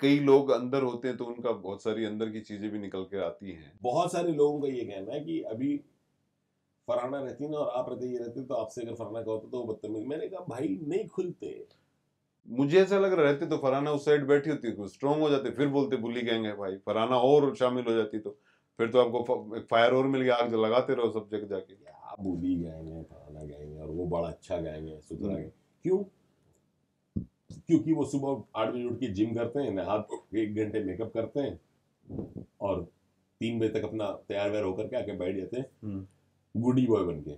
Speaker 1: कई लोग अंदर होते हैं तो उनका बहुत सारी अंदर की चीजें भी निकल के आती हैं।
Speaker 2: बहुत सारे लोगों का ये कहना है कि अभी फरहाना रहती ना और आप रहते, ये रहते तो आपसे अगर फरहाना का होता तो वो बदतमीज। मैंने कहा भाई नहीं खुलते।
Speaker 1: मुझे ऐसा लग रहा रहते तो फरहाना उस साइड बैठी होती, स्ट्रॉन्ग हो जाते, फिर बोलते बुली गैंग है भाई, फरहाना और शामिल हो जाती तो फिर तो आपको एक फायर और मिल गया, आग लगाते रहो सब जगह जाके।
Speaker 2: क्या बुली गैंग है, फरहाना गैंग है, और वो बड़ा अच्छा गैंग है, सुथरा गैंग। क्यों? क्योंकि वो सुबह 8 बजे उठ के जिम करते हैं, नहा 1 घंटे मेकअप करते हैं और 3 बजे तक अपना तैयार वैयार होकर के आके बैठ जाते हैं गुडी बॉय बन के।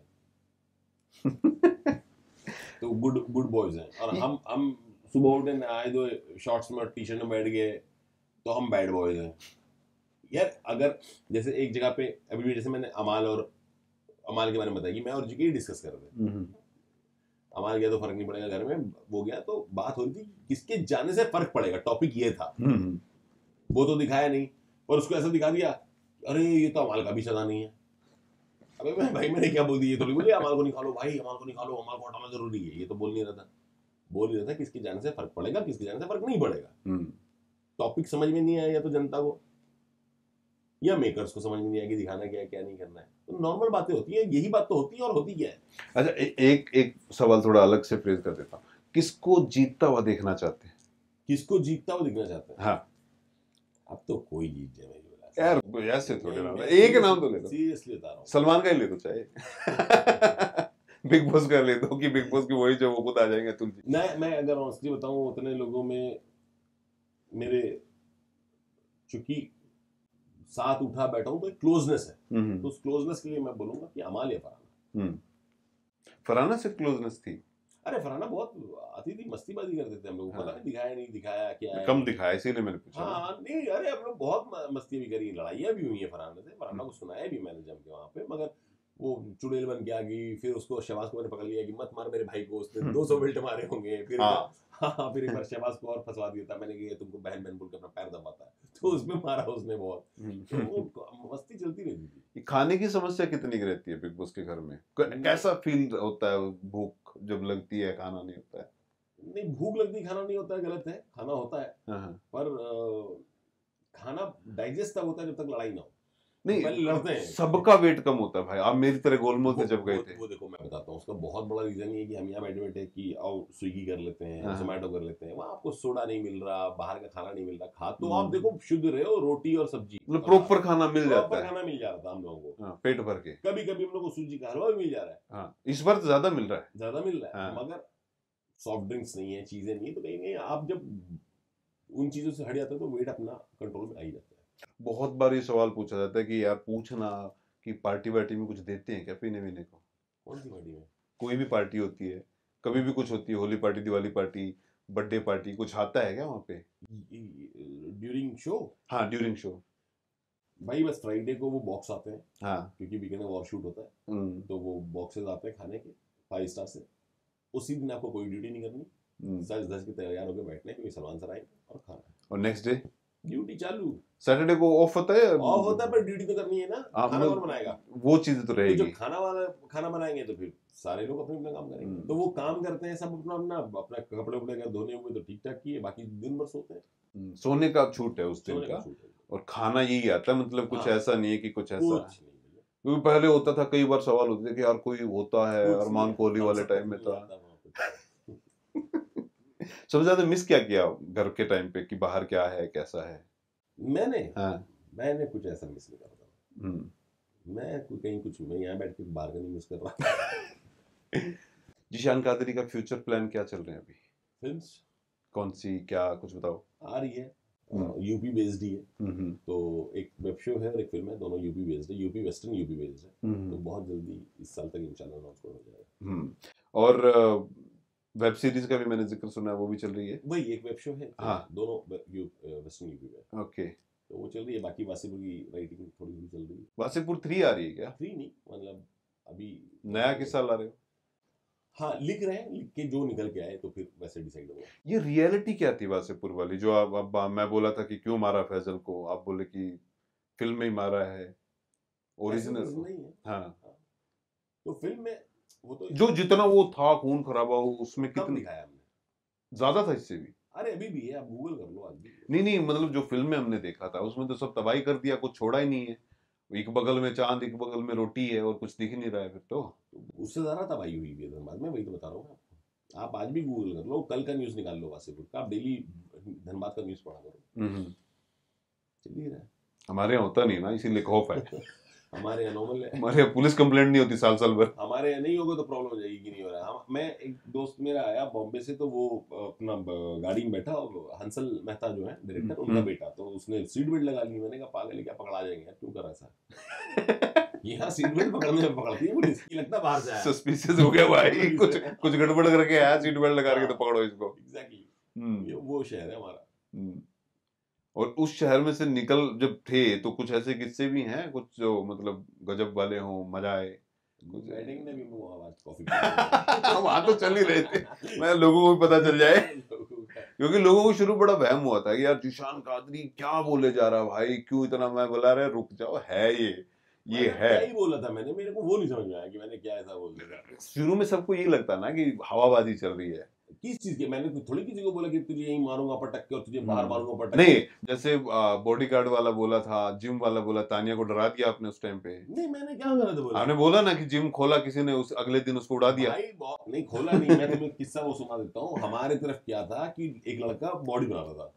Speaker 2: तो गुड बॉयज हैं। और हम सुबह उठे, नहाए धोए, शॉर्ट्स में और टी-शर्ट में बैठ गए तो हम बैड बॉयज हैं यार। अगर जैसे एक जगह पे अभी भी, जैसे मैंने अमाल के बारे में बताया कि मैं और जीके डिस्कस कर रहे थे। अमाल गया तो फर्क नहीं पड़ेगा घर में, वो गया तो बात हो रही थी किसके जाने से फर्क पड़ेगा, टॉपिक ये था। वो तो दिखाया नहीं, और उसको ऐसा दिखा दिया, अरे ये तो अमाल का भी सदा नहीं है। अबे भाई मैंने क्या बोल दिया? थोड़ी बोली अमाल को निकालो भाई, अमाल को निकालो, अमाल को हटाना जरूरी है। ये तो बोल नहीं रहा था किसके जाने से फर्क पड़ेगा, किसके जाने से फर्क नहीं पड़ेगा। टॉपिक समझ में नहीं आया, या तो जनता को या मेकर्स को समझ में नहीं आया कि दिखाना क्या है क्या नहीं करना है। तो नॉर्मल बातें होती है, यही बात तो होती है, और होती क्या है।
Speaker 1: अच्छा, एक सवाल थोड़ा अलग से फ्रेज कर देता हूँ, किसको जीतता हुआ देखना चाहते हैं?
Speaker 2: किसको जीतता हुआ देखना चाहते हैं?
Speaker 1: हाँ,
Speaker 2: अब तो कोई जीत जाए,
Speaker 1: यार ऐसे थोड़े ना, एक नाम तो ले दो,
Speaker 2: सीरियसली बता रहा हूँ।
Speaker 1: सलमान का ही ले दो चाहे। बिग बॉस का ले दो कि बिग बॉस की वही जो वो खुद आ जाएंगे तुलसी।
Speaker 2: मैं अगर ऑनेस्टली बताऊं, उतने लोगों में मेरे चूंकि साथ उठा बैठा हूं तो एक क्लोजनेस है, तो उस क्लोजनेस के लिए मैं बोलूंगा कि अमाल या फरहाना।
Speaker 1: फरहाना से क्लोजनेस थी?
Speaker 2: अरे फरहाना बहुत आती थी, मस्तीबाजी करते थे हम लोग, पता नहीं दिखाया नहीं दिखाया क्या है,
Speaker 1: कम दिखाया इसीलिए मैंने पूछा।
Speaker 2: हाँ नहीं, अरे हम लोग बहुत मस्ती भी करी, लड़ाइयाँ भी हुई है फरहाना से, फरहाना को सुनाया भी मैंने जम के वहाँ पे, मगर वो चुड़ैल बन के आ गई, फिर उसको शहबाज को मैंने पकड़ लिया कि मत मार मेरे भाई को, उसने 200 बेल्ट मारे होंगे, फिर हाँ फिर एक बार शहबाज को और फंसवा दिया था मैंने कि तुमको बहन बहन बोल के अपना पैर दबाता है, तो उसमें मारा उसने बहुत, तो वो मस्ती चलती रहती थी।
Speaker 1: खाने की समस्या कितनी की रहती है बिग बॉस के घर में? कैसा फील होता है भूख जब लगती है खाना नहीं होता है?
Speaker 2: नहीं, भूख लगती खाना नहीं होता है गलत है, खाना होता है, पर खाना डाइजेस्ट तब होता है जब तक लड़ाई ना हो।
Speaker 1: नहीं,
Speaker 2: पहले लड़ते हैं,
Speaker 1: सबका वेट कम होता है भाई। आप मेरी तरह गोलमोल से जब गए थे,
Speaker 2: वो देखो मैं बताता हूँ, उसका बहुत बड़ा रीजन ये है कि हम यहाँ बैठे बैठे कि आओ स्विगी कर लेते हैं, जोमेटो कर लेते हैं, वहाँ आपको सोडा नहीं मिल रहा, बाहर का खाना नहीं मिल रहा, खा तो आप देखो शुद्ध रहे हो, रोटी और सब्जी,
Speaker 1: मतलब प्रॉपर खाना मिल जाता है,
Speaker 2: प्रॉपर खाना मिल जा रहा था हम लोगों को,
Speaker 1: पेट भर के।
Speaker 2: कभी कभी हम लोग को सूजी का हलवा भी मिल जा रहा है,
Speaker 1: इस बार तो ज्यादा मिल रहा है,
Speaker 2: ज्यादा मिल रहा है, मगर सॉफ्ट ड्रिंक्स नहीं है, चीजें नहीं है, तो कहीं कहीं आप जब उन चीजों से हट जाते हो तो वेट अपना कंट्रोल में आ ही जाता है।
Speaker 1: बहुत बार ये सवाल पूछा जाता है कि यार पूछना कि पार्टी वार्टी में कुछ देते हैं क्या पीने वीने को?
Speaker 2: कौन सी पार्टी में?
Speaker 1: कोई भी पार्टी होती है, कभी भी कुछ होती है, Holi party, Diwali party, birthday party, कुछ आता है क्या वहाँ पे
Speaker 2: ड्यूरिंग शो?
Speaker 1: हाँ ड्यूरिंग शो
Speaker 2: भाई बस फ्राइडे को वो बॉक्स आते हैं,
Speaker 1: हाँ,
Speaker 2: क्योंकि वीकेंड में वॉर शूट होता है, तो वो बॉक्सेस आते हैं खाने के 5 स्टार से, उसी दिन आपको कोई ड्यूटी नहीं करनी, 10 की तैयार होकर बैठने क्योंकि सलमान सर आएंगे और खाना,
Speaker 1: और नेक्स्ट डे
Speaker 2: ड्यूटी चालू।
Speaker 1: सैटरडे को ऑफ होता है?
Speaker 2: ऑफ होता है पर ड्यूटी तो करनी है ना, खाना कौन बनाएगा?
Speaker 1: वो चीजें तो रहेगी,
Speaker 2: तो जब खाना बनाएंगे तो फिर सारे लोग अपने अपना काम करेंगे, तो वो काम करते हैं सब अपना अपना कपड़े उपड़े का धोने हुए तो ठीक ठाक किए, बाकी दिन भर सोते हैं,
Speaker 1: सोने का छूट है उस दिन का, और खाना यही आता है, मतलब कुछ ऐसा नहीं है कि कुछ ऐसा, क्योंकि पहले होता था, कई बार सवाल होते थे कि यार कोई होता है, अरमान कोहली वाले टाइम में था। सबसे ज्यादा मिस क्या किया घर के टाइम पे कि बाहर क्या है कैसा है?
Speaker 2: मैंने कुछ ऐसा मिस नहीं करता, मैं कहीं कुछ, मैं यहाँ बैठ के बाहर का नहीं मिस कर रहा।
Speaker 1: जिशान कादरी का फ्यूचर प्लान क्या चल रहे हैं अभी?
Speaker 2: फिल्म्स
Speaker 1: कौन सी, क्या कुछ बताओ?
Speaker 2: आ रही है, यूपी बेस्ड ही है, तो एक वेब शो है और एक फिल्म है, दोनों यूपी बेस्ड है, यूपी वेस्टर्न यूपी बेस्ड है, तो बहुत जल्दी इस साल तक इंशाल्लाह अनाउंसमेंट हो जाएगा।
Speaker 1: और वेब सीरीज का भी मैंने जिक्र सुना है, वो भी चल रही है?
Speaker 2: वही एक वेब शो है,
Speaker 1: हाँ,
Speaker 2: दोनों वेस्टर्न यूपी में,
Speaker 1: ओके,
Speaker 2: तो वो चल रही है, बाकी वासीपुर की राइटिंग थोड़ी सी चल रही है।
Speaker 1: वासीपुर 3 आ रही है क्या?
Speaker 2: 3 नहीं, मतलब अभी
Speaker 1: नया किस्सा ला रहे हो?
Speaker 2: हाँ, लिख रहे हैं, लिख के जो निकल के आए तो फिर वैसे डिसाइड होगा।
Speaker 1: ये रियलिटी क्या थी वासीपुर वाली, जो अब मैं बोला था कि क्यों मारा फैजल को, आप बोले कि फिल्म में ही मारा है, ओरिजिनल
Speaker 2: नहीं है?
Speaker 1: हाँ,
Speaker 2: तो फिल्म में वो तो
Speaker 1: जो जितना वो था खून खराबा हो उसमें कितना
Speaker 2: दिखाया हमने,
Speaker 1: ज्यादा था इससे भी?
Speaker 2: अरे अभी भी है, आप गूगल कर लो आज भी।
Speaker 1: नहीं, मतलब जो फिल्म में हमने देखा था उसमें तो सब तबाही कर दिया, कुछ छोड़ा ही नहीं है, एक बगल में चांद, एक बगल में रोटी है, और कुछ दिख ही नहीं रहा है फिर तो
Speaker 2: उससे ज्यादा तबाही हुई है धनबाद में, वही तो बता रहा हूँ आपको, आप आज भी गूगल कर लो, कल का न्यूज निकाल लो वासीपुर का, आप डेली धनबाद का न्यूज पढ़ा करो, चल ही रहा है।
Speaker 1: हमारे यहाँ होता नहीं ना, इसीलिए खौफ है।
Speaker 2: हमारे यहाँ नॉर्मल है,
Speaker 1: हमारे यहाँ पुलिस कंप्लेंट नहीं होती साल भर,
Speaker 2: हमारे यहाँ नहीं होगा तो प्रॉब्लम हो जाएगी कि नहीं हो रहा। मैं एक दोस्त मेरा आया बॉम्बे से, तो वो अपना गाड़ी में बैठा, हंसल मेहता जो है डायरेक्टर, उनका बेटा, तो उसने सीट बेल्ट लगा ली, मैंने कहा पागल है क्या, पकड़ा जाएंगे यार, क्यों कर ऐसा? यहाँ सीट बेल्ट पकड़ने में पकड़ती है पुलिस, लगता बाहर से आया,
Speaker 1: सस्पिशियस हो गया भाई, कुछ गड़बड़ करके आया, सीट बेल्ट लगा के तो पकड़ो इसको।
Speaker 2: एग्जैक्टली, वो शहर है हमारा।
Speaker 1: और उस शहर में से निकल जब थे तो कुछ ऐसे किस्से भी हैं कुछ जो मतलब गजब वाले हों, मजा आए कुछ? वहां तो चल ही रहे थे, मैं लोगों को भी पता चल जाए, क्योंकि लोगों को शुरू बड़ा वहम हुआ था कि यार जिशान कादरी क्या बोले जा रहा भाई, क्यों इतना, मैं बोला रहे रुक जाओ, है ये है,
Speaker 2: क्या ही बोला था मैंने, मेरे को वो नहीं समझ में आया कि मैंने क्या ऐसा बोल दिया।
Speaker 1: शुरू में सबको यही लगता ना कि हवाबाजी चल रही है,
Speaker 2: किस चीज के, मैंने थोड़ी किसी को बोला कि तुझे यहीं मारूंगा पटक के और तुझे बाहर मारूंगा पटक के।
Speaker 1: नहीं, जैसे बॉडीगार्ड वाला बोला था, जिम वाला बोला, तानिया को डरा दिया आपने उस टाइम पे?
Speaker 2: नहीं, मैंने क्या गलत बोला?
Speaker 1: आपने बोला ना कि जिम खोला किसी ने, उस अगले दिन उसको उड़ा दिया।
Speaker 2: भाई नहीं खोला नहीं, मैं तुम्हें किस्सा वो सुना देता हूँ। हमारे तरफ क्या था कि एक लड़का बॉडी बनाता था,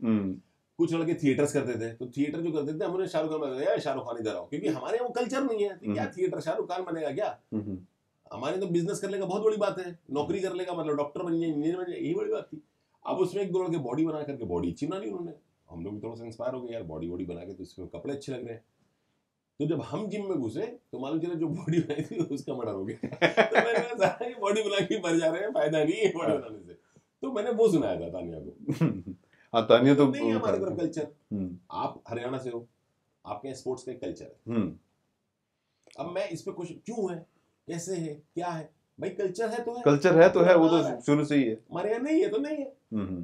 Speaker 2: कुछ लड़के थिएटर्स करते थे, तो थिएटर जो करते थे हमने शाहरुख खान बनाया, शाहरुख खान इधर आओ, क्योंकि हमारे यहाँ वो कल्चर नहीं है, तो क्या थिएटर शाहरुख खान बनेगा क्या? हमारे तो बिजनेस कर लेगा बहुत बड़ी बात है, नौकरी कर लेगा मतलब डॉक्टर बन जाए, इंजीनियर बन जाए, यही बड़ी बात थी। अब उसमें एक दो लड़के बॉडी बना करके बॉडी अच्छी बना ली उन्होंने, हम लोग भी थोड़ा सा इंस्पायर हो गए यार, बॉडी बॉडी बना के तो इसमें कपड़े अच्छे लग रहे हैं। तो जब हम जिम में घुसे तो मालूम चला जो बॉडी बनाई थी उसका मर्डर हो गया। तो मैंने कहा ये बॉडी बना के मर जा रहे हैं, फायदा नहीं है बॉडी बनाने से। तो मैंने वो सुनाया था तानिया को।
Speaker 1: हाँ, तानिया तो
Speaker 2: नहीं है हमारे तरफ कल्चर। आप हरियाणा से हो, आपके यहाँ स्पोर्ट्स का एक कल्चर है। अब मैं इस पे कुछ क्यों है, कैसे है, क्या है, भाई कल्चर है तो है,
Speaker 1: कल्चर है तो है, वो तो शुरू से ही है।
Speaker 2: हमारे यहाँ नहीं है तो नहीं है।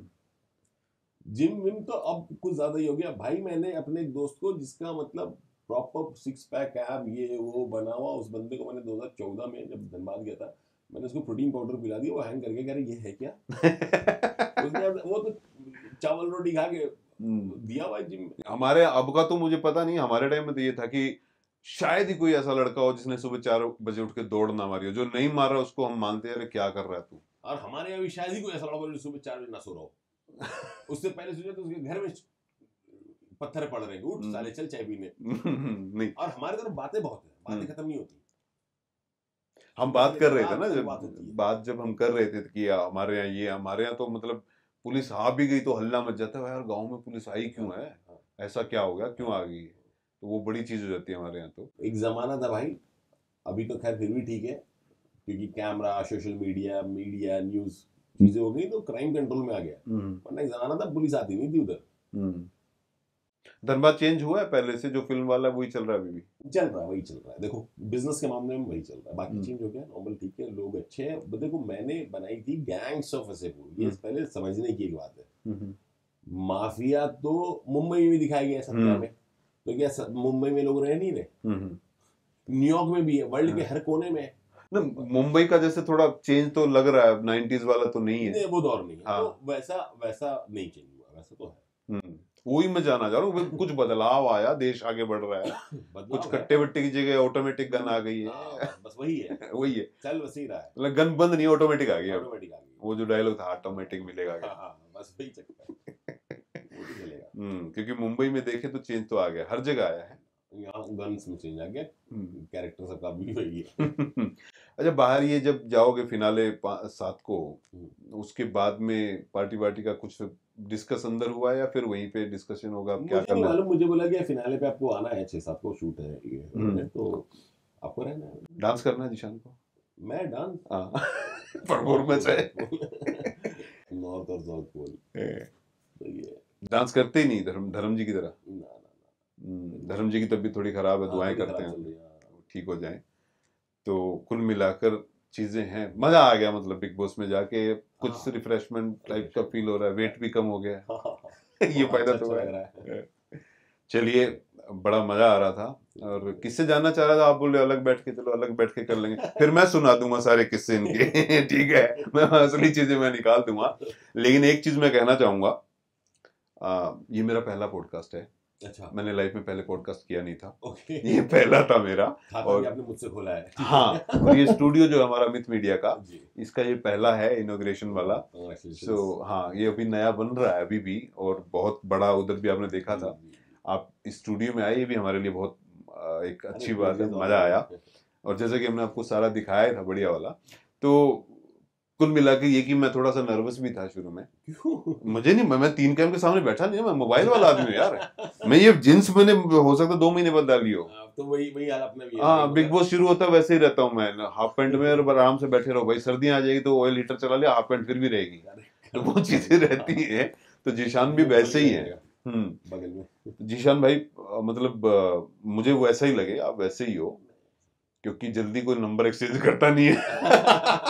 Speaker 2: जिम विम तो अब कुछ ज्यादा ही हो गया भाई। मैंने अपने एक दोस्त को जिसका मतलब प्रॉपर 6 पैक एब ये वो बना हुआ, उस बंदे को मैंने 2014 में जब धनबाद गया था, मैंने उसको प्रोटीन पाउडर पिला दिया, वो हैंग करके कह रहे ये है क्या? उसने वो तो चावल रोटी खा के दिया हुआ जिम में।
Speaker 1: हमारे अब का तो मुझे पता नहीं, हमारे टाइम में तो ये था कि शायद ही कोई ऐसा लड़का हो जिसने सुबह 4 बजे उठ के दौड़ ना मारी हो, जो नहीं मार रहा उसको हम मानते हैं अरे क्या कर रहा है तू।
Speaker 2: और हमारे यहाँ भी शायद ही कोई ऐसा लड़का हो जो सुबह 4 बजे ना सो रहा हो। उससे पहले सोचे तो उसके घर में पत्थर पड़ रहे हैं, उठ साले चल चाय पीने। नहीं। और हमारे तरफ बातें बहुत है, बातें खत्म नहीं होती।
Speaker 1: हम बात कर रहे थे ना, जब हम कर रहे थे कि हमारे यहाँ ये, हमारे यहाँ तो मतलब पुलिस आ भी गई तो हल्ला मच जाता है यार, गांव में पुलिस आई क्यों है, ऐसा क्या हो गया, क्यों आ गई, तो वो बड़ी चीज हो जाती है हमारे यहाँ। तो
Speaker 2: एक जमाना था भाई, अभी तो खैर फिर भी ठीक है क्योंकि कैमरा, सोशल मीडिया, न्यूज चीजें हो गई तो क्राइम कंट्रोल में आ गया, वरना एक जमाना था पुलिस आती नहीं थी उधर।
Speaker 1: धनबाद चेंज हुआ है पहले से, जो फिल्म वाला वही चल रहा है अभी भी?
Speaker 2: चल रहा है, वही चल रहा है। देखो बिजनेस के मामले में वही चल रहा है, बाकी चेंज हो गया, नॉर्मल ठीक है, लोग अच्छे हैं। देखो मैंने बनाई थी गैंग्स ऑफ वसेपुर, ये पहले समझने की एक बात है। माफिया तो मुंबई में भी दिखाया गया सत्या में, तो क्या मुंबई में लोग रह नहीं रहे? न्यूयॉर्क में भी है, वर्ल्ड के हर कोने में है
Speaker 1: ना। मुंबई का जैसे थोड़ा चेंज तो लग रहा है, 90s वाला तो नहीं है।
Speaker 2: नहीं, वो दौर नहीं है। हाँ। तो वैसा नहीं चेंज हुआ, वैसा तो है।
Speaker 1: वही मैं जानना चाह रहा हूँ, कुछ बदलाव आया, देश आगे बढ़ रहा है, कुछ कट्टे वट्टे की जगह ऑटोमेटिक गन आ गई है।
Speaker 2: बस वही है।
Speaker 1: वही है,
Speaker 2: चल बस ही रहा है,
Speaker 1: मतलब गन बंद नहीं, ऑटोमेटिक आ गई।
Speaker 2: ऑटोमेटिक आ गई,
Speaker 1: वो जो डायलॉग था ऑटोमेटिक मिलेगा,
Speaker 2: बस वही चक्कर वो तो चलेगा।
Speaker 1: क्योंकि मुंबई में देखे तो चेंज तो आ गया, हर जगह आया है।
Speaker 2: यहाँ गन्स में चेंज आ गया, कैरेक्टर सबका भी वही है।
Speaker 1: अच्छा, बाहर ये जब जाओगे फिनाले 7 को, उसके बाद में पार्टी का कुछ डिस्कस अंदर हुआ या फिर वहीं पे डिस्कशन होगा क्या करना?
Speaker 2: मुझे बोला गया फिनाले पे आपको आना है, 6-7 को शूट है ये, तो आपको रहना है, डांस
Speaker 1: करना है जिशान को।
Speaker 2: मैं डांस
Speaker 1: परफॉर्मेंस है
Speaker 2: नॉर्थ और साउथ पोल, तो ये
Speaker 1: डांस करते ही नहीं धर्म जी की तरह। धर्म जी की तबीयत थोड़ी खराब है, दुआएं करते हैं ठीक हो जाए। तो कुल मिलाकर चीजें हैं, मजा आ गया, मतलब बिग बॉस में जाके कुछ रिफ्रेशमेंट टाइप का फील हो रहा है, वेट भी कम हो गया। ये फायदा तो है। चलिए, बड़ा मजा आ रहा था। और किससे जानना चाह रहा था, आप बोले अलग बैठ के, चलो अलग बैठ के कर लेंगे, फिर मैं सुना दूंगा सारे किस्से इनके। ठीक है, मैं असली चीजें मैं निकाल दूंगा। लेकिन एक चीज मैं कहना चाहूंगा, ये मेरा पहला पॉडकास्ट है।
Speaker 2: अच्छा।
Speaker 1: मैंने लाइफ में पहले पॉडकास्ट किया नहीं था। ओके। ये पहला था मेरा।
Speaker 2: और आपने मुझसे खोला है।
Speaker 1: हाँ, और ये स्टूडियो जो हमारा मिथ मीडिया का, इसका ये पहला है इनॉग्रेशन वाला। सो हाँ, ये अभी नया बन रहा है अभी भी, और बहुत बड़ा उधर भी आपने देखा था। आप स्टूडियो में आए, ये भी हमारे लिए बहुत एक अच्छी बात है, मजा आया। और जैसे कि हमने आपको सारा दिखाया था बढ़िया वाला, तो कुल मिला के ये कि मैं थोड़ा सा नर्वस भी था शुरू में। मुझे नहीं, मैं 3 कैम के सामने बैठा नहीं, मैं मोबाइल वाला आदमी हूँ यार। मैं ये जींस मैंने हो सकता 2 महीने बाद डाली हो।
Speaker 2: तो वही हाल अपना भी है।
Speaker 1: हाँ, बिग बॉस शुरू होता है वैसे ही रहता हूँ मैं, हाफ पैंट में और आराम से बैठे रहो। भाई सर्दियां आ जाएगी तो ऑयल हीटर चला लिया, हाफ पैंट फिर भी रहेगी, तो वो चीजें रहती है। तो जीशान भी वैसे ही है।
Speaker 2: बगल में
Speaker 1: जीशान भाई, मतलब मुझे वैसा ही लगे, आप वैसे ही हो, क्योंकि जल्दी कोई नंबर एक्सचेंज करता नहीं है।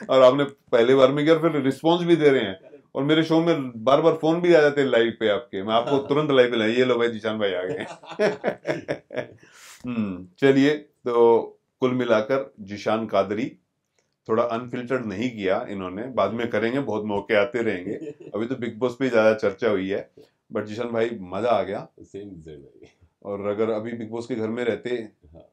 Speaker 1: और आपने पहले बार में किया, फिर रिस्पॉन्स भी दे रहे हैं, और मेरे शो में बार बार फोन भी आ जाते हैं लाइव पे आपके, मैं आपको तुरंत लाइव पे लाई, ये लो भाई जीशान भाई आ गए। चलिए, तो कुल मिलाकर जीशान कादरी, थोड़ा अनफिल्टर्ड नहीं किया इन्होंने, बाद में करेंगे, बहुत मौके आते रहेंगे। अभी तो बिग बॉस पे ज्यादा चर्चा हुई है, बट जीशान भाई मजा आ गया। और अगर अभी बिग बॉस के घर में रहते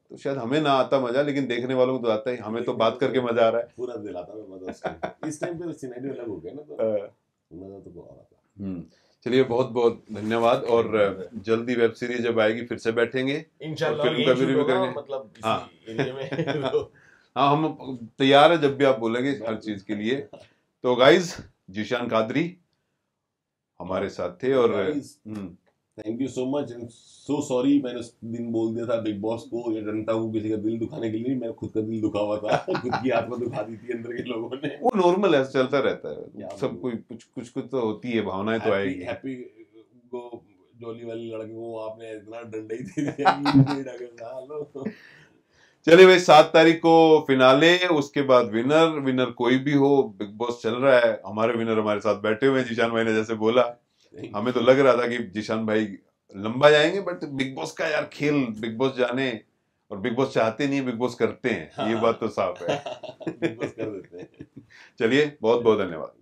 Speaker 1: तो शायद हमें ना आता मजा, लेकिन देखने वालों को तो आता ही। हमें तो बात करके मजा आ रहा है,
Speaker 2: पूरा दिल आता है मजा। इस टाइम पे सिनेरियो अलग हो गया ना, तो मजा तो बहुत आता है।
Speaker 1: चलिए बहुत बहुत धन्यवाद, और जल्दी वेब सीरीज जब आएगी फिर से बैठेंगे
Speaker 2: इंशाल्लाह,
Speaker 1: फिल्म का भी रिव्यू करेंगे।
Speaker 2: मतलब
Speaker 1: हाँ
Speaker 2: एरिया में
Speaker 1: हाँ हम तैयार है जब भी आप बोलेंगे हर चीज के लिए। तो गाइज जीशान कादरी हमारे साथ थे, और
Speaker 2: thank you so much and so sorry, मैंने उस दिन बोल दिया था बिग बॉस को या जनता को किसी का दिल दुखाने के लिए, मैं खुद का दिल दुखा हुआ था खुद की आत्मा दुखा दी थी अंदर के लोगों ने।
Speaker 1: वो नॉर्मल है, चलता रहता है, सब कोई कुछ कुछ कुछ तो होती है, भावनाएं तो आएगी।
Speaker 2: हैप्पी को जोली वाली लड़के को आपने इतना डंडा ही दे दिया।
Speaker 1: चलिए भाई 7 तारीख को फिनाले, उसके बाद विनर कोई भी हो, बिग बॉस चल रहा है, हमारे विनर हमारे साथ बैठे हुए हैं, जीशान भाई ने जैसे बोला। हमें तो लग रहा था कि जीशान भाई लंबा जाएंगे, बट बिग बॉस का यार खेल, बिग बॉस जाने, और बिग बॉस चाहते नहीं, बिग बॉस करते हैं, ये बात तो साफ है।
Speaker 2: बिग बॉस कर देते हैं।
Speaker 1: चलिए बहुत बहुत धन्यवाद।